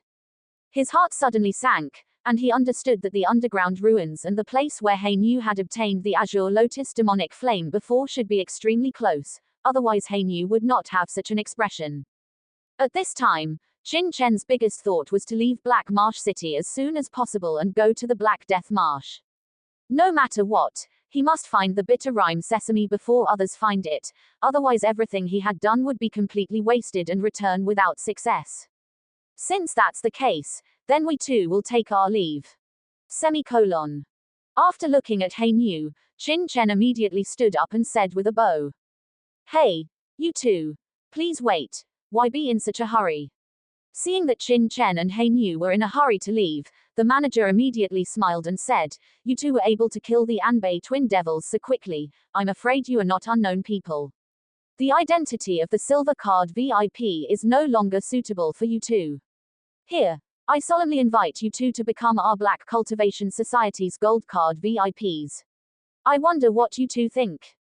His heart suddenly sank, and he understood that the underground ruins and the place where Hainyu had obtained the Azure Lotus demonic flame before should be extremely close, otherwise Hainyu would not have such an expression. At this time, Qin Chen's biggest thought was to leave Black Marsh City as soon as possible and go to the Black Death Marsh. No matter what, he must find the bitter rhyme sesame before others find it, otherwise everything he had done would be completely wasted and return without success. Since that's the case, then we too will take our leave. After looking at Hainyu, Qin Chen immediately stood up and said with a bow. Hey, you two. Please wait. Why be in such a hurry? Seeing that Qin Chen and Hainyu were in a hurry to leave, the manager immediately smiled and said, You two were able to kill the Anbei twin devils so quickly, I'm afraid you are not unknown people. The identity of the silver card VIP is no longer suitable for you two. Here, I solemnly invite you two to become our Black Cultivation Society's gold card VIPs. I wonder what you two think.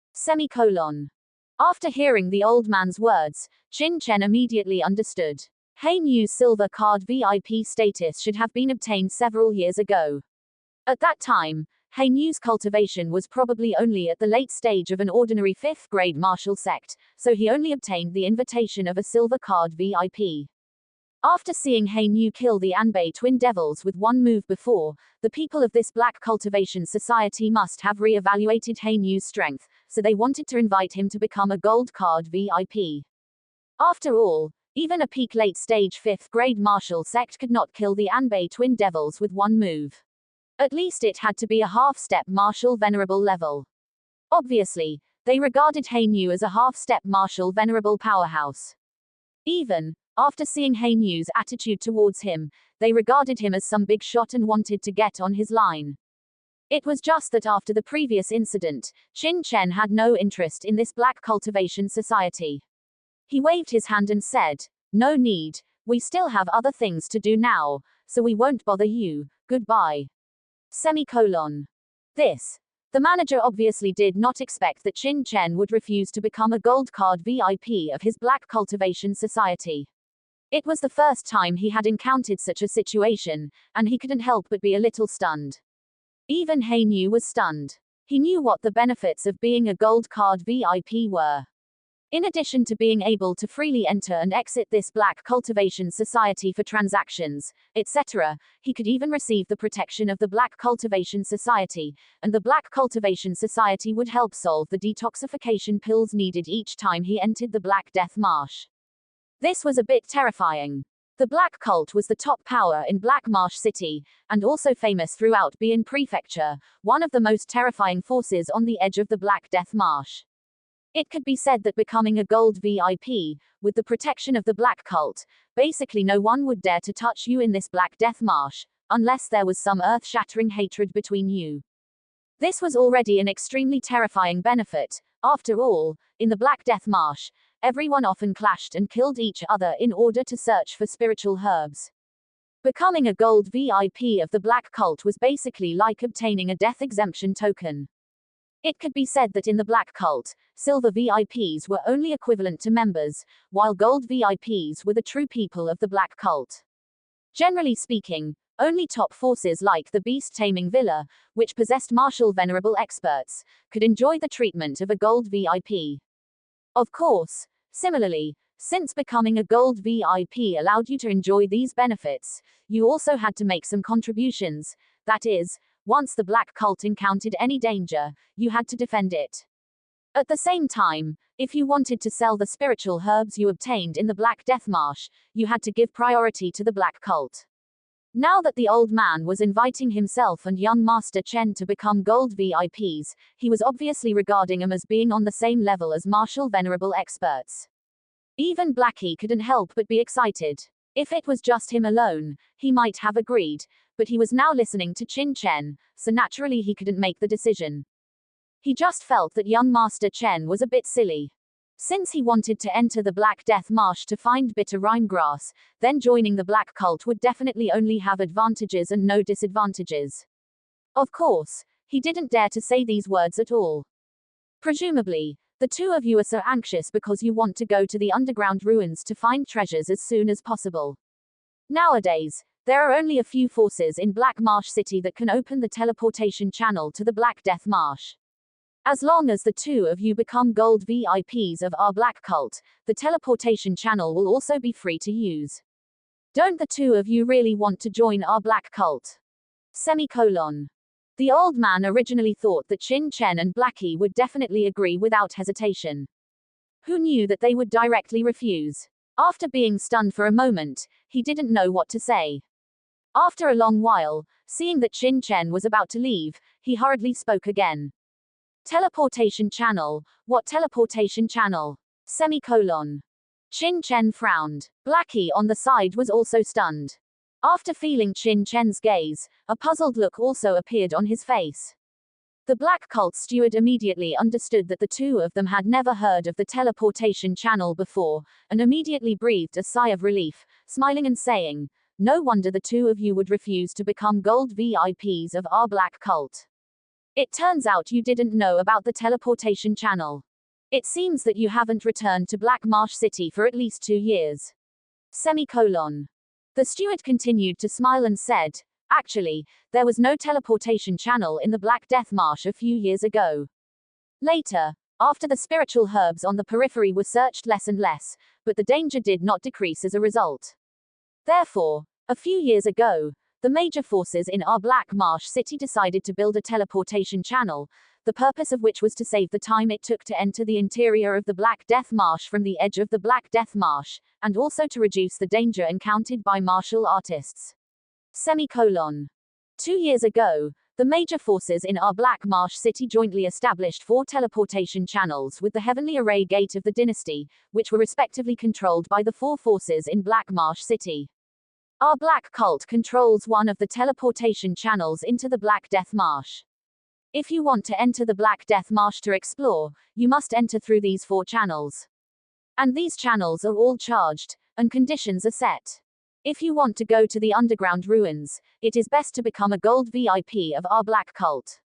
After hearing the old man's words, Qin Chen immediately understood. Hainyu's silver card VIP status should have been obtained several years ago. At that time, Hainyu's cultivation was probably only at the late stage of an ordinary 5th grade martial sect, so he only obtained the invitation of a silver card VIP. After seeing Hainyu kill the Anbei twin devils with one move before, the people of this Black Cultivation Society must have re-evaluated Hainyu's strength, so they wanted to invite him to become a gold card VIP. After all, even a peak late-stage 5th grade martial sect could not kill the Anbei twin devils with one move. At least it had to be a half-step martial venerable level. Obviously, they regarded Hainyu as a half-step martial venerable powerhouse. Even after seeing Hainyu's attitude towards him, they regarded him as some big shot and wanted to get on his line. It was just that after the previous incident, Qin Chen had no interest in this Black Cultivation Society. He waved his hand and said, No need, we still have other things to do now, so we won't bother you, goodbye. The manager obviously did not expect that Qin Chen would refuse to become a gold card VIP of his Black Cultivation Society. It was the first time he had encountered such a situation, and he couldn't help but be a little stunned. Even Hainyu was stunned. He knew what the benefits of being a gold card VIP were. In addition to being able to freely enter and exit this Black Cultivation Society for transactions, etc., he could even receive the protection of the Black Cultivation Society, and the Black Cultivation Society would help solve the detoxification pills needed each time he entered the Black Death Marsh. This was a bit terrifying. The Black Cult was the top power in Black Marsh City, and also famous throughout Bian Prefecture, one of the most terrifying forces on the edge of the Black Death Marsh. It could be said that becoming a gold VIP, with the protection of the Black Cult, basically no one would dare to touch you in this Black Death Marsh, unless there was some earth-shattering hatred between you. This was already an extremely terrifying benefit. After all, in the Black Death Marsh, everyone often clashed and killed each other in order to search for spiritual herbs. Becoming a gold VIP of the Black Cult was basically like obtaining a death exemption token. It could be said that in the Black Cult, silver VIPs were only equivalent to members, while gold VIPs were the true people of the Black Cult. Generally speaking, only top forces like the beast-taming villa, which possessed martial venerable experts, could enjoy the treatment of a gold VIP. Of course, similarly, since becoming a gold VIP allowed you to enjoy these benefits, you also had to make some contributions. That is, once the Black Cult encountered any danger, you had to defend it. At the same time, if you wanted to sell the spiritual herbs you obtained in the Black Death Marsh, you had to give priority to the Black Cult. Now that the old man was inviting himself and young Master Chen to become gold VIPs, he was obviously regarding them as being on the same level as martial venerable experts. Even Blackie couldn't help but be excited. If it was just him alone, he might have agreed, but he was now listening to Qin Chen, so naturally he couldn't make the decision. He just felt that young Master Chen was a bit silly. Since he wanted to enter the Black Death Marsh to find bitter rhinegrass, then joining the Black Cult would definitely only have advantages and no disadvantages. Of course, he didn't dare to say these words at all. Presumably, the two of you are so anxious because you want to go to the underground ruins to find treasures as soon as possible. Nowadays, there are only a few forces in Black Marsh City that can open the teleportation channel to the Black Death Marsh. As long as the two of you become gold VIPs of our Black Cult, the teleportation channel will also be free to use. Don't the two of you really want to join our Black Cult? The old man originally thought that Qin Chen and Blackie would definitely agree without hesitation. Who knew that they would directly refuse? After being stunned for a moment, he didn't know what to say. After a long while, seeing that Qin Chen was about to leave, he hurriedly spoke again. Teleportation channel? What teleportation channel? Qin Chen frowned. Blackie on the side was also stunned. After feeling Qin Chen's gaze, a puzzled look also appeared on his face. The Black Cult steward immediately understood that the two of them had never heard of the teleportation channel before, and immediately breathed a sigh of relief, smiling and saying, "No wonder the two of you would refuse to become gold VIPs of our Black Cult. It turns out you didn't know about the teleportation channel. It seems that you haven't returned to Black Marsh City for at least 2 years." The steward continued to smile and said, "Actually, there was no teleportation channel in the Black Death Marsh a few years ago. Later, after the spiritual herbs on the periphery were searched less and less, but the danger did not decrease as a result. Therefore, a few years ago, the major forces in our Black Marsh City decided to build a teleportation channel, the purpose of which was to save the time it took to enter the interior of the Black Death Marsh from the edge of the Black Death Marsh, and also to reduce the danger encountered by martial artists. 2 years ago, the major forces in our Black Marsh City jointly established 4 teleportation channels with the Heavenly Array Gate of the Dynasty, which were respectively controlled by the 4 forces in Black Marsh City. Our Black Cult controls one of the teleportation channels into the Black Death Marsh. If you want to enter the Black Death Marsh to explore, you must enter through these 4 channels. And these channels are all charged, and conditions are set. If you want to go to the underground ruins, it is best to become a gold VIP of our Black Cult.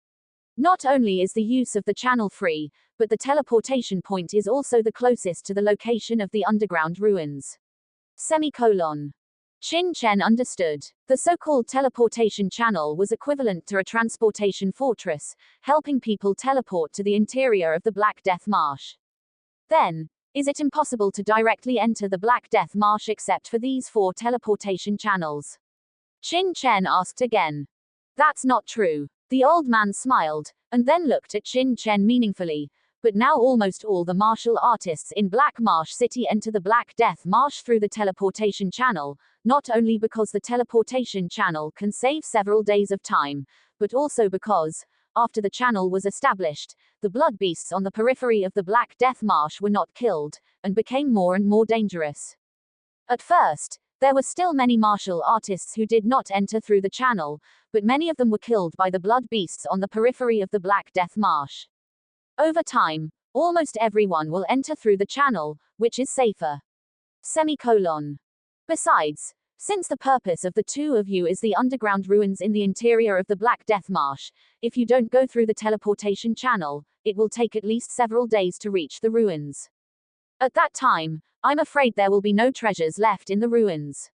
Not only is the use of the channel free, but the teleportation point is also the closest to the location of the underground ruins. Qin Chen understood. The so-called teleportation channel was equivalent to a transportation fortress, helping people teleport to the interior of the Black Death Marsh. Then, is it impossible to directly enter the Black Death Marsh except for these 4 teleportation channels? Qin Chen asked again. That's not true. The old man smiled, and then looked at Qin Chen meaningfully, But now almost all the martial artists in Black Marsh City enter the Black Death Marsh through the teleportation channel, not only because the teleportation channel can save several days of time, but also because, after the channel was established, the blood beasts on the periphery of the Black Death Marsh were not killed, and became more and more dangerous. At first, there were still many martial artists who did not enter through the channel, but many of them were killed by the blood beasts on the periphery of the Black Death Marsh. Over time, almost everyone will enter through the channel, which is safer. Besides, since the purpose of the two of you is the underground ruins in the interior of the Black Death Marsh, if you don't go through the teleportation channel, it will take at least several days to reach the ruins. At that time, I'm afraid there will be no treasures left in the ruins.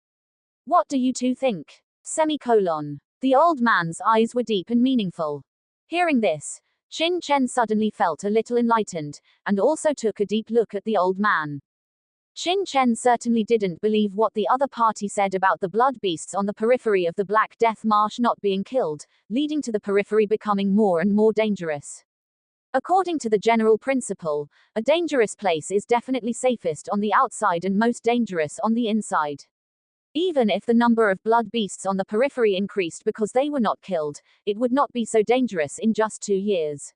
What do you two think? The old man's eyes were deep and meaningful. Hearing this, Qin Chen suddenly felt a little enlightened, and also took a deep look at the old man. Qin Chen certainly didn't believe what the other party said about the blood beasts on the periphery of the Black Death Marsh not being killed, leading to the periphery becoming more and more dangerous. According to the general principle, a dangerous place is definitely safest on the outside and most dangerous on the inside. Even if the number of blood beasts on the periphery increased because they were not killed, it would not be so dangerous in just 2 years.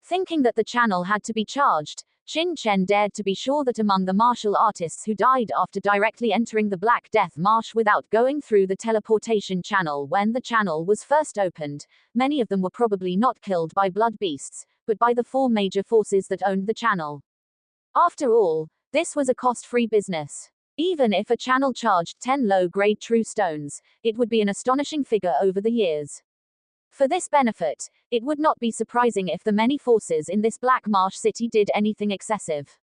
Thinking that the channel had to be charged, Qin Chen dared to be sure that among the martial artists who died after directly entering the Black Death Marsh without going through the teleportation channel when the channel was first opened, many of them were probably not killed by blood beasts, but by the 4 major forces that owned the channel. After all, this was a cost-free business. Even if a channel charged 10 low-grade true stones, it would be an astonishing figure over the years. For this benefit, it would not be surprising if the many forces in this Black Marsh City did anything excessive.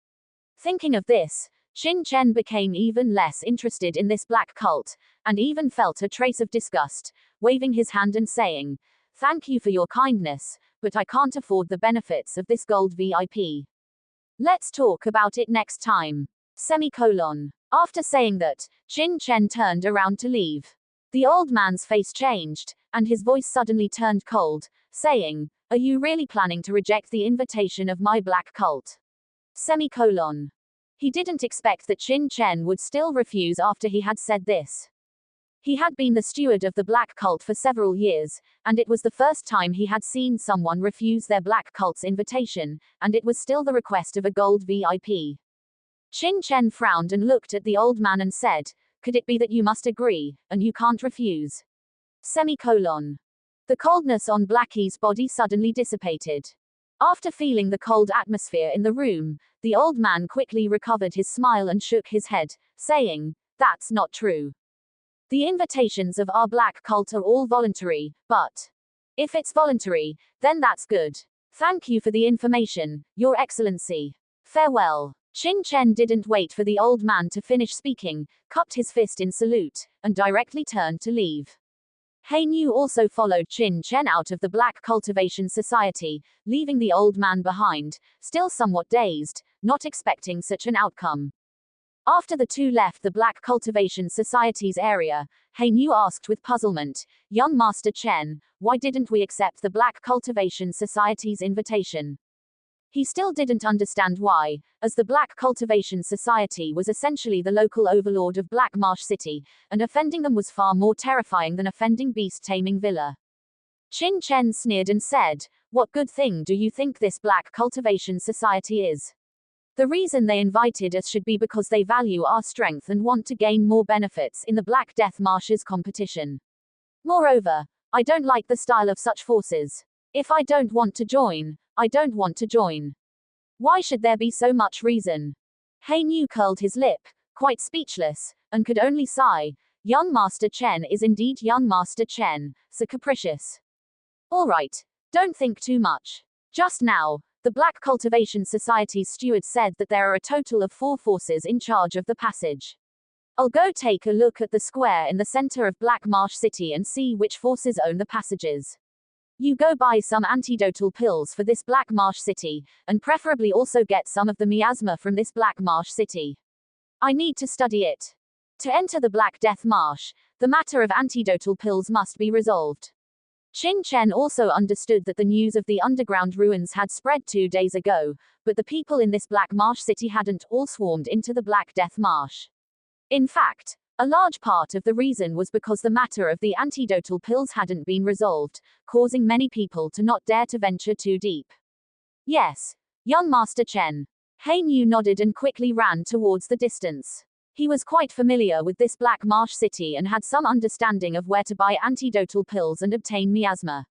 Thinking of this, Qin Chen became even less interested in this black cult, and even felt a trace of disgust, waving his hand and saying, "Thank you for your kindness, but I can't afford the benefits of this gold VIP. Let's talk about it next time." After saying that, Qin Chen turned around to leave. The old man's face changed, and his voice suddenly turned cold, saying, "Are you really planning to reject the invitation of my black cult?" He didn't expect that Qin Chen would still refuse after he had said this. He had been the steward of the black cult for several years, and it was the first time he had seen someone refuse their black cult's invitation, and it was still the request of a gold VIP. Qin Chen frowned and looked at the old man and said, "Could it be that you must agree, and you can't refuse?" The coldness on Blackie's body suddenly dissipated. After feeling the cold atmosphere in the room, the old man quickly recovered his smile and shook his head, saying, "That's not true. The invitations of our black cult are all voluntary, but if it's voluntary, then that's good. Thank you for the information, Your Excellency. Farewell." Qin Chen didn't wait for the old man to finish speaking, cupped his fist in salute, and directly turned to leave. Hein Yu also followed Qin Chen out of the Black Cultivation Society, leaving the old man behind, still somewhat dazed, not expecting such an outcome. After the two left the Black Cultivation Society's area, Hein Yu asked with puzzlement, "Young Master Chen, why didn't we accept the Black Cultivation Society's invitation?" He still didn't understand why, as the Black Cultivation Society was essentially the local overlord of Black Marsh City, and offending them was far more terrifying than offending Beast Taming Villa. Qin Chen sneered and said, "What good thing do you think this Black Cultivation Society is? The reason they invited us should be because they value our strength and want to gain more benefits in the Black Death Marsh's competition. Moreover, I don't like the style of such forces. If I don't want to join, I don't want to join. Why should there be so much reason?" Hein Yu curled his lip, quite speechless, and could only sigh. Young Master Chen is indeed young Master Chen, so capricious. All right, don't think too much. Just now, the Black Cultivation Society's steward said that there are a total of 4 forces in charge of the passage. I'll go take a look at the square in the center of Black Marsh City and see which forces own the passages. You go buy some antidotal pills for this Black Marsh City, and preferably also get some of the miasma from this Black Marsh City. I need to study it. To enter the Black Death Marsh, the matter of antidotal pills must be resolved. Qin Chen also understood that the news of the underground ruins had spread 2 days ago, but the people in this Black Marsh city hadn't all swarmed into the Black Death Marsh. In fact, a large part of the reason was because the matter of the antidotal pills hadn't been resolved, causing many people to not dare to venture too deep. Yes, young Master Chen. Hein Yu nodded and quickly ran towards the distance. He was quite familiar with this Black Marsh city and had some understanding of where to buy antidotal pills and obtain miasma.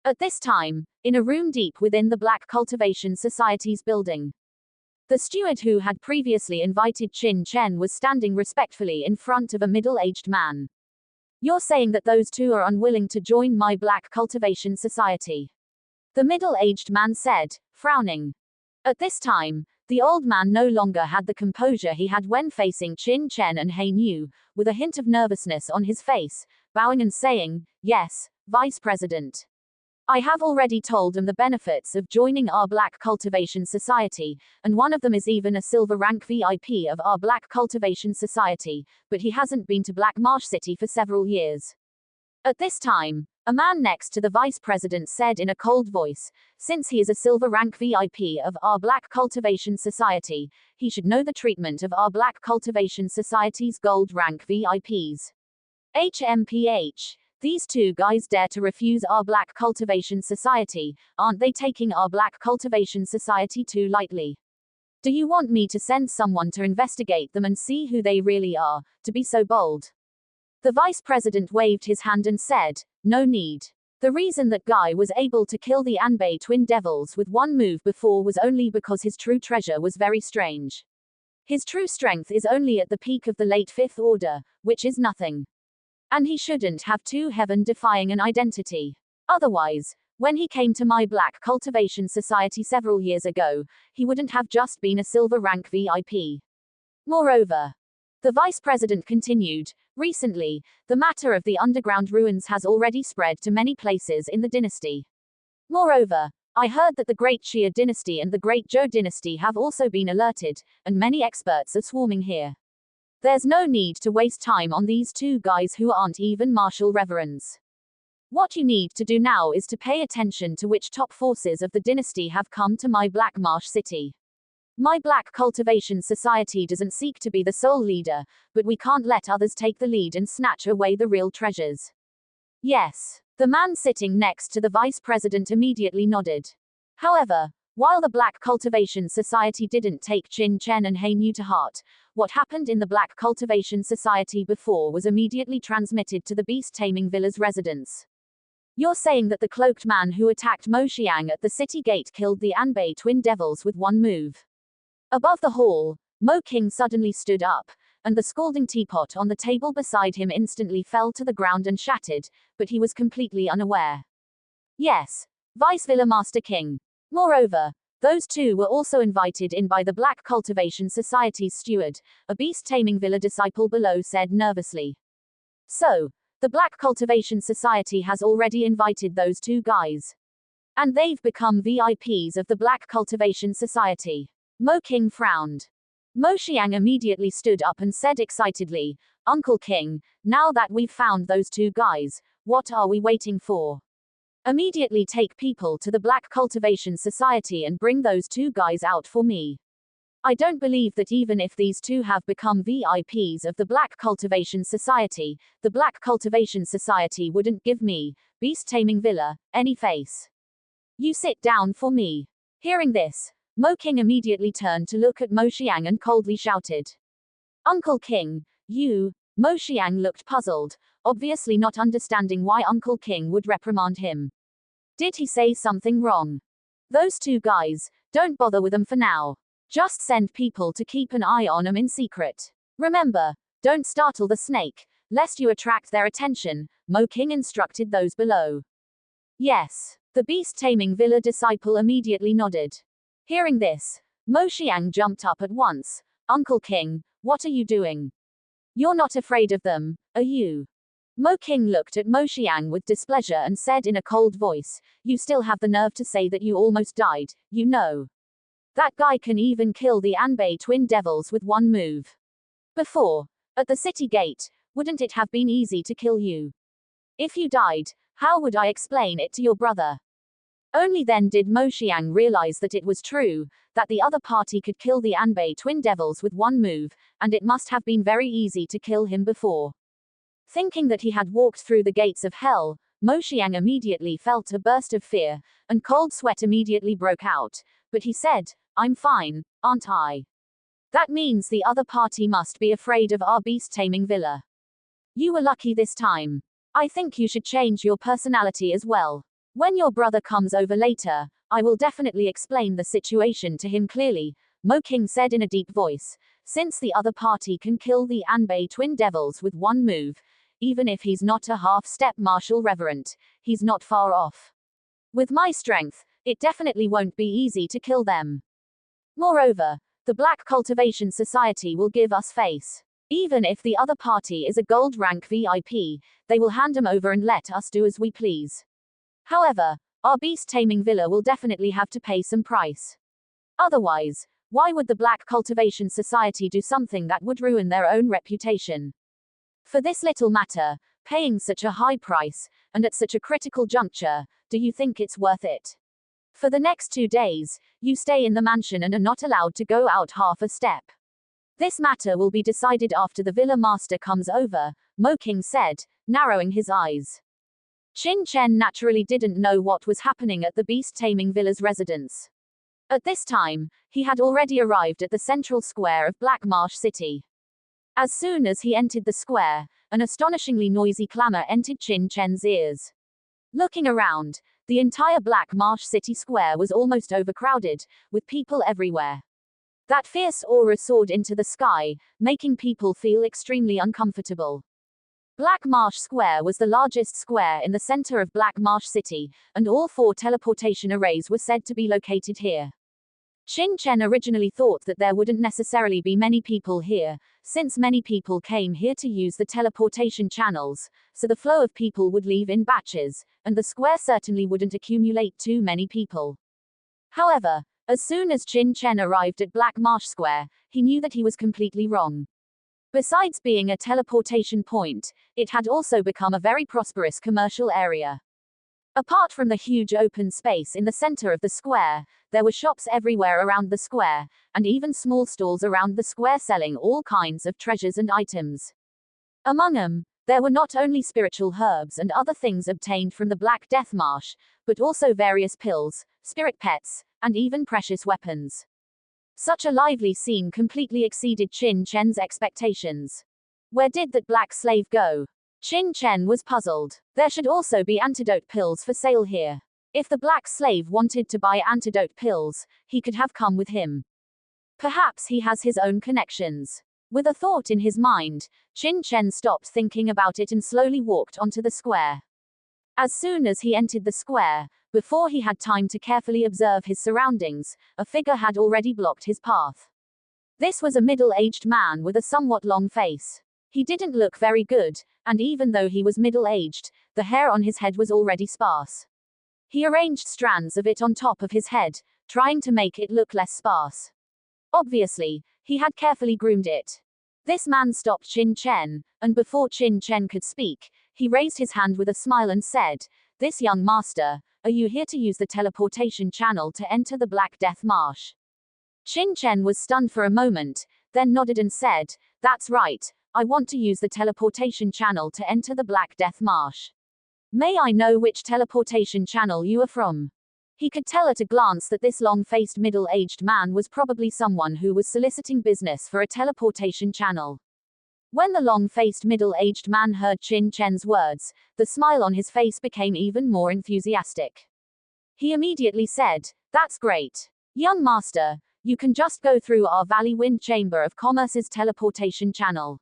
At this time, in a room deep within the Black Cultivation Society's building, the steward who had previously invited Qin Chen was standing respectfully in front of a middle-aged man. "You're saying that those two are unwilling to join my Black Cultivation Society?" the middle-aged man said, frowning. At this time, the old man no longer had the composure he had when facing Qin Chen and Hein Yu, with a hint of nervousness on his face, bowing and saying, "Yes, Vice President. I have already told them the benefits of joining our Black Cultivation Society, and one of them is even a silver rank VIP of our Black Cultivation Society, but he hasn't been to Black Marsh City for several years." At this time, a man next to the vice president said in a cold voice, "Since he is a silver rank VIP of our Black Cultivation Society, he should know the treatment of our Black Cultivation Society's gold rank VIPs. HMPH. These two guys dare to refuse our Black Cultivation Society, aren't they taking our Black Cultivation Society too lightly? Do you want me to send someone to investigate them and see who they really are, to be so bold?" The vice president waved his hand and said, "No need. The reason that guy was able to kill the Anbei twin devils with one move before was only because his true treasure was very strange. His true strength is only at the peak of the late Fifth Order, which is nothing. And he shouldn't have too heaven-defying an identity. Otherwise, when he came to my Black Cultivation Society several years ago, he wouldn't have just been a silver rank VIP. Moreover," the vice president continued, "recently, the matter of the underground ruins has already spread to many places in the dynasty. Moreover, I heard that the Great Xia dynasty and the Great Zhou dynasty have also been alerted, and many experts are swarming here. There's no need to waste time on these two guys who aren't even martial reverends. What you need to do now is to pay attention to which top forces of the dynasty have come to my Black Marsh city. My Black Cultivation Society doesn't seek to be the sole leader, but we can't let others take the lead and snatch away the real treasures." "Yes." The man sitting next to the vice president immediately nodded. However, while the Black Cultivation Society didn't take Qin Chen and Hein Yu to heart, what happened in the Black Cultivation Society before was immediately transmitted to the beast-taming villa's residents. "You're saying that the cloaked man who attacked Mo Xiang at the city gate killed the Anbei twin devils with one move?" Above the hall, Mo King suddenly stood up, and the scalding teapot on the table beside him instantly fell to the ground and shattered, but he was completely unaware. "Yes, Vice Villa Master King. Moreover, those two were also invited in by the Black Cultivation Society's steward," a beast-taming villa disciple below said nervously. "So, the Black Cultivation Society has already invited those two guys. And they've become VIPs of the Black Cultivation Society." Mo King frowned. Mo Xiang immediately stood up and said excitedly, "Uncle King, now that we've found those two guys, what are we waiting for? Immediately take people to the Black Cultivation Society and bring those two guys out for me. I don't believe that even if these two have become VIPs of the Black Cultivation Society, the Black Cultivation Society wouldn't give me, beast-taming villa, any face. You sit down for me." Hearing this, Mo King immediately turned to look at Mo Xiang and coldly shouted, "Uncle King, you." Mo Xiang looked puzzled, obviously not understanding why Uncle King would reprimand him. Did he say something wrong? "Those two guys, don't bother with them for now. Just send people to keep an eye on them in secret. Remember, don't startle the snake, lest you attract their attention," Mo King instructed those below. "Yes." The beast-taming villa disciple immediately nodded. Hearing this, Mo Xiang jumped up at once. "Uncle King, what are you doing? You're not afraid of them, are you?" Mo King looked at Mo Xiang with displeasure and said in a cold voice, "You still have the nerve to say that you almost died, you know. That guy can even kill the Anbei twin devils with one move. Before, at the city gate, wouldn't it have been easy to kill you? If you died, How would I explain it to your brother? Only then did Mo Xiang realize that it was true, that the other party could kill the Anbei twin devils with one move, and it must have been very easy to kill him before. Thinking that he had walked through the gates of hell, Mo Xiang immediately felt a burst of fear, and cold sweat immediately broke out, but he said, "I'm fine, aren't I? That means the other party must be afraid of our beast-taming villa. You were lucky this time. I think you should change your personality as well. When your brother comes over later, I will definitely explain the situation to him clearly," Mo King said in a deep voice. "Since the other party can kill the Anbei twin devils with one move, even if he's not a half-step martial reverent, he's not far off. With my strength, it definitely won't be easy to kill them. Moreover, the Black Cultivation Society will give us face. Even if the other party is a gold rank VIP, they will hand him over and let us do as we please. However, our beast-taming villa will definitely have to pay some price. Otherwise, why would the Black Cultivation Society do something that would ruin their own reputation? For this little matter, paying such a high price, and at such a critical juncture, do you think it's worth it? For the next 2 days, you stay in the mansion and are not allowed to go out half a step. This matter will be decided after the villa master comes over," Mo King said, narrowing his eyes. Qin Chen naturally didn't know what was happening at the beast-taming villa's residence. At this time, he had already arrived at the central square of Black Marsh City. As soon as he entered the square, an astonishingly noisy clamor entered Qin Chen's ears. Looking around, the entire Black Marsh City square was almost overcrowded, with people everywhere. That fierce aura soared into the sky, making people feel extremely uncomfortable. Black Marsh Square was the largest square in the center of Black Marsh City, and all 4 teleportation arrays were said to be located here. Qin Chen originally thought that there wouldn't necessarily be many people here, since many people came here to use the teleportation channels, so the flow of people would leave in batches, and the square certainly wouldn't accumulate too many people. However, as soon as Qin Chen arrived at Black Marsh Square, he knew that he was completely wrong. Besides being a teleportation point, it had also become a very prosperous commercial area. Apart from the huge open space in the center of the square, there were shops everywhere around the square, and even small stalls around the square selling all kinds of treasures and items. Among them, there were not only spiritual herbs and other things obtained from the Black Death Marsh, but also various pills, spirit pets, and even precious weapons. Such a lively scene completely exceeded Qin Chen's expectations. Where did that black slave go? Qin Chen was puzzled. There should also be antidote pills for sale here. If the black slave wanted to buy antidote pills, he could have come with him. Perhaps he has his own connections. With a thought in his mind, Qin Chen stopped thinking about it and slowly walked onto the square. As soon as he entered the square, before he had time to carefully observe his surroundings, a figure had already blocked his path. This was a middle-aged man with a somewhat long face. He didn't look very good, and even though he was middle-aged, the hair on his head was already sparse. He arranged strands of it on top of his head, trying to make it look less sparse. Obviously, he had carefully groomed it. This man stopped Qin Chen, and before Qin Chen could speak, he raised his hand with a smile and said, "This young master, are you here to use the teleportation channel to enter the Black Death Marsh?" Qin Chen was stunned for a moment, then nodded and said, "That's right, I want to use the teleportation channel to enter the Black Death Marsh. May I know which teleportation channel you are from?" He could tell at a glance that this long-faced middle-aged man was probably someone who was soliciting business for a teleportation channel. When the long-faced middle-aged man heard Qin Chen's words, the smile on his face became even more enthusiastic. He immediately said, "That's great. Young master, you can just go through our Valley Wind Chamber of Commerce's teleportation channel.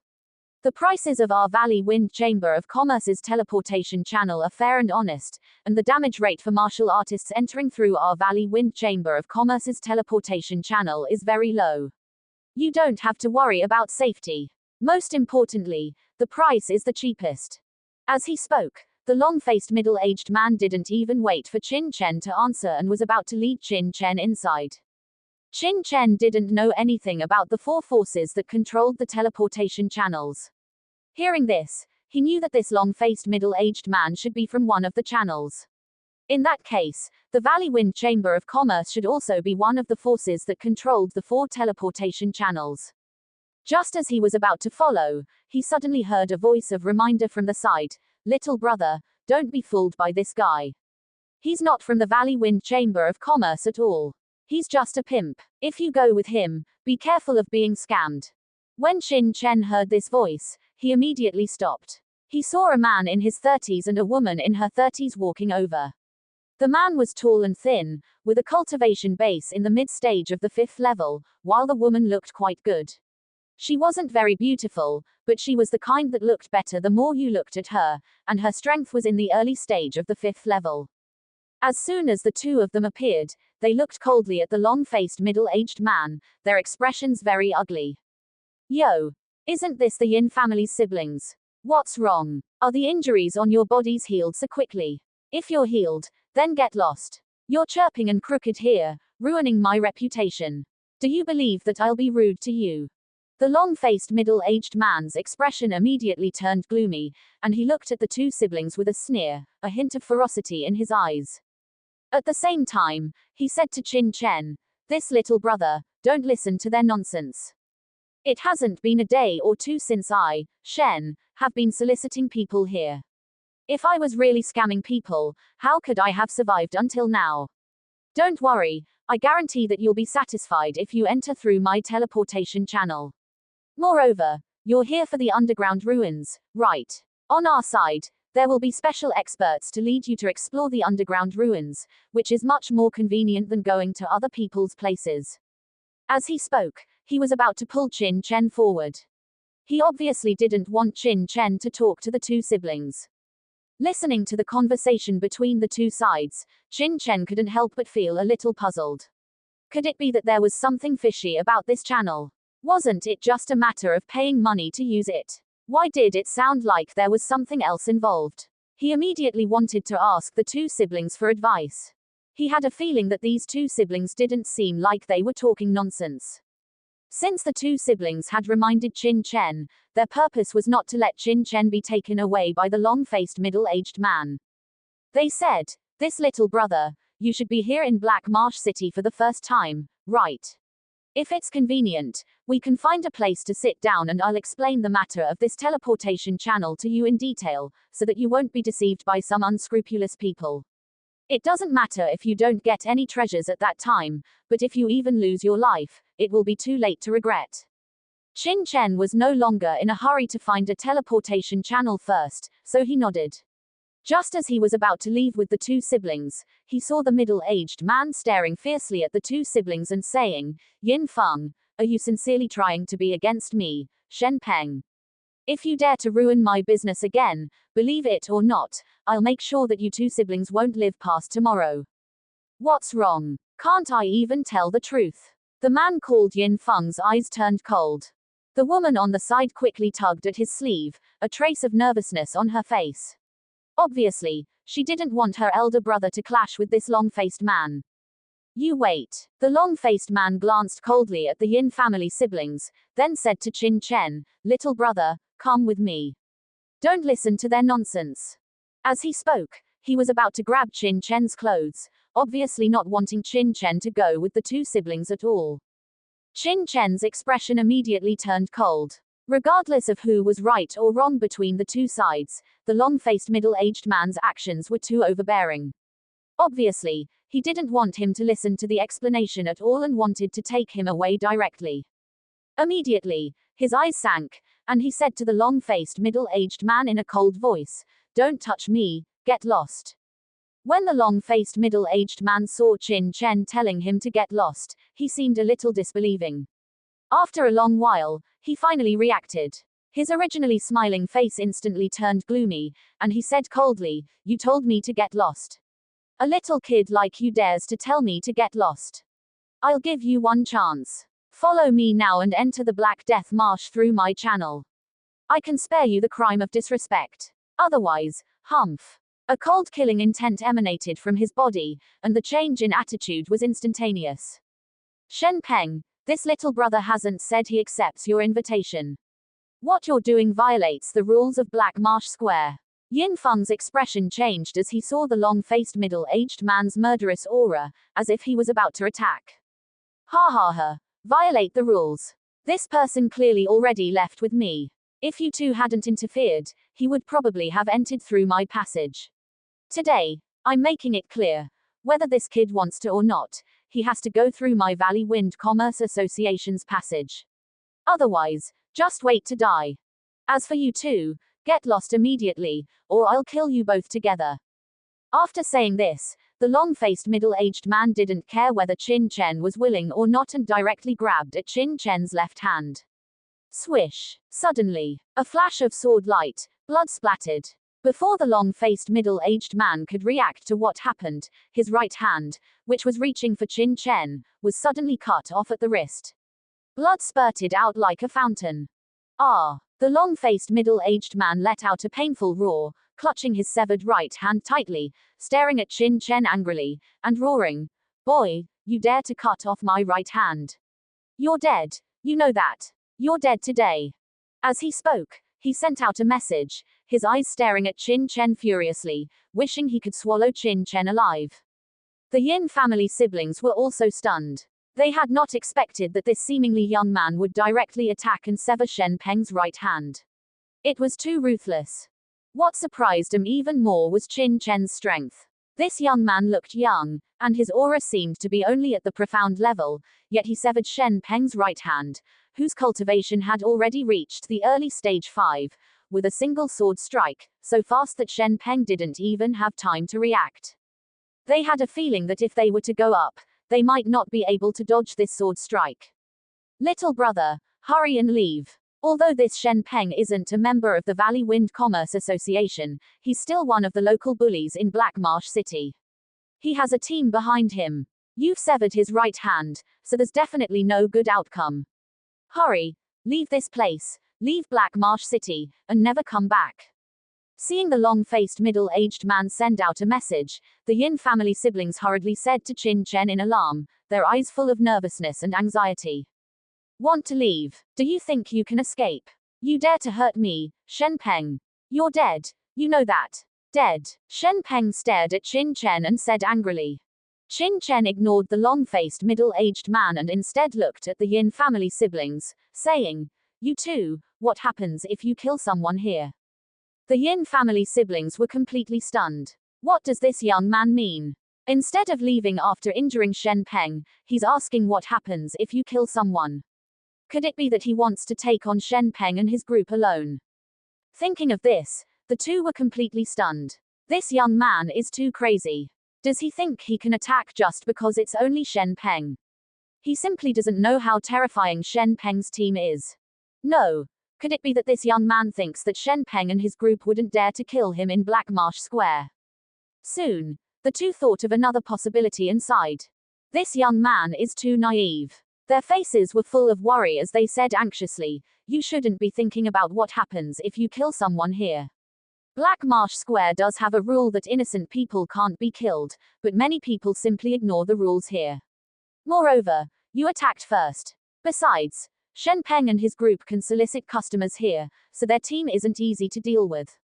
The prices of our Valley Wind Chamber of Commerce's teleportation channel are fair and honest, and the damage rate for martial artists entering through our Valley Wind Chamber of Commerce's teleportation channel is very low. You don't have to worry about safety. Most importantly, the price is the cheapest." As he spoke, the long-faced middle-aged man didn't even wait for Qin Chen to answer and was about to lead Qin Chen inside. Qin Chen didn't know anything about the 4 forces that controlled the teleportation channels. Hearing this, He knew that this long-faced middle-aged man should be from one of the channels. In that case, the Valley Wind Chamber of Commerce should also be one of the forces that controlled the 4 teleportation channels. Just as he was about to follow, he suddenly heard a voice of reminder from the side. Little brother, don't be fooled by this guy. He's not from the Valley Wind Chamber of Commerce at all. He's just a pimp. If you go with him, be careful of being scammed. When Qin Chen heard this voice, he immediately stopped. He saw a man in his 30s and a woman in her 30s walking over. The man was tall and thin, with a cultivation base in the mid-stage of the 5th level, while the woman looked quite good. She wasn't very beautiful, but she was the kind that looked better the more you looked at her, and her strength was in the early stage of the 5th level. As soon as the two of them appeared, they looked coldly at the long-faced middle-aged man, their expressions very ugly. Yo! Isn't this the Yin family's siblings? What's wrong? Are the injuries on your bodies healed so quickly? If you're healed, then get lost. You're chirping and crooked here, ruining my reputation. Do you believe that I'll be rude to you? The long-faced middle-aged man's expression immediately turned gloomy, and he looked at the two siblings with a sneer, a hint of ferocity in his eyes. At the same time, he said to Qin Chen, "This little brother, don't listen to their nonsense. It hasn't been a day or two since I, Shen, have been soliciting people here. If I was really scamming people, how could I have survived until now? Don't worry, I guarantee that you'll be satisfied if you enter through my teleportation channel. Moreover, you're here for the underground ruins, right? On our side, there will be special experts to lead you to explore the underground ruins, which is much more convenient than going to other people's places." As he spoke, he was about to pull Qin Chen forward. He obviously didn't want Qin Chen to talk to the two siblings. Listening to the conversation between the two sides, Qin Chen couldn't help but feel a little puzzled. Could it be that there was something fishy about this channel? Wasn't it just a matter of paying money to use it? Why did it sound like there was something else involved? He immediately wanted to ask the two siblings for advice. He had a feeling that these two siblings didn't seem like they were talking nonsense. Since the two siblings had reminded Qin Chen, their purpose was not to let Qin Chen be taken away by the long-faced middle-aged man. They said, "This little brother, you should be here in Black Marsh City for the first time, right? If it's convenient, we can find a place to sit down and I'll explain the matter of this teleportation channel to you in detail, so that you won't be deceived by some unscrupulous people. It doesn't matter if you don't get any treasures at that time, but if you even lose your life, it will be too late to regret." Qin Chen was no longer in a hurry to find a teleportation channel first, so he nodded. Just as he was about to leave with the two siblings, he saw the middle-aged man staring fiercely at the two siblings and saying, "Yin Feng, are you sincerely trying to be against me, Shen Peng? If you dare to ruin my business again, believe it or not, I'll make sure that you two siblings won't live past tomorrow." "What's wrong? Can't I even tell the truth?" The man called Yin Feng's eyes turned cold. The woman on the side quickly tugged at his sleeve, a trace of nervousness on her face. Obviously, she didn't want her elder brother to clash with this long-faced man. "You wait." The long-faced man glanced coldly at the Yin family siblings, then said to Qin Chen, "Little brother, come with me. Don't listen to their nonsense." As he spoke, he was about to grab Qin Chen's clothes, obviously not wanting Qin Chen to go with the two siblings at all. Qin Chen's expression immediately turned cold. Regardless of who was right or wrong between the two sides, the long-faced middle-aged man's actions were too overbearing. Obviously, he didn't want him to listen to the explanation at all and wanted to take him away directly. Immediately, his eyes sank, and he said to the long-faced middle-aged man in a cold voice, "Don't touch me, get lost." When the long-faced middle-aged man saw Qin Chen telling him to get lost, he seemed a little disbelieving. After a long while, he finally reacted. His originally smiling face instantly turned gloomy, and he said coldly, "You told me to get lost. A little kid like you dares to tell me to get lost. I'll give you one chance. Follow me now and enter the Black Death Marsh through my channel. I can spare you the crime of disrespect. Otherwise, humph." A cold killing intent emanated from his body, and the change in attitude was instantaneous. "Shen Peng, this little brother hasn't said he accepts your invitation. What you're doing violates the rules of Black Marsh Square. Yin Feng's expression changed as he saw the long-faced middle-aged man's murderous aura, as if he was about to attack. Ha ha ha. Violate the rules. This person clearly already left with me. If you two hadn't interfered, he would probably have entered through my passage. Today, I'm making it clear. Whether this kid wants to or not, he has to go through my Valley Wind Commerce Association's passage. Otherwise, just wait to die. As for you two, get lost immediately, or I'll kill you both together. After saying this, the long-faced middle-aged man didn't care whether Qin Chen was willing or not and directly grabbed at Qin Chen's left hand. Swish. Suddenly, a flash of sword light, blood splattered. Before the long-faced middle-aged man could react to what happened, his right hand, which was reaching for Qin Chen, was suddenly cut off at the wrist. Blood spurted out like a fountain. Ah! The long-faced middle-aged man let out a painful roar, clutching his severed right hand tightly, staring at Qin Chen angrily, and roaring, "Boy, you dare to cut off my right hand? You're dead, you know that. You're dead today." As he spoke, he sent out a message, his eyes staring at Qin Chen furiously, wishing he could swallow Qin Chen alive. The Yin family siblings were also stunned. They had not expected that this seemingly young man would directly attack and sever Shen Peng's right hand. It was too ruthless. What surprised him even more was Qin Chen's strength. This young man looked young, and his aura seemed to be only at the profound level, yet he severed Shen Peng's right hand, whose cultivation had already reached the early stage 5, with a single sword strike, so fast that Shen Peng didn't even have time to react. They had a feeling that if they were to go up, they might not be able to dodge this sword strike. Little brother, hurry and leave. Although this Shen Peng isn't a member of the Valley Wind Commerce Association, he's still one of the local bullies in Black Marsh City. He has a team behind him. You've severed his right hand, so there's definitely no good outcome. Hurry, leave this place, leave Black Marsh City, and never come back. Seeing the long-faced middle-aged man send out a message, the Yin family siblings hurriedly said to Qin Chen in alarm, their eyes full of nervousness and anxiety. Want to leave? Do you think you can escape? You dare to hurt me, Shen Peng? You're dead, you know that. Dead. Shen Peng stared at Qin Chen and said angrily. Qin Chen ignored the long-faced middle-aged man and instead looked at the Yin family siblings, saying, "You two, what happens if you kill someone here?" The Yin family siblings were completely stunned. What does this young man mean? Instead of leaving after injuring Shen Peng, he's asking what happens if you kill someone. Could it be that he wants to take on Shen Peng and his group alone? Thinking of this, the two were completely stunned. This young man is too crazy. Does he think he can attack just because it's only Shen Peng? He simply doesn't know how terrifying Shen Peng's team is. No. Could it be that this young man thinks that Shen Peng and his group wouldn't dare to kill him in Black Marsh Square? Soon, the two thought of another possibility inside. This young man is too naive. Their faces were full of worry as they said anxiously, "You shouldn't be thinking about what happens if you kill someone here. Black Marsh Square does have a rule that innocent people can't be killed, but many people simply ignore the rules here. Moreover, you attacked first. Besides, Shen Peng and his group can solicit customers here, so their team isn't easy to deal with."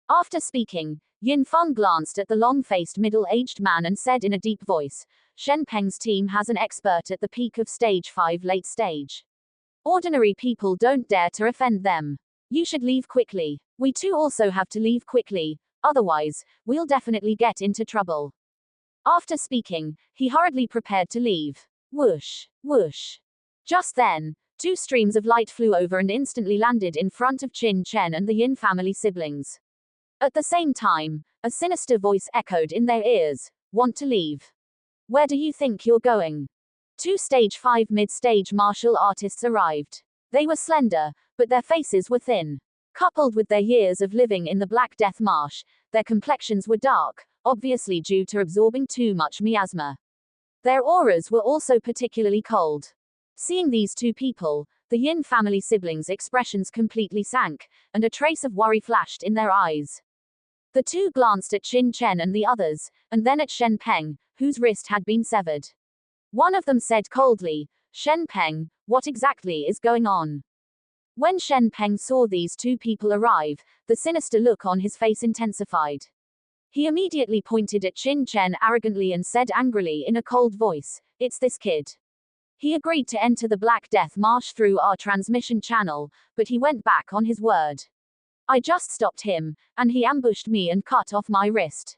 After speaking, Yin Feng glanced at the long-faced middle-aged man and said in a deep voice, "Shen Peng's team has an expert at the peak of stage 5 late stage. Ordinary people don't dare to offend them. You should leave quickly. We too also have to leave quickly, otherwise, we'll definitely get into trouble." After speaking, he hurriedly prepared to leave. Whoosh, whoosh. Just then, two streams of light flew over and instantly landed in front of Qin Chen and the Yin family siblings. At the same time, a sinister voice echoed in their ears, "Want to leave? Where do you think you're going?" Two stage 5 mid-stage martial artists arrived. They were slender, but their faces were thin. Coupled with their years of living in the Black Death Marsh, their complexions were dark, obviously due to absorbing too much miasma. Their auras were also particularly cold. Seeing these two people, the Yin family siblings' expressions completely sank, and a trace of worry flashed in their eyes. The two glanced at Qin Chen and the others, and then at Shen Peng, whose wrist had been severed. One of them said coldly, "Shen Peng, what exactly is going on?" When Shen Peng saw these two people arrive, the sinister look on his face intensified. He immediately pointed at Qin Chen arrogantly and said angrily in a cold voice, "It's this kid." He agreed to enter the Black Death Marsh through our transmission channel, but he went back on his word. I just stopped him, and he ambushed me and cut off my wrist.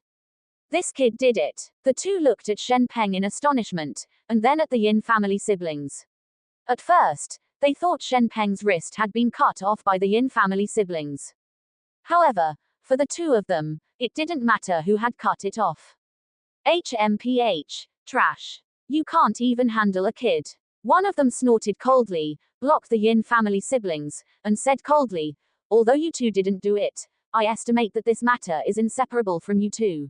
This kid did it. The two looked at Shen Peng in astonishment, and then at the Yin family siblings. At first, they thought Shen Peng's wrist had been cut off by the Yin family siblings. However, for the two of them, it didn't matter who had cut it off. HMPH. Trash. You can't even handle a kid. One of them snorted coldly, blocked the Yin family siblings, and said coldly, "Although you two didn't do it, I estimate that this matter is inseparable from you two."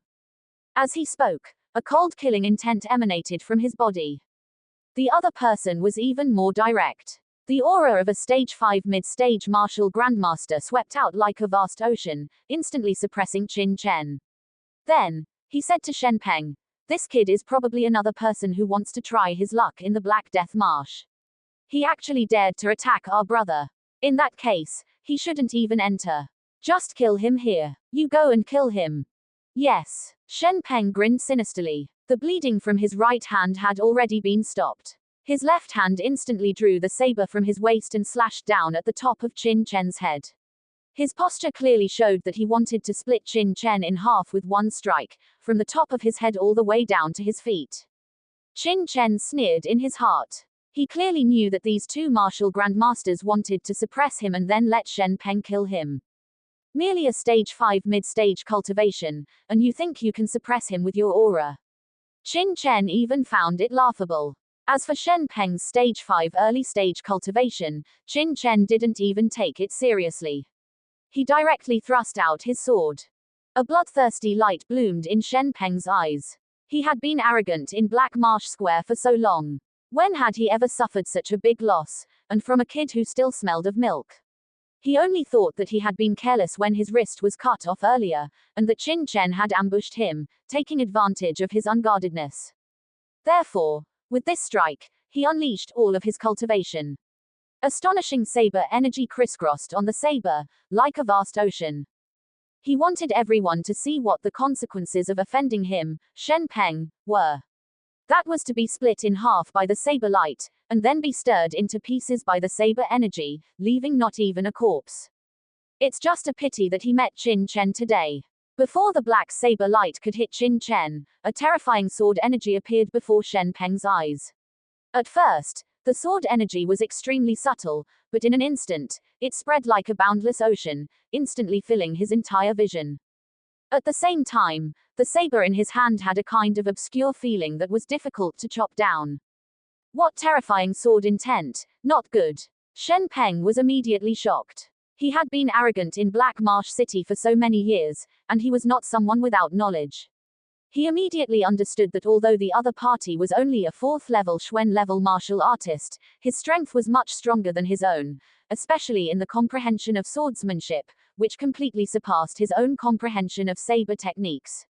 As he spoke, a cold killing intent emanated from his body. The other person was even more direct. The aura of a Stage 5 mid-stage martial grandmaster swept out like a vast ocean, instantly suppressing Qin Chen. Then, he said to Shen Peng, "This kid is probably another person who wants to try his luck in the Black Death Marsh. He actually dared to attack our brother. In that case, he shouldn't even enter. Just kill him here. You go and kill him." "Yes." Shen Peng grinned sinisterly. The bleeding from his right hand had already been stopped. His left hand instantly drew the saber from his waist and slashed down at the top of Qin Chen's head. His posture clearly showed that he wanted to split Qin Chen in half with one strike, from the top of his head all the way down to his feet. Qin Chen sneered in his heart. He clearly knew that these two martial grandmasters wanted to suppress him and then let Shen Peng kill him. Merely a Stage 5 mid-stage cultivation, and you think you can suppress him with your aura. Qin Chen even found it laughable. As for Shen Peng's Stage 5 early-stage cultivation, Qin Chen didn't even take it seriously. He directly thrust out his sword. A bloodthirsty light bloomed in Shen Peng's eyes. He had been arrogant in Black Marsh Square for so long. When had he ever suffered such a big loss, and from a kid who still smelled of milk? He only thought that he had been careless when his wrist was cut off earlier, and that Qin Chen had ambushed him, taking advantage of his unguardedness. Therefore, with this strike, he unleashed all of his cultivation. Astonishing saber energy crisscrossed on the saber, like a vast ocean. He wanted everyone to see what the consequences of offending him, Shen Peng, were. That was to be split in half by the saber light, and then be stirred into pieces by the saber energy, leaving not even a corpse. It's just a pity that he met Qin Chen today. Before the black saber light could hit Qin Chen, a terrifying sword energy appeared before Shen Peng's eyes. At first, the sword energy was extremely subtle, but in an instant, it spread like a boundless ocean, instantly filling his entire vision. At the same time, the saber in his hand had a kind of obscure feeling that was difficult to chop down. What terrifying sword intent, not good. Shen Peng was immediately shocked. He had been arrogant in Black Marsh City for so many years, and he was not someone without knowledge. He immediately understood that although the other party was only a 4th-level Xuan-level martial artist, his strength was much stronger than his own, especially in the comprehension of swordsmanship, which completely surpassed his own comprehension of saber techniques.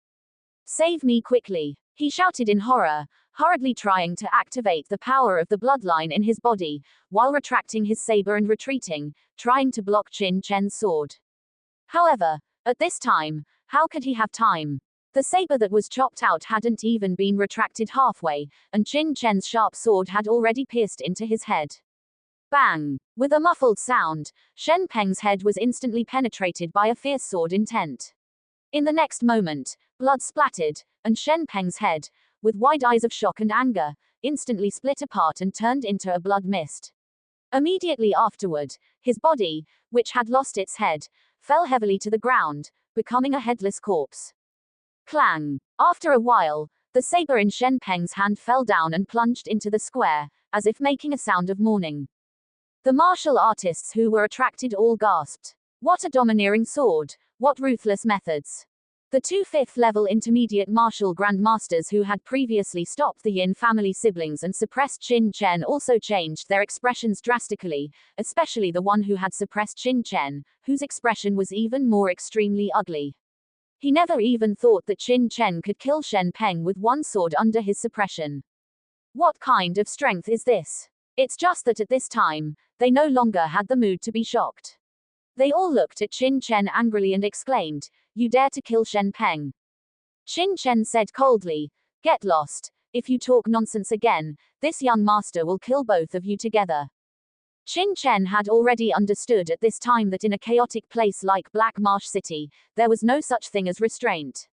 "Save me quickly!" he shouted in horror, hurriedly trying to activate the power of the bloodline in his body, while retracting his saber and retreating, trying to block Qin Chen's sword. However, at this time, how could he have time? The saber that was chopped out hadn't even been retracted halfway, and Qin Chen's sharp sword had already pierced into his head. Bang! With a muffled sound, Shen Peng's head was instantly penetrated by a fierce sword intent. In the next moment, blood splattered, and Shen Peng's head, with wide eyes of shock and anger, instantly split apart and turned into a blood mist. Immediately afterward, his body, which had lost its head, fell heavily to the ground, becoming a headless corpse. Clang! After a while, the saber in Shen Peng's hand fell down and plunged into the square, as if making a sound of mourning. The martial artists who were attracted all gasped. What a domineering sword! What ruthless methods! The two 5th-level intermediate martial grandmasters who had previously stopped the Yin family siblings and suppressed Qin Chen also changed their expressions drastically, especially the one who had suppressed Qin Chen, whose expression was even more extremely ugly. He never even thought that Qin Chen could kill Shen Peng with one sword under his suppression. What kind of strength is this? It's just that at this time, they no longer had the mood to be shocked. They all looked at Qin Chen angrily and exclaimed, "You dare to kill Shen Peng?" Qin Chen said coldly, "Get lost. If you talk nonsense again, this young master will kill both of you together." Qin Chen had already understood at this time that in a chaotic place like Black Marsh City, there was no such thing as restraint.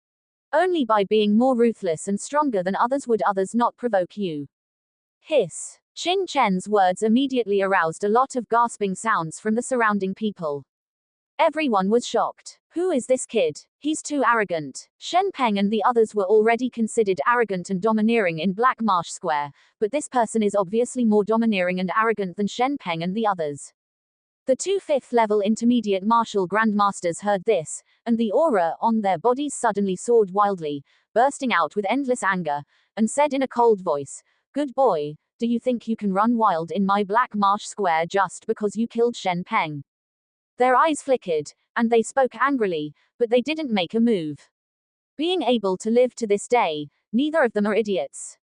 Only by being more ruthless and stronger than others would others not provoke you. Hiss. Qin Chen's words immediately aroused a lot of gasping sounds from the surrounding people. Everyone was shocked. Who is this kid? He's too arrogant. Shen Peng and the others were already considered arrogant and domineering in Black Marsh Square, but this person is obviously more domineering and arrogant than Shen Peng and the others. The two fifth-level intermediate martial grandmasters heard this, and the aura on their bodies suddenly soared wildly, bursting out with endless anger, and said in a cold voice, "Good boy, do you think you can run wild in my Black Marsh Square just because you killed Shen Peng?" Their eyes flickered, and they spoke angrily, but they didn't make a move. Being able to live to this day, neither of them are idiots.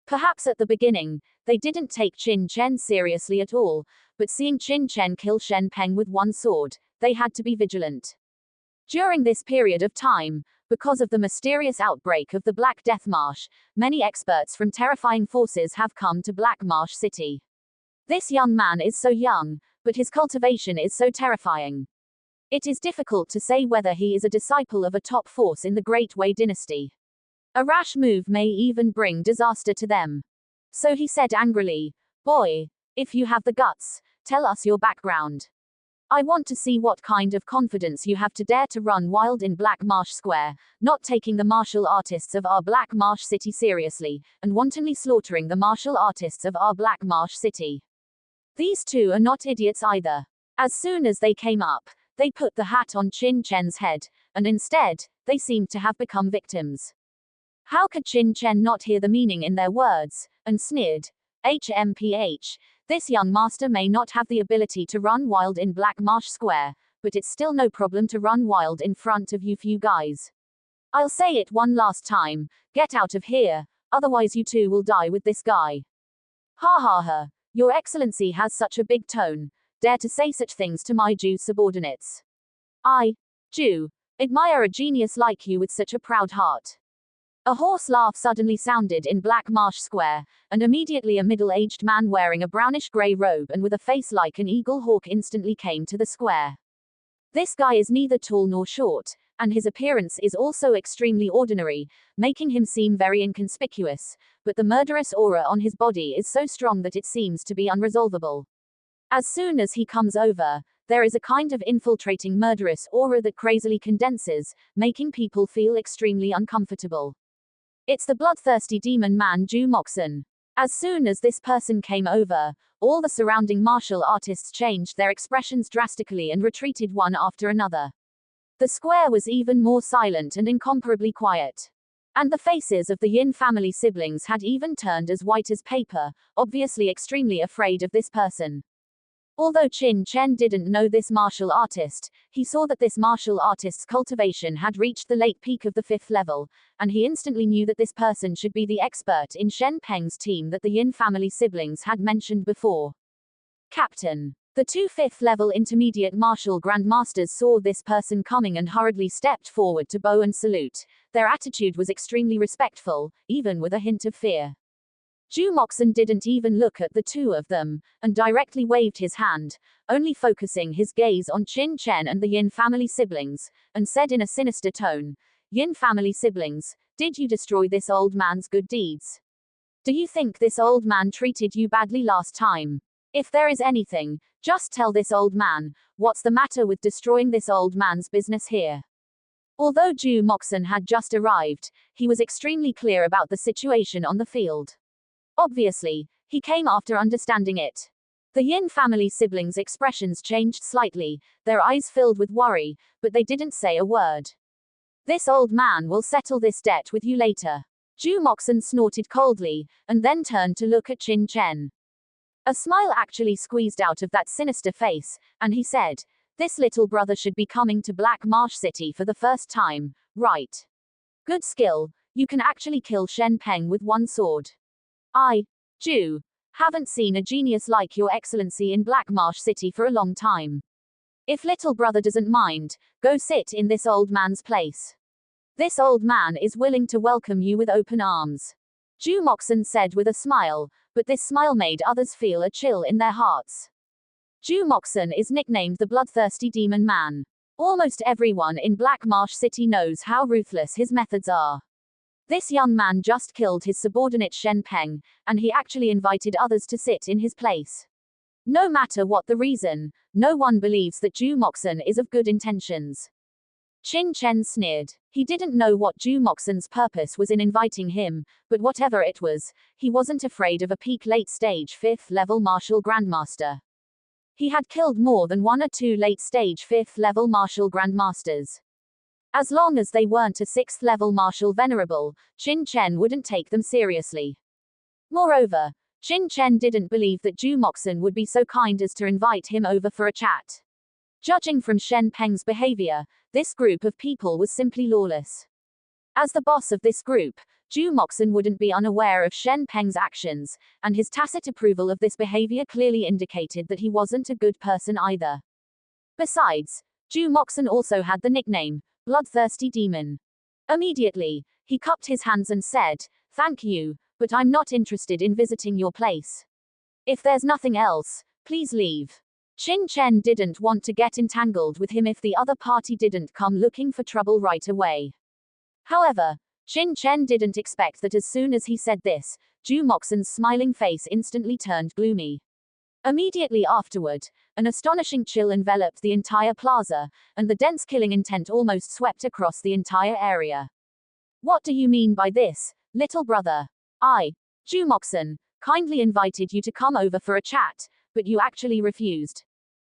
Perhaps at the beginning, they didn't take Qin Chen seriously at all, but seeing Qin Chen kill Shen Peng with one sword, they had to be vigilant. During this period of time, because of the mysterious outbreak of the Black Death Marsh, many experts from terrifying forces have come to Black Marsh City. This young man is so young, but his cultivation is so terrifying. It is difficult to say whether he is a disciple of a top force in the Great Wei dynasty. A rash move may even bring disaster to them. So he said angrily, "Boy, if you have the guts, tell us your background. I want to see what kind of confidence you have to dare to run wild in Black Marsh Square, not taking the martial artists of our Black Marsh City seriously, and wantonly slaughtering the martial artists of our Black Marsh City." These two are not idiots either. As soon as they came up, they put the hat on Qin Chen's head, and instead, they seemed to have become victims. How could Qin Chen not hear the meaning in their words, and sneered, "HMPH, this young master may not have the ability to run wild in Black Marsh Square, but it's still no problem to run wild in front of you few guys. I'll say it one last time, get out of here, otherwise you two will die with this guy. Ha ha ha. Your Excellency has such a big tone, dare to say such things to my Jew subordinates. I, Jew, admire a genius like you with such a proud heart." A hoarse laugh suddenly sounded in Black Marsh Square, and immediately a middle-aged man wearing a brownish-gray robe and with a face like an eagle hawk instantly came to the square. This guy is neither tall nor short, and his appearance is also extremely ordinary, making him seem very inconspicuous, but the murderous aura on his body is so strong that it seems to be unresolvable. As soon as he comes over, there is a kind of infiltrating murderous aura that crazily condenses, making people feel extremely uncomfortable. It's the bloodthirsty demon man Ju Moxon. As soon as this person came over, all the surrounding martial artists changed their expressions drastically and retreated one after another. The square was even more silent and incomparably quiet. And the faces of the Yin family siblings had even turned as white as paper, obviously extremely afraid of this person. Although Qin Chen didn't know this martial artist, he saw that this martial artist's cultivation had reached the late peak of the 5th level, and he instantly knew that this person should be the expert in Shen Peng's team that the Yin family siblings had mentioned before. Captain. The two 5th-level intermediate martial grandmasters saw this person coming and hurriedly stepped forward to bow and salute. Their attitude was extremely respectful, even with a hint of fear. Ju Moxon didn't even look at the two of them, and directly waved his hand, only focusing his gaze on Qin Chen and the Yin family siblings, and said in a sinister tone, "Yin family siblings, did you destroy this old man's good deeds? Do you think this old man treated you badly last time? If there is anything, just tell this old man, what's the matter with destroying this old man's business here?" Although Ju Moxon had just arrived, he was extremely clear about the situation on the field. Obviously, he came after understanding it. The Yin family siblings' expressions changed slightly, their eyes filled with worry, but they didn't say a word. "This old man will settle this debt with you later." Ju Moxon snorted coldly, and then turned to look at Qin Chen. A smile actually squeezed out of that sinister face, and he said, "This little brother should be coming to Black Marsh City for the first time, right? Good skill, you can actually kill Shen Peng with one sword. I, Ju, Haven't seen a genius like your excellency in Black Marsh City for a long time. If little brother doesn't mind, go sit in this old man's place. This old man is willing to welcome you with open arms. Ju Moxon said with a smile, but this smile made others feel a chill in their hearts. Ju Moxon is nicknamed the bloodthirsty demon man. Almost everyone in Black Marsh City knows how ruthless his methods are. This young man just killed his subordinate Shen Peng, and he actually invited others to sit in his place. No matter what the reason, no one believes that Ju Moxon is of good intentions. Qin Chen sneered. He didn't know what Ju Moxon's purpose was in inviting him, but whatever it was, he wasn't afraid of a peak late-stage 5th-level martial grandmaster. He had killed more than 1 or 2 late-stage 5th-level martial grandmasters. As long as they weren't a 6th-level martial venerable, Qin Chen wouldn't take them seriously. Moreover, Qin Chen didn't believe that Ju Moxon would be so kind as to invite him over for a chat. Judging from Shen Peng's behavior, this group of people was simply lawless. As the boss of this group, Ju Moxon wouldn't be unaware of Shen Peng's actions, and his tacit approval of this behavior clearly indicated that he wasn't a good person either. Besides, Ju Moxon also had the nickname, Bloodthirsty Demon. Immediately, he cupped his hands and said, "Thank you, but I'm not interested in visiting your place. If there's nothing else, please leave." Qin Chen didn't want to get entangled with him if the other party didn't come looking for trouble right away. However, Qin Chen didn't expect that as soon as he said this, Ju Moxon's smiling face instantly turned gloomy. Immediately afterward, an astonishing chill enveloped the entire plaza, and the dense killing intent almost swept across the entire area. "What do you mean by this, little brother? I, Ju Moxon, kindly invited you to come over for a chat, but you actually refused.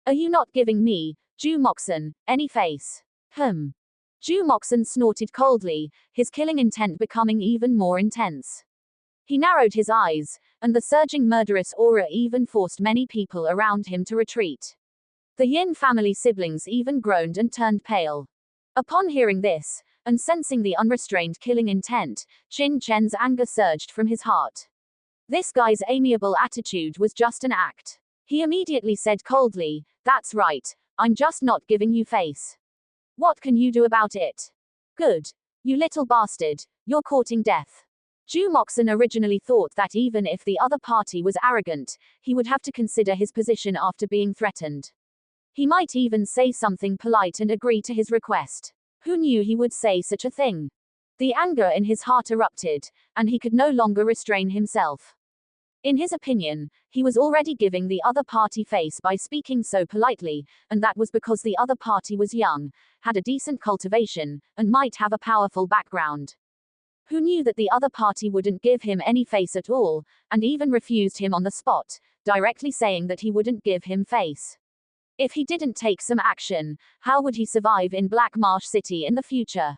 Are you not giving me, Ju Moxon, any face?" Ju Moxon snorted coldly, his killing intent becoming even more intense. He narrowed his eyes, and the surging murderous aura even forced many people around him to retreat. The Yin family siblings even groaned and turned pale. Upon hearing this, and sensing the unrestrained killing intent, Qin Chen's anger surged from his heart. This guy's amiable attitude was just an act. He immediately said coldly, "That's right, I'm just not giving you face. What can you do about it? Good. You little bastard, you're courting death." Ju Moxon originally thought that even if the other party was arrogant, he would have to consider his position after being threatened. He might even say something polite and agree to his request. Who knew he would say such a thing? The anger in his heart erupted, and he could no longer restrain himself. In his opinion, he was already giving the other party face by speaking so politely, and that was because the other party was young, had a decent cultivation, and might have a powerful background. Who knew that the other party wouldn't give him any face at all, and even refused him on the spot, directly saying that he wouldn't give him face. If he didn't take some action, how would he survive in Black Marsh City in the future?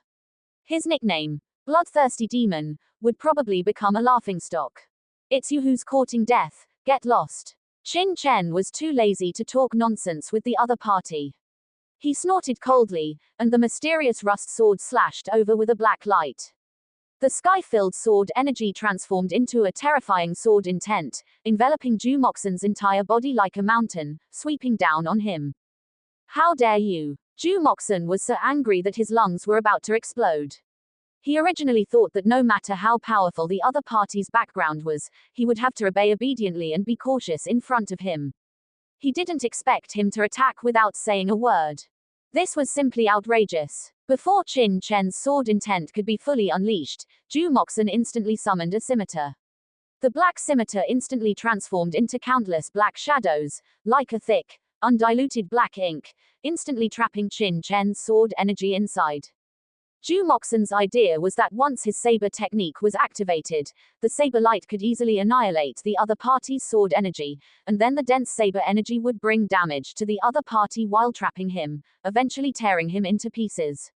His nickname, Bloodthirsty Demon, would probably become a laughingstock. "It's you who's courting death, get lost." Qin Chen was too lazy to talk nonsense with the other party. He snorted coldly, and the mysterious rust sword slashed over with a black light. The sky-filled sword energy transformed into a terrifying sword intent, enveloping Ju Moxon's entire body like a mountain, sweeping down on him. "How dare you!" Ju Moxon was so angry that his lungs were about to explode. He originally thought that no matter how powerful the other party's background was, he would have to obey obediently and be cautious in front of him. He didn't expect him to attack without saying a word. This was simply outrageous. Before Qin Chen's sword intent could be fully unleashed, Ju Moxon instantly summoned a scimitar. The black scimitar instantly transformed into countless black shadows, like a thick, undiluted black ink, instantly trapping Qin Chen's sword energy inside. Ju Moxon's idea was that once his saber technique was activated, the saber light could easily annihilate the other party's sword energy, and then the dense saber energy would bring damage to the other party while trapping him, eventually tearing him into pieces.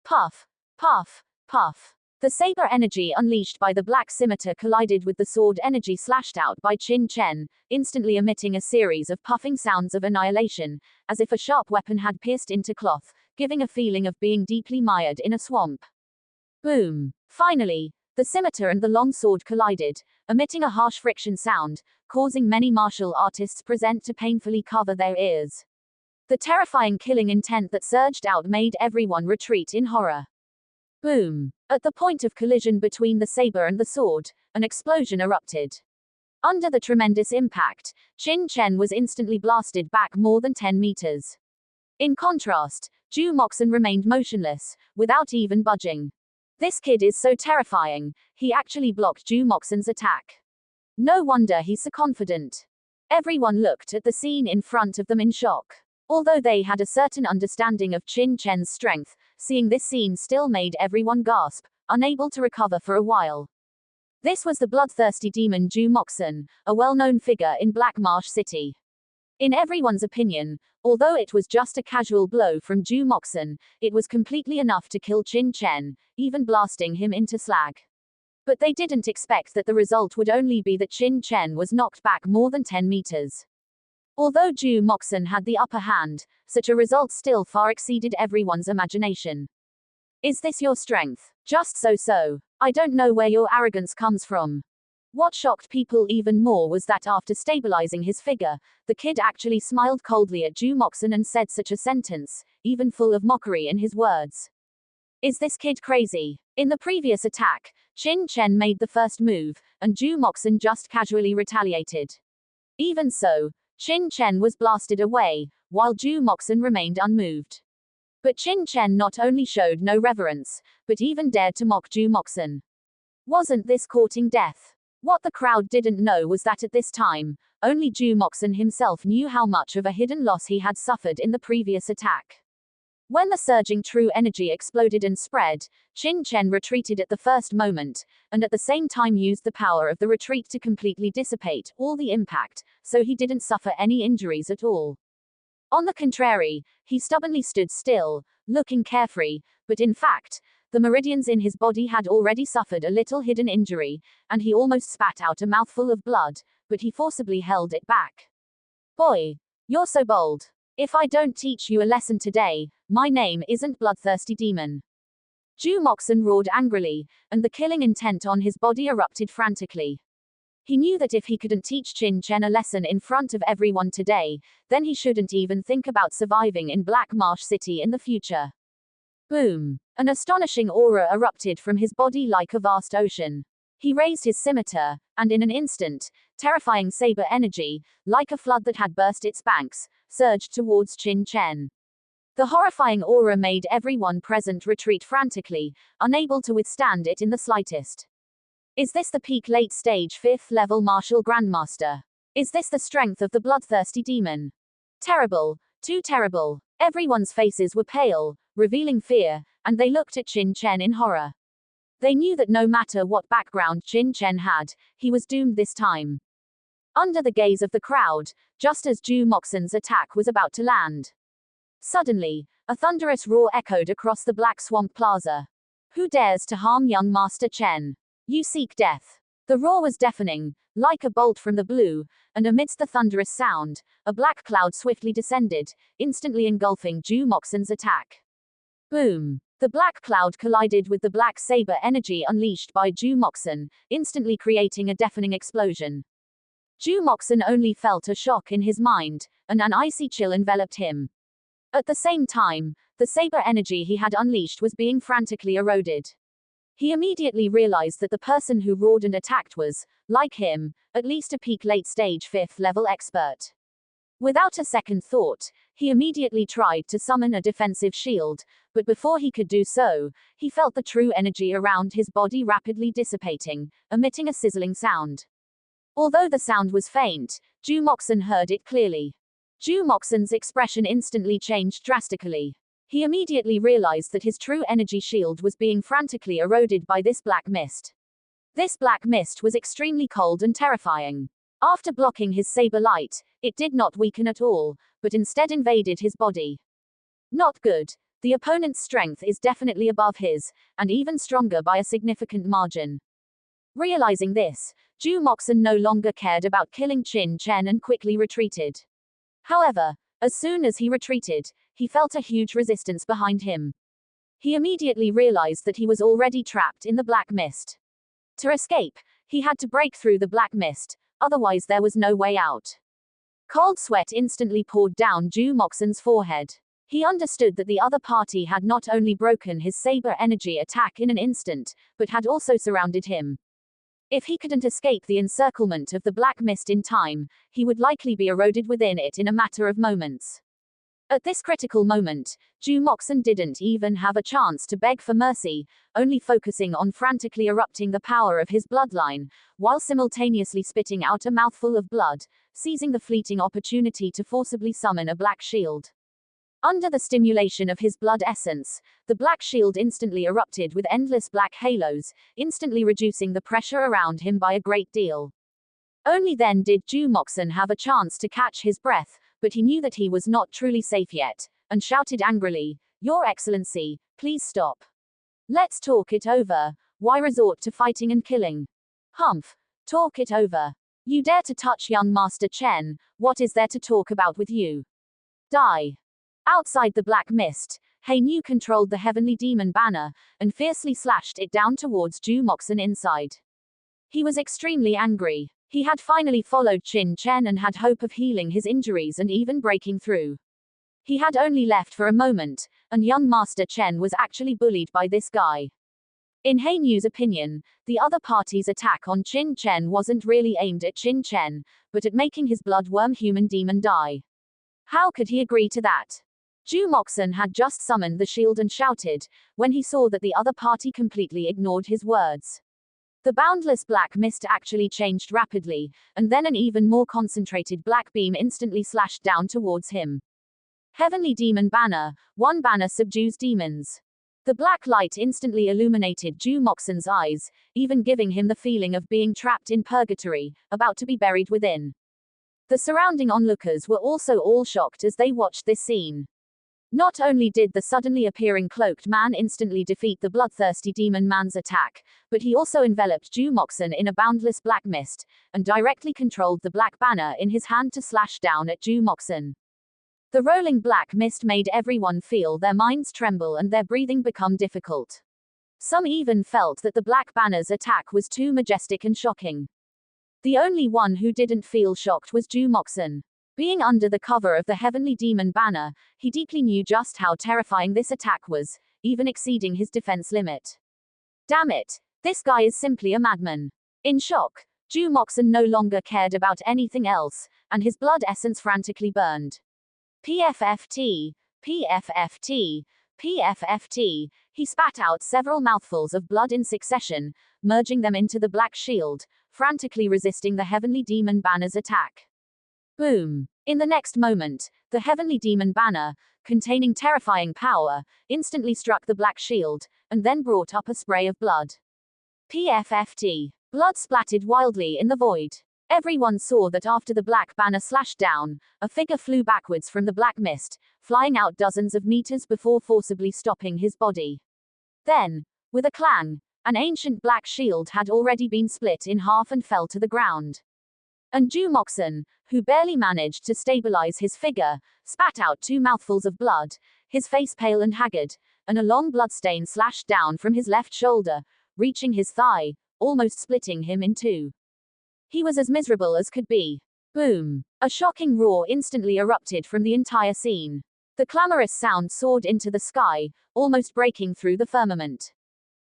Puff, puff, puff. The saber energy unleashed by the black scimitar collided with the sword energy slashed out by Qin Chen, instantly emitting a series of puffing sounds of annihilation, as if a sharp weapon had pierced into cloth, giving a feeling of being deeply mired in a swamp. Boom. Finally, The scimitar and the long sword collided, emitting a harsh friction sound, causing many martial artists present to painfully cover their ears. The terrifying killing intent that surged out made everyone retreat in horror. Boom! At the point of collision between the saber and the sword, an explosion erupted. Under the tremendous impact, Qin Chen was instantly blasted back more than 10 meters. In contrast, Ju Moxen remained motionless, without even budging. This kid is so terrifying, he actually blocked Ju Moxen's attack. No wonder he's so confident. Everyone looked at the scene in front of them in shock. Although they had a certain understanding of Qin Chen's strength, seeing this scene still made everyone gasp, unable to recover for a while. This was the bloodthirsty demon Ju Moxen, a well-known figure in Black Marsh City. In everyone's opinion, although it was just a casual blow from Ju Moxen, it was completely enough to kill Qin Chen, even blasting him into slag. But they didn't expect that the result would only be that Qin Chen was knocked back more than 10 meters. Although Ju Moxen had the upper hand, such a result still far exceeded everyone's imagination. Is this your strength? Just so. I don't know where your arrogance comes from. What shocked people even more was that after stabilizing his figure, the kid actually smiled coldly at Ju Moxen and said such a sentence, even full of mockery in his words. Is this kid crazy? In the previous attack, Qin Chen made the first move, and Ju Moxen just casually retaliated. Even so, Qin Chen was blasted away, while Ju Moxen remained unmoved. But Qin Chen not only showed no reverence, but even dared to mock Ju Moxen. Wasn't this courting death? What the crowd didn't know was that at this time, only Ju Moxen himself knew how much of a hidden loss he had suffered in the previous attack. When the surging true energy exploded and spread, Qin Chen retreated at the first moment, and at the same time used the power of the retreat to completely dissipate all the impact, so he didn't suffer any injuries at all. On the contrary, he stubbornly stood still, looking carefree, but in fact, the meridians in his body had already suffered a little hidden injury, and he almost spat out a mouthful of blood, but he forcibly held it back. Boy, you're so bold. If I don't teach you a lesson today, my name isn't Bloodthirsty Demon. Ju Moxen roared angrily, and the killing intent on his body erupted frantically. He knew that if he couldn't teach Qin Chen a lesson in front of everyone today, then he shouldn't even think about surviving in Black Marsh City in the future. Boom! An astonishing aura erupted from his body like a vast ocean. He raised his scimitar, and in an instant, terrifying saber energy, like a flood that had burst its banks, surged towards Qin Chen. The horrifying aura made everyone present retreat frantically, unable to withstand it in the slightest. Is this the peak late-stage 5th level martial grandmaster? Is this the strength of the bloodthirsty demon? Terrible, too terrible. Everyone's faces were pale, revealing fear, and they looked at Qin Chen in horror. They knew that no matter what background Qin Chen had, he was doomed this time. Under the gaze of the crowd, just as Ju Moxen's attack was about to land. Suddenly, a thunderous roar echoed across the Black Swamp Plaza. Who dares to harm young Master Chen? You seek death. The roar was deafening, like a bolt from the blue, and amidst the thunderous sound, a black cloud swiftly descended, instantly engulfing Ju Moxen's attack. Boom! The black cloud collided with the black saber energy unleashed by Ju Moxen, instantly creating a deafening explosion. Ju Moxen only felt a shock in his mind, and an icy chill enveloped him. At the same time, the saber energy he had unleashed was being frantically eroded. He immediately realized that the person who roared and attacked was, like him, at least a peak late-stage 5th level expert. Without a second thought, he immediately tried to summon a defensive shield, but before he could do so, he felt the true energy around his body rapidly dissipating, emitting a sizzling sound. Although the sound was faint, Ju Moxen heard it clearly. Ju Moxen's expression instantly changed drastically. He immediately realized that his true energy shield was being frantically eroded by this black mist. This black mist was extremely cold and terrifying. After blocking his saber light, it did not weaken at all, but instead invaded his body. Not good. The opponent's strength is definitely above his, and even stronger by a significant margin. Realizing this, Ju Moxen no longer cared about killing Qin Chen and quickly retreated. However, as soon as he retreated, he felt a huge resistance behind him. He immediately realized that he was already trapped in the black mist. To escape, he had to break through the black mist, otherwise there was no way out. Cold sweat instantly poured down Ju Moxon's forehead. He understood that the other party had not only broken his saber energy attack in an instant, but had also surrounded him. If he couldn't escape the encirclement of the black mist in time, he would likely be eroded within it in a matter of moments. At this critical moment, Ju Moxon didn't even have a chance to beg for mercy, only focusing on frantically erupting the power of his bloodline, while simultaneously spitting out a mouthful of blood, seizing the fleeting opportunity to forcibly summon a black shield. Under the stimulation of his blood essence, the black shield instantly erupted with endless black halos, instantly reducing the pressure around him by a great deal. Only then did Ju Moxon have a chance to catch his breath, but he knew that he was not truly safe yet, and shouted angrily, "Your Excellency, please stop. Let's talk it over. Why resort to fighting and killing? Humph, talk it over. You dare to touch young Master Chen, what is there to talk about with you? Die." Outside the black mist, He Nu controlled the heavenly demon banner, and fiercely slashed it down towards Ju Moxon inside. He was extremely angry. He had finally followed Qin Chen and had hope of healing his injuries and even breaking through. He had only left for a moment, and young Master Chen was actually bullied by this guy. In He Nu's opinion, the other party's attack on Qin Chen wasn't really aimed at Qin Chen, but at making his bloodworm human demon die. How could he agree to that? Ju Moxon had just summoned the shield and shouted, when he saw that the other party completely ignored his words. The boundless black mist actually changed rapidly, and then an even more concentrated black beam instantly slashed down towards him. Heavenly Demon Banner, one banner subdues demons. The black light instantly illuminated Ju Moxon's eyes, even giving him the feeling of being trapped in purgatory, about to be buried within. The surrounding onlookers were also all shocked as they watched this scene. Not only did the suddenly appearing cloaked man instantly defeat the bloodthirsty demon man's attack, but he also enveloped Ju Moxon in a boundless black mist, and directly controlled the black banner in his hand to slash down at Ju Moxon. The rolling black mist made everyone feel their minds tremble and their breathing become difficult. Some even felt that the black banner's attack was too majestic and shocking. The only one who didn't feel shocked was Ju Moxon. Being under the cover of the heavenly demon banner, he deeply knew just how terrifying this attack was, even exceeding his defense limit. Damn it, this guy is simply a madman. In shock, Ju Moxon no longer cared about anything else, and his blood essence frantically burned. PFFT, PFFT, PFFT, he spat out several mouthfuls of blood in succession, merging them into the black shield, frantically resisting the heavenly demon banner's attack. Boom! In the next moment, the heavenly demon banner, containing terrifying power, instantly struck the black shield, and then brought up a spray of blood. PFFT. Blood splattered wildly in the void. Everyone saw that after the black banner slashed down, a figure flew backwards from the black mist, flying out dozens of meters before forcibly stopping his body. Then, with a clang, an ancient black shield had already been split in half and fell to the ground. And Ju Moxon, who barely managed to stabilize his figure, spat out 2 mouthfuls of blood, his face pale and haggard, and a long bloodstain slashed down from his left shoulder, reaching his thigh, almost splitting him in 2. He was as miserable as could be. Boom! A shocking roar instantly erupted from the entire scene. The clamorous sound soared into the sky, almost breaking through the firmament.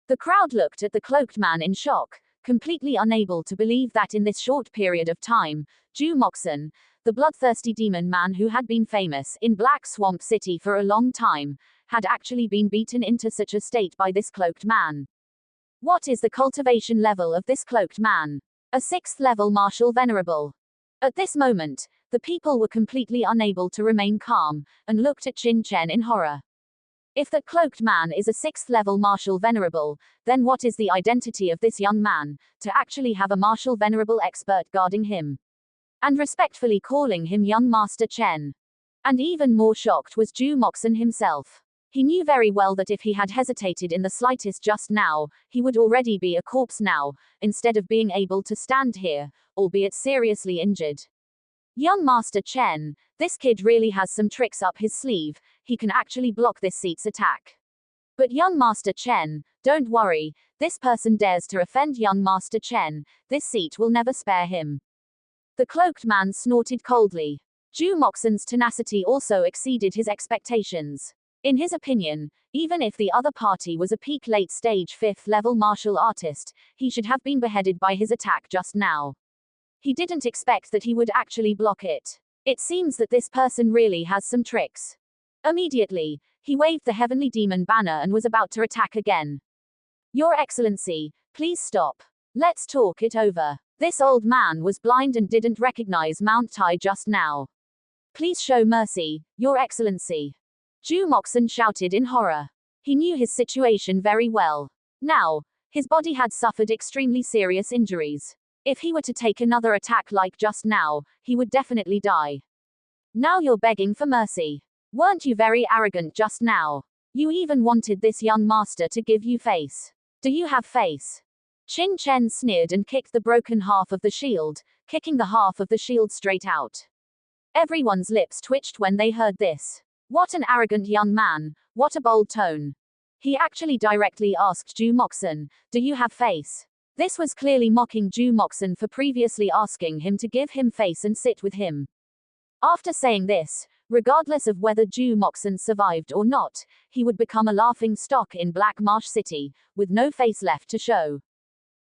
The crowd looked at the cloaked man in shock, completely unable to believe that in this short period of time, Ju Moxon, the bloodthirsty demon man who had been famous in Black Swamp City for a long time, had actually been beaten into such a state by this cloaked man. What is the cultivation level of this cloaked man? A 6th level martial venerable. At this moment, the people were completely unable to remain calm, and looked at Qin Chen in horror. If that cloaked man is a 6th level martial venerable, then what is the identity of this young man, to actually have a martial venerable expert guarding him? And respectfully calling him young Master Chen. And even more shocked was Ju Moxon himself. He knew very well that if he had hesitated in the slightest just now, he would already be a corpse now, instead of being able to stand here, albeit seriously injured. Young Master Chen, this kid really has some tricks up his sleeve, he can actually block this seat's attack. But young Master Chen, don't worry, This person dares to offend young Master Chen. This seat will never spare him. The cloaked man snorted coldly. Zhu Moxen's tenacity also exceeded his expectations. In his opinion, even if the other party was a peak late-stage 5th-level martial artist, he should have been beheaded by his attack just now. He didn't expect that he would actually block it. It seems that this person really has some tricks. Immediately, he waved the heavenly demon banner and was about to attack again. Your Excellency, please stop. Let's talk it over. This old man was blind and didn't recognize Mount Tai just now. Please show mercy, Your Excellency. Zhu Moxen shouted in horror. He knew his situation very well. Now, his body had suffered extremely serious injuries. If he were to take another attack like just now, he would definitely die. Now you're begging for mercy. Weren't you very arrogant just now? You even wanted this young master to give you face. Do you have face? Qin Chen sneered and kicked the broken half of the shield, kicking the half of the shield straight out. Everyone's lips twitched when they heard this. What an arrogant young man, what a bold tone. He actually directly asked Zhu Moxen, do you have face? This was clearly mocking Zhu Moxen for previously asking him to give him face and sit with him. After saying this, regardless of whether Zhu Moxen survived or not, he would become a laughing stock in Black Marsh City, with no face left to show.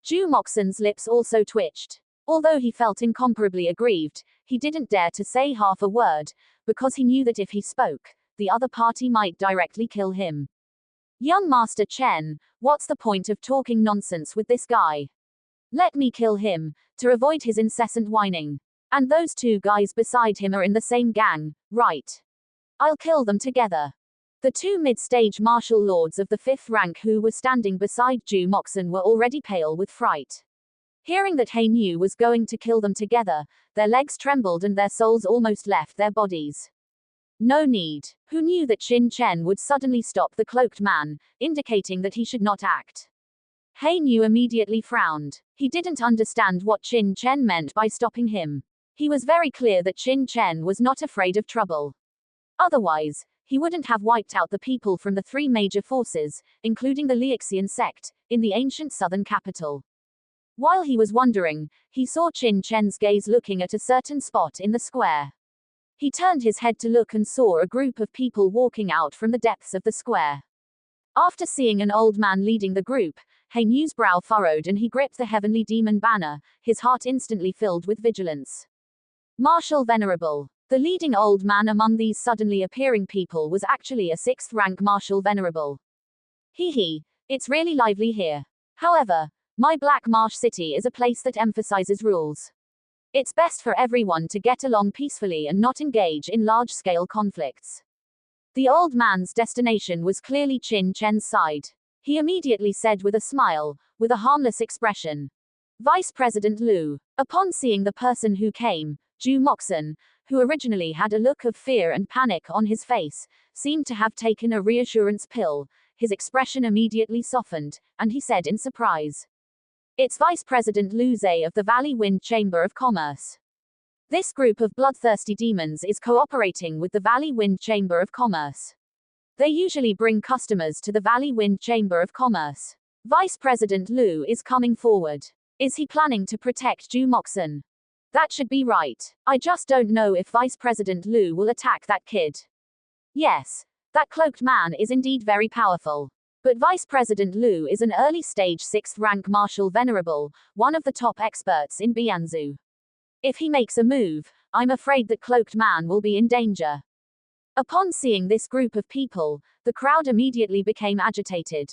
Zhu Moxen's lips also twitched. Although he felt incomparably aggrieved, he didn't dare to say half a word, because he knew that if he spoke, the other party might directly kill him. Young Master Chen, what's the point of talking nonsense with this guy? Let me kill him, to avoid his incessant whining. And those two guys beside him are in the same gang, right? I'll kill them together. The two mid-stage martial lords of the 5th rank who were standing beside Zhu Moxen were already pale with fright. Hearing that He Niu was going to kill them together, their legs trembled and their souls almost left their bodies. No need. Who knew that Qin Chen would suddenly stop the cloaked man, indicating that he should not act? He Niu immediately frowned. He didn't understand what Qin Chen meant by stopping him. He was very clear that Qin Chen was not afraid of trouble. Otherwise, he wouldn't have wiped out the people from the 3 major forces, including the Liuxian sect, in the ancient southern capital. While he was wondering, he saw Qin Chen's gaze looking at a certain spot in the square. He turned his head to look and saw a group of people walking out from the depths of the square. After seeing an old man leading the group, He Niu's brow furrowed and he gripped the heavenly demon banner, his heart instantly filled with vigilance. Martial Venerable. The leading old man among these suddenly appearing people was actually a 6th rank Martial Venerable. Hee, it's really lively here. However, my Black Marsh City is a place that emphasizes rules. It's best for everyone to get along peacefully and not engage in large-scale conflicts. The old man's destination was clearly Qin Chen's side. He immediately said with a smile, with a harmless expression. Vice President Liu. Upon seeing the person who came, Zhu Moxen, who originally had a look of fear and panic on his face, seemed to have taken a reassurance pill. His expression immediately softened, and he said in surprise. It's Vice President Liu Zhe of the Valley Wind Chamber of Commerce. This group of bloodthirsty demons is cooperating with the Valley Wind Chamber of Commerce. They usually bring customers to the Valley Wind Chamber of Commerce. Vice President Liu is coming forward. Is he planning to protect Zhu Moxen? That should be right. I just don't know if Vice President Liu will attack that kid. Yes, that cloaked man is indeed very powerful. But Vice President Liu is an early-stage 6th rank Martial Venerable, one of the top experts in Bianzu. If he makes a move, I'm afraid that cloaked man will be in danger. Upon seeing this group of people, the crowd immediately became agitated.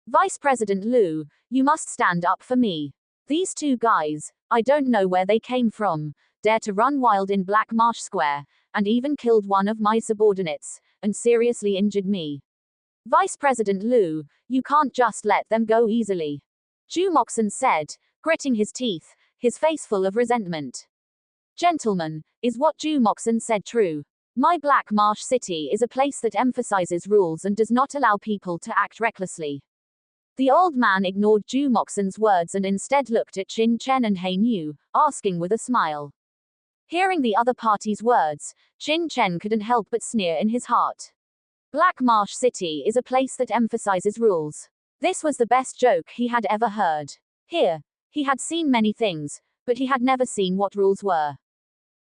Vice President Liu, you must stand up for me. These two guys, I don't know where they came from, dare to run wild in Black Marsh Square, and even killed one of my subordinates, and seriously injured me. Vice President Liu, you can't just let them go easily. Zhu Moxen said, gritting his teeth, his face full of resentment. Gentlemen, is what Zhu Moxen said true? My Black Marsh City is a place that emphasizes rules and does not allow people to act recklessly. The old man ignored Zhu Moxen's words and instead looked at Qin Chen and He Niu, asking with a smile. Hearing the other party's words, Qin Chen couldn't help but sneer in his heart. Black Marsh City is a place that emphasizes rules. This was the best joke he had ever heard. Here, he had seen many things, but he had never seen what rules were.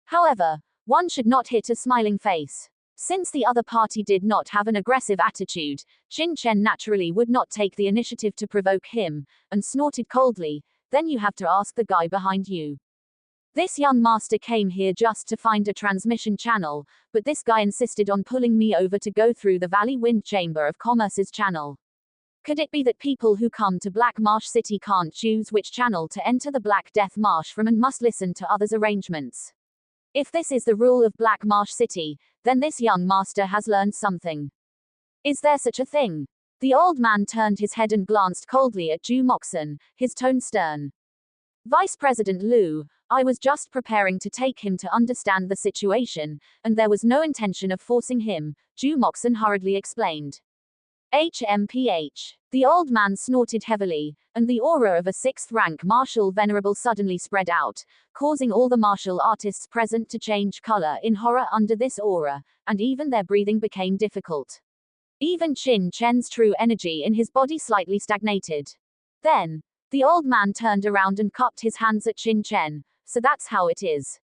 However, one should not hit a smiling face. Since the other party did not have an aggressive attitude, Qin Chen naturally would not take the initiative to provoke him, and snorted coldly, "Then you have to ask the guy behind you. This young master came here just to find a transmission channel, but this guy insisted on pulling me over to go through the Valley Wind Chamber of Commerce's channel. Could it be that people who come to Black Marsh City can't choose which channel to enter the Black Death Marsh from and must listen to others' arrangements? If this is the rule of Black Marsh City, then this young master has learned something. Is there such a thing?" The old man turned his head and glanced coldly at Zhu Moxon, his tone stern. "Vice President Liu, I was just preparing to take him to understand the situation, and there was no intention of forcing him," Zhu Moxon hurriedly explained. HMPH. The old man snorted heavily, and the aura of a sixth-rank martial venerable suddenly spread out, causing all the martial artists present to change color in horror under this aura, and even their breathing became difficult. Even Qin Chen's true energy in his body slightly stagnated. Then, the old man turned around and cupped his hands at Qin Chen. "So that's how it is.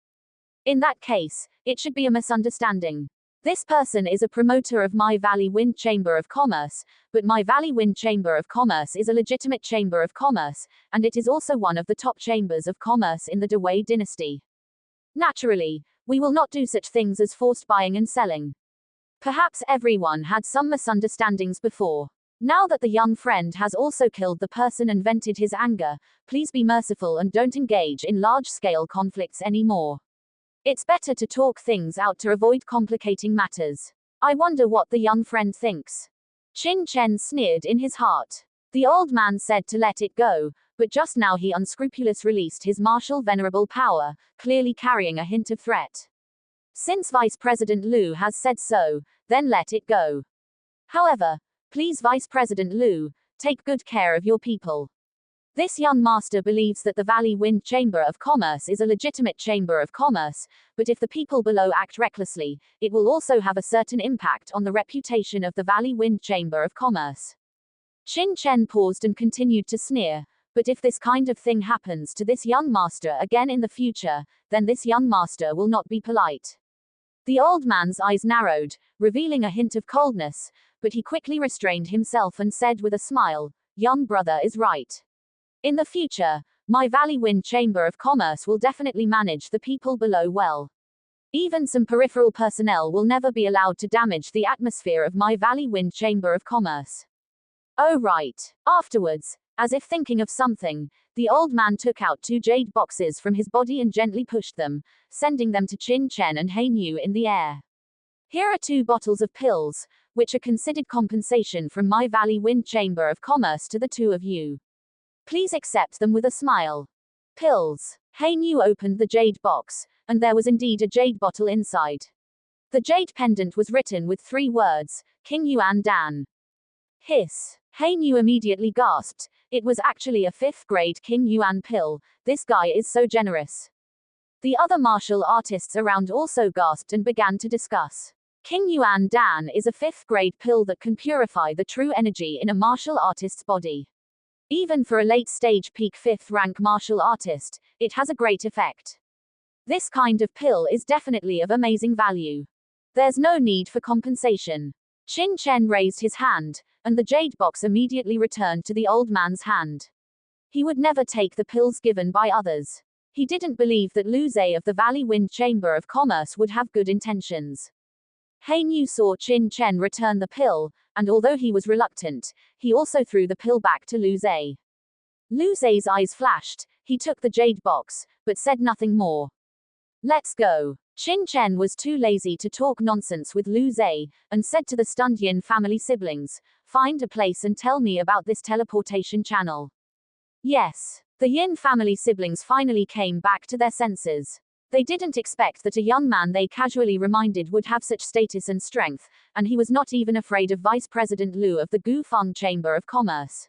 In that case, it should be a misunderstanding. This person is a promoter of my Valley Wind Chamber of Commerce, but my Valley Wind Chamber of Commerce is a legitimate chamber of commerce, and it is also one of the top chambers of commerce in the Dewey dynasty. Naturally, we will not do such things as forced buying and selling." Perhaps everyone had some misunderstandings before. Now that the young friend has also killed the person and vented his anger, please be merciful and don't engage in large-scale conflicts anymore. It's better to talk things out to avoid complicating matters. I wonder what the young friend thinks. Qin Chen sneered in his heart. The old man said to let it go, but just now he unscrupulously released his martial venerable power, clearly carrying a hint of threat. Since Vice President Liu has said so, then let it go. However, please Vice President Liu, take good care of your people. This young master believes that the Valley Wind Chamber of Commerce is a legitimate chamber of commerce, but if the people below act recklessly, it will also have a certain impact on the reputation of the Valley Wind Chamber of Commerce. Qin Chen paused and continued to sneer, but if this kind of thing happens to this young master again in the future, then this young master will not be polite. The old man's eyes narrowed, revealing a hint of coldness, but he quickly restrained himself and said with a smile, "Young brother is right. In the future, my Valley Wind Chamber of Commerce will definitely manage the people below well. Even some peripheral personnel will never be allowed to damage the atmosphere of my Valley Wind Chamber of Commerce." "Oh right." Afterwards, as if thinking of something, the old man took out 2 jade boxes from his body and gently pushed them, sending them to Qin Chen and Hainyu in the air. "Here are 2 bottles of pills, which are considered compensation from my Valley Wind Chamber of Commerce to the 2 of you. Please accept them with a smile." Pills. Hainyu opened the jade box, and there was indeed a jade bottle inside. The jade pendant was written with 3 words, "King Yuan Dan." Hiss. Hainyu immediately gasped. It was actually a 5th-grade King Yuan pill. This guy is so generous. The other martial artists around also gasped and began to discuss. King Yuan Dan is a 5th-grade pill that can purify the true energy in a martial artist's body. Even for a late-stage peak 5th-rank martial artist, it has a great effect. This kind of pill is definitely of amazing value. There's no need for compensation. Qin Chen raised his hand, and the jade box immediately returned to the old man's hand. He would never take the pills given by others. He didn't believe that Lu Zhe of the Valley Wind Chamber of Commerce would have good intentions. Hainyu saw Qin Chen return the pill, and although he was reluctant, he also threw the pill back to Lu Zhe. Lu Zhe's eyes flashed, he took the jade box, but said nothing more. "Let's go." Qin Chen was too lazy to talk nonsense with Lu Zhe, and said to the stunned Yin family siblings, "Find a place and tell me about this teleportation channel." Yes. The Yin family siblings finally came back to their senses. They didn't expect that a young man they casually reminded would have such status and strength, and he was not even afraid of Vice President Liu of the Gufeng Chamber of Commerce.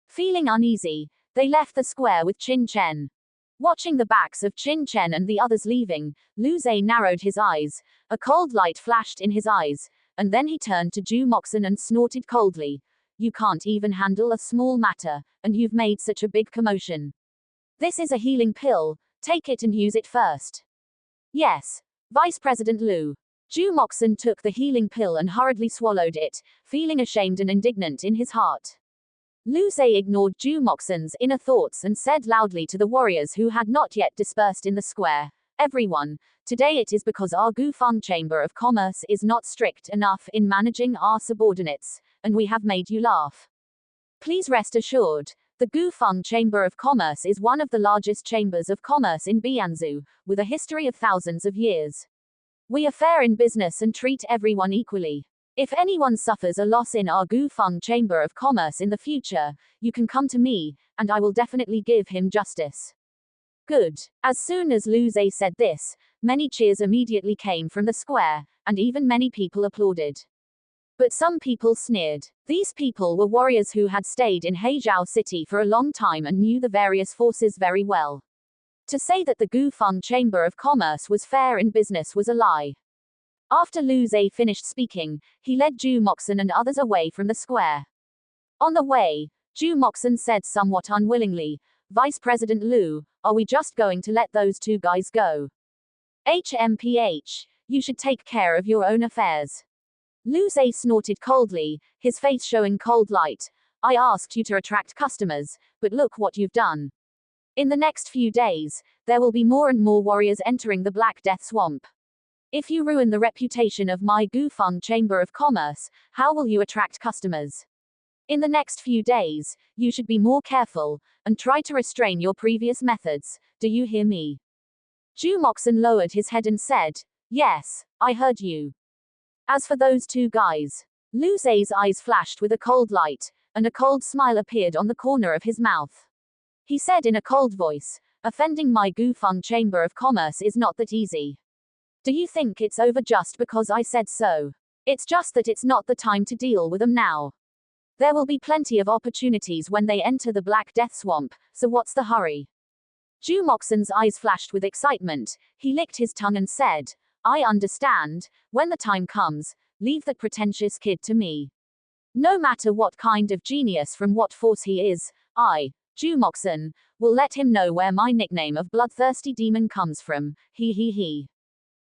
Feeling uneasy, they left the square with Qin Chen. Watching the backs of Qin Chen and the others leaving, Lu Zhe narrowed his eyes, a cold light flashed in his eyes, and then he turned to Zhu Moxon and snorted coldly. you can't even handle a small matter, and you've made such a big commotion. This is a healing pill, take it and use it first. Yes. Vice President Liu. Zhu Moxon took the healing pill and hurriedly swallowed it, feeling ashamed and indignant in his heart. Liu Zei ignored Zhu Moxon's inner thoughts and said loudly to the warriors who had not yet dispersed in the square, "Everyone, today it is because our Gufeng Chamber of Commerce is not strict enough in managing our subordinates, and we have made you laugh. Please rest assured, the Gufeng Chamber of Commerce is one of the largest chambers of commerce in Bianzhu, with a history of thousands of years. We are fair in business and treat everyone equally. If anyone suffers a loss in our Gufeng Chamber of Commerce in the future, you can come to me, and I will definitely give him justice." Good. As soon as Liu Zei said this, many cheers immediately came from the square, and even many people applauded. But some people sneered. These people were warriors who had stayed in Heizhou City for a long time and knew the various forces very well. To say that the Gufeng Chamber of Commerce was fair in business was a lie. After Liu Zei finished speaking, he led Zhu Moxon and others away from the square. On the way, Zhu Moxon said somewhat unwillingly, "Vice President Liu, are we just going to let those two guys go? HMPH, you should take care of your own affairs." Liu Zei snorted coldly, his face showing cold light. "I asked you to attract customers, but look what you've done. In the next few days, there will be more and more warriors entering the Black Death Swamp. If you ruin the reputation of my Gufeng Chamber of Commerce, how will you attract customers? In the next few days, you should be more careful, and try to restrain your previous methods, do you hear me?" Zhu Moxon lowered his head and said, "Yes, I heard you." As for those two guys, Liu Zei's eyes flashed with a cold light, and a cold smile appeared on the corner of his mouth. He said in a cold voice, "Offending my Gufeng Chamber of Commerce is not that easy. Do you think it's over just because I said so? It's just that it's not the time to deal with them now. There will be plenty of opportunities when they enter the Black Death Swamp, so what's the hurry?" Zhu Moxon's eyes flashed with excitement, he licked his tongue and said, "I understand, when the time comes, leave that pretentious kid to me. No matter what kind of genius from what force he is, I, Zhu Moxon, will let him know where my nickname of Bloodthirsty Demon comes from, he.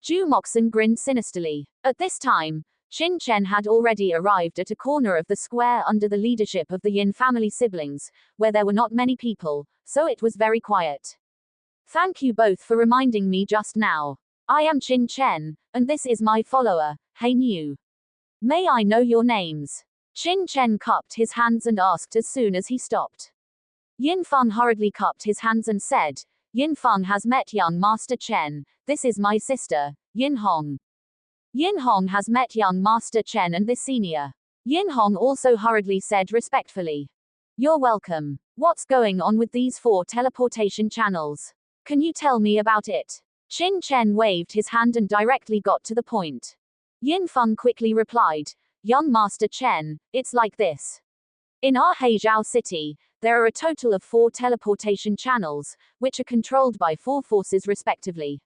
Zhu Moxon grinned sinisterly. At this time, Qin Chen had already arrived at a corner of the square under the leadership of the Yin family siblings, where there were not many people, so it was very quiet. "Thank you both for reminding me just now. I am Qin Chen, and this is my follower, Hein Yu. May I know your names?" Qin Chen cupped his hands and asked as soon as he stopped. Yin Feng hurriedly cupped his hands and said, "Yin Feng has met young Master Chen, this is my sister, Yin Hong. Yin Hong has met young Master Chen and this senior." Yin Hong also hurriedly said respectfully, "You're welcome. What's going on with these 4 teleportation channels? Can you tell me about it?" Qin Chen waved his hand and directly got to the point. Yin Feng quickly replied, "Young Master Chen, it's like this. In our Heizhou City, there are a total of 4 teleportation channels, which are controlled by 4 forces respectively.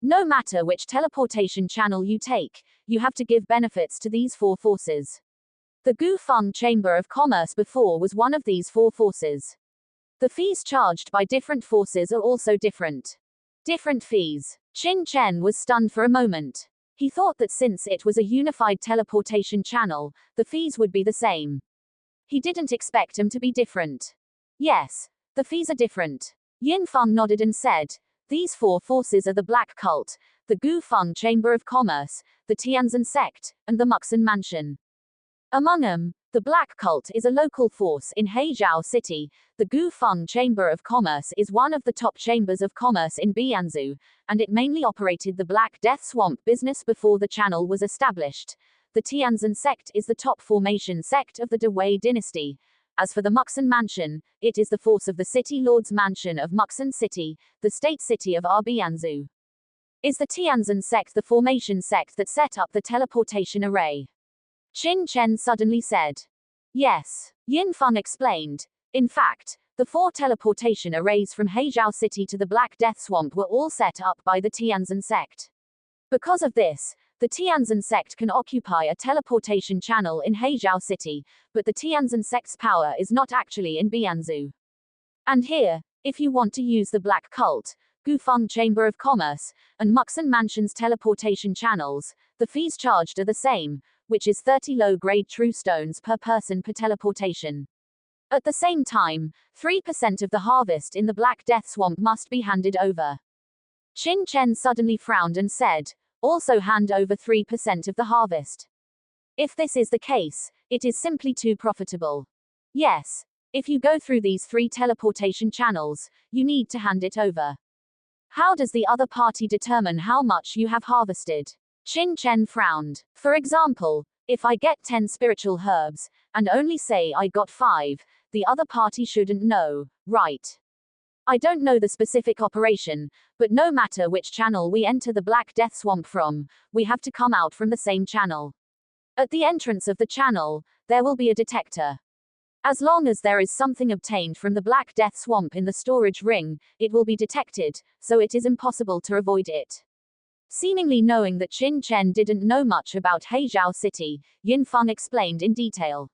No matter which teleportation channel you take, you have to give benefits to these 4 forces. The Gufeng Chamber of Commerce before was one of these 4 forces. The fees charged by different forces are also different. Different fees." Qin Chen was stunned for a moment. He thought that since it was a unified teleportation channel, the fees would be the same. He didn't expect them to be different. "Yes, the fees are different." Yin Feng nodded and said, "These 4 forces are the Black Cult, the Gufeng Chamber of Commerce, the Tianwu Sect, and the Muxin Mansion. Among them, the Black Cult is a local force in Heizhou City. The Gufeng Chamber of Commerce is one of the top chambers of commerce in Bianzhu, and it mainly operated the Black Death Swamp business before the channel was established. The Tianwu Sect is the top formation sect of the De Wei dynasty. As for the Muxin Mansion, it is the force of the City Lord's Mansion of Muxin City, the state city of Bianzhu. Is the Tianwu Sect the formation sect that set up the teleportation array?" Qin Chen suddenly said. "Yes," Yin Feng explained. "In fact, the 4 teleportation arrays from Heizhou City to the Black Death Swamp were all set up by the Tianwu Sect. Because of this, The Tianwu sect can occupy a teleportation channel in Heizhou City, but the Tianwu sect's power is not actually in Bianzhou. And here, if you want to use the Black Cult, Gufeng Chamber of Commerce, and Muxin Mansion's teleportation channels, the fees charged are the same, which is 30 low-grade true stones per person per teleportation. At the same time, 3% of the harvest in the Black Death Swamp must be handed over. Qin Chen suddenly frowned and said, also hand over 3% of the harvest. If this is the case, it is simply too profitable. Yes, if you go through these 3 teleportation channels, you need to hand it over. How does the other party determine how much you have harvested? Qin Chen frowned. For example, if I get 10 spiritual herbs, and only say I got 5, the other party shouldn't know, right? I don't know the specific operation, but no matter which channel we enter the Black Death Swamp from, we have to come out from the same channel. At the entrance of the channel, there will be a detector. As long as there is something obtained from the Black Death Swamp in the storage ring, it will be detected, so it is impossible to avoid it. Seemingly knowing that Qin Chen didn't know much about Heizhou City, Yin Feng explained in detail.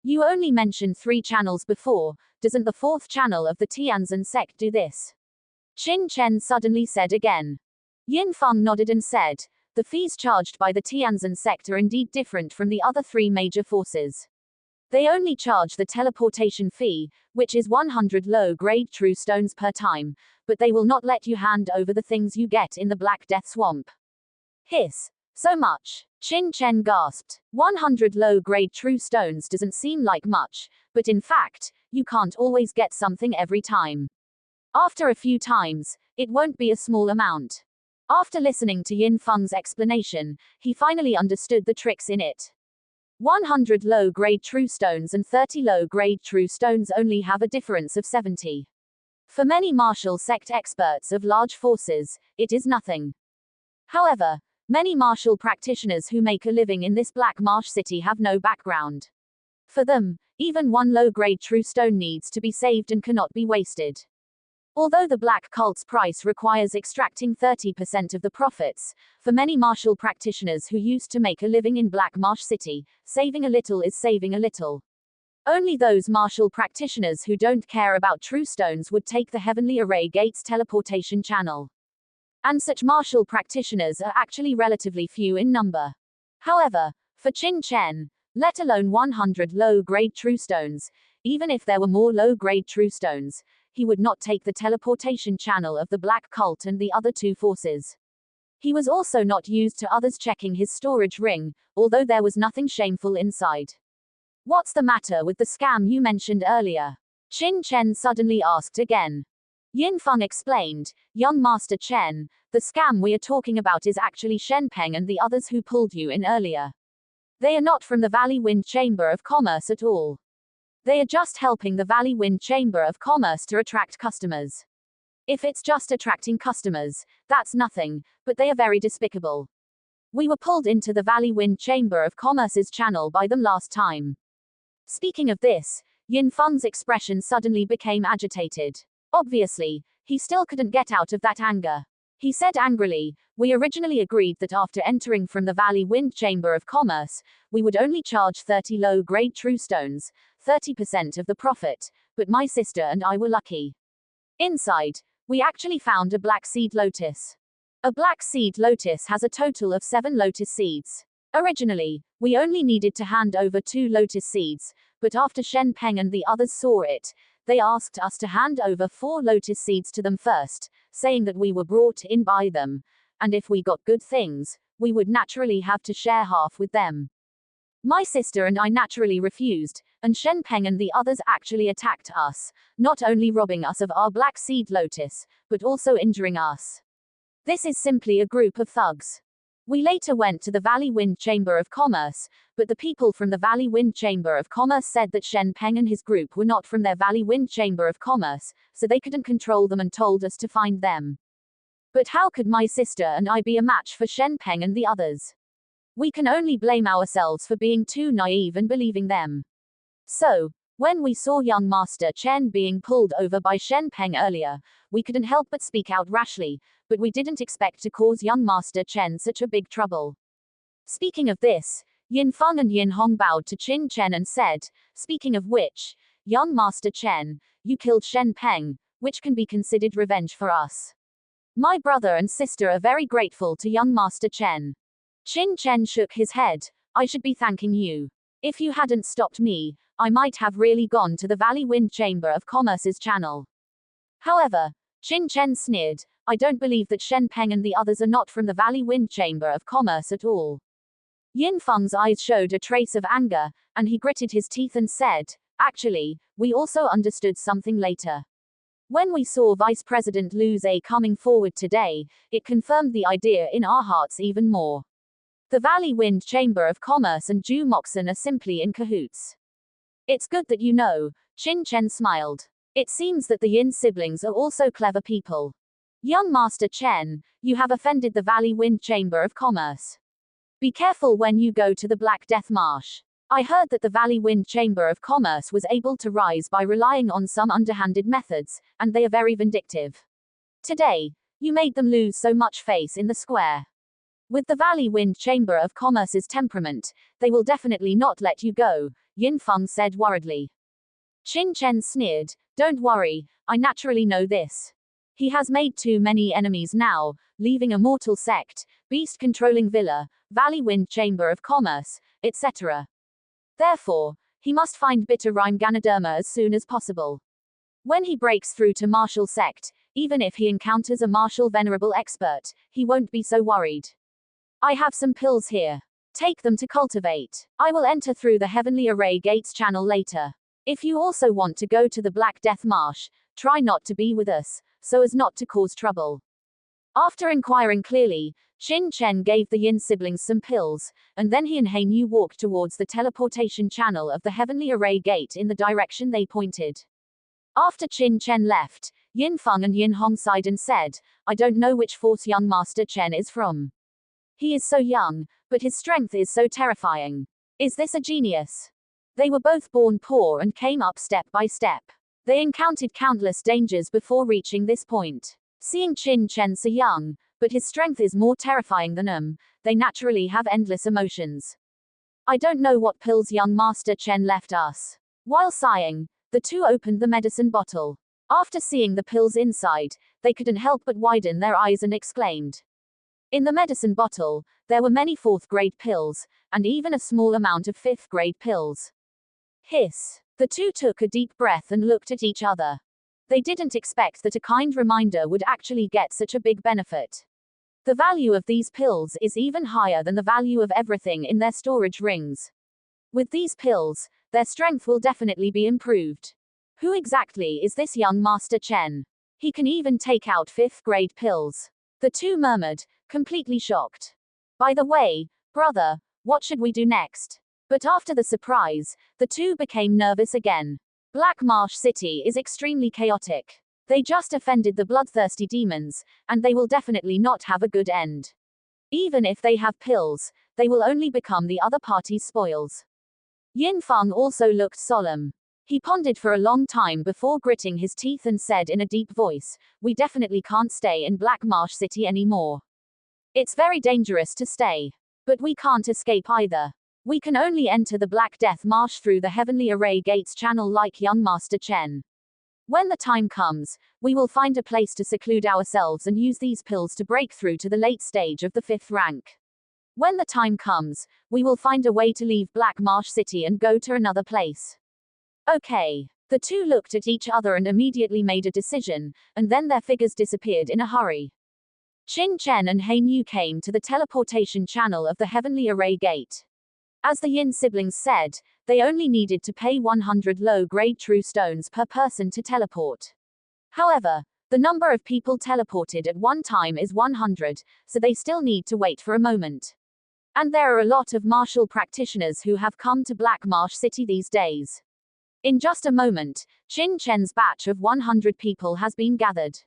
You only mentioned 3 channels before, doesn't the 4th channel of the Tianwu sect do this? Qin Chen suddenly said again. Yin Feng nodded and said, the fees charged by the Tianwu sect are indeed different from the other 3 major forces. They only charge the teleportation fee, which is 100 low-grade true stones per time, but they will not let you hand over the things you get in the Black Death Swamp. Hiss. So much. Qin Chen gasped. 100 low-grade true stones doesn't seem like much, but in fact, you can't always get something every time. After a few times, it won't be a small amount. After listening to Yin Feng's explanation, he finally understood the tricks in it. 100 low-grade true stones and 30 low-grade true stones only have a difference of 70. For many martial sect experts of large forces, it is nothing. However, many martial practitioners who make a living in this Black Marsh city have no background. For them, even 1 low-grade true stone needs to be saved and cannot be wasted. Although the Black Cult's price requires extracting 30% of the profits, for many martial practitioners who used to make a living in Black Marsh City, saving a little is saving a little. Only those martial practitioners who don't care about true stones would take the Heavenly Array Gates teleportation channel. And such martial practitioners are actually relatively few in number. However, for Qin Chen, let alone 100 low-grade true stones, even if there were more low-grade true stones, he would not take the teleportation channel of the Black Cult and the other 2 forces. He was also not used to others checking his storage ring, although there was nothing shameful inside. What's the matter with the scam you mentioned earlier? Qin Chen suddenly asked again. Yin Feng explained, young Master Chen, the scam we are talking about is actually Shen Peng and the others who pulled you in earlier. They are not from the Valley Wind Chamber of Commerce at all. They are just helping the Valley Wind Chamber of Commerce to attract customers. If it's just attracting customers, that's nothing, but they are very despicable. We were pulled into the Valley Wind Chamber of Commerce's channel by them last time. Speaking of this, Yin Feng's expression suddenly became agitated. Obviously, he still couldn't get out of that anger. He said angrily, we originally agreed that after entering from the Valley Wind Chamber of Commerce, we would only charge 30 low-grade true stones, 30% of the profit, but my sister and I were lucky. Inside, we actually found a black seed lotus. A black seed lotus has a total of 7 lotus seeds. Originally, we only needed to hand over 2 lotus seeds, but after Shen Peng and the others saw it, they asked us to hand over 4 lotus seeds to them first, saying that we were brought in by them, and if we got good things, we would naturally have to share half with them. My sister and I naturally refused, and Shen Peng and the others actually attacked us, not only robbing us of our black seed lotus, but also injuring us. This is simply a group of thugs. We later went to the Valley Wind Chamber of Commerce, but the people from the Valley Wind Chamber of Commerce said that Shen Peng and his group were not from their Valley Wind Chamber of Commerce, so they couldn't control them and told us to find them. But how could my sister and I be a match for Shen Peng and the others? We can only blame ourselves for being too naive and believing them. So, when we saw young Master Chen being pulled over by Shen Peng earlier, we couldn't help but speak out rashly, but we didn't expect to cause young Master Chen such a big trouble. Speaking of this, Yin Feng and Yin Hong bowed to Qin Chen and said, speaking of which, young Master Chen, you killed Shen Peng, which can be considered revenge for us. My brother and sister are very grateful to young Master Chen. Qin Chen shook his head. I should be thanking you. If you hadn't stopped me, I might have really gone to the Valley Wind Chamber of Commerce's channel. However, Qin Chen sneered, I don't believe that Shen Peng and the others are not from the Valley Wind Chamber of Commerce at all. Yin Feng's eyes showed a trace of anger, and he gritted his teeth and said, actually, we also understood something later. When we saw Vice President Liu Ze coming forward today, it confirmed the idea in our hearts even more. The Valley Wind Chamber of Commerce and Zhu Moxon are simply in cahoots. It's good that you know, Qin Chen smiled. It seems that the Yin siblings are also clever people. Young Master Chen, you have offended the Valley Wind Chamber of Commerce. Be careful when you go to the Black Death Marsh. I heard that the Valley Wind Chamber of Commerce was able to rise by relying on some underhanded methods, and they are very vindictive. Today, you made them lose so much face in the square. With the Valley Wind Chamber of Commerce's temperament, they will definitely not let you go, Yin Feng said worriedly. Qin Chen sneered, don't worry, I naturally know this. He has made too many enemies now, leaving a mortal sect, beast-controlling villa, Valley Wind Chamber of Commerce, etc. Therefore, he must find bitter reincarnated as soon as possible. When he breaks through to martial sect, even if he encounters a martial venerable expert, he won't be so worried. I have some pills here. Take them to cultivate. I will enter through the Heavenly Array Gates channel later. If you also want to go to the Black Death Marsh, try not to be with us, so as not to cause trouble. After inquiring clearly, Qin Chen gave the Yin siblings some pills, and then he and Hainu walked towards the teleportation channel of the Heavenly Array Gate in the direction they pointed. After Qin Chen left, Yin Feng and Yin Hong sighed and said, I don't know which force young Master Chen is from. He is so young, but his strength is so terrifying. Is this a genius? They were both born poor and came up step by step. They encountered countless dangers before reaching this point. Seeing Qin Chen so young, but his strength is more terrifying than him, they naturally have endless emotions. I don't know what pills young Master Chen left us. While sighing, the two opened the medicine bottle. After seeing the pills inside, they couldn't help but widen their eyes and exclaimed. In the medicine bottle, there were many 4th-grade pills, and even a small amount of 5th-grade pills. Hiss. The two took a deep breath and looked at each other. They didn't expect that a kind reminder would actually get such a big benefit. The value of these pills is even higher than the value of everything in their storage rings. With these pills, their strength will definitely be improved. Who exactly is this young Master Chen? He can even take out 5th-grade pills. The two murmured, completely shocked. By the way, brother, what should we do next? But after the surprise, the two became nervous again. Black Marsh City is extremely chaotic. They just offended the bloodthirsty demons, and they will definitely not have a good end. Even if they have pills, they will only become the other party's spoils. Yin Feng also looked solemn. He pondered for a long time before gritting his teeth and said in a deep voice, we definitely can't stay in Black Marsh City anymore. It's very dangerous to stay. But we can't escape either. We can only enter the Black Death Marsh through the Heavenly Array Gates channel like young Master Chen. When the time comes, we will find a place to seclude ourselves and use these pills to break through to the late stage of the 5th rank. When the time comes, we will find a way to leave Black Marsh City and go to another place. Okay. The two looked at each other and immediately made a decision, and then their figures disappeared in a hurry. Qin Chen and Hainu came to the teleportation channel of the Heavenly Array Gate. As the Yin siblings said, they only needed to pay 100 low-grade true stones per person to teleport. However, the number of people teleported at one time is 100, so they still need to wait for a moment. And there are a lot of martial practitioners who have come to Black Marsh City these days. In just a moment, Qin Chen's batch of 100 people has been gathered.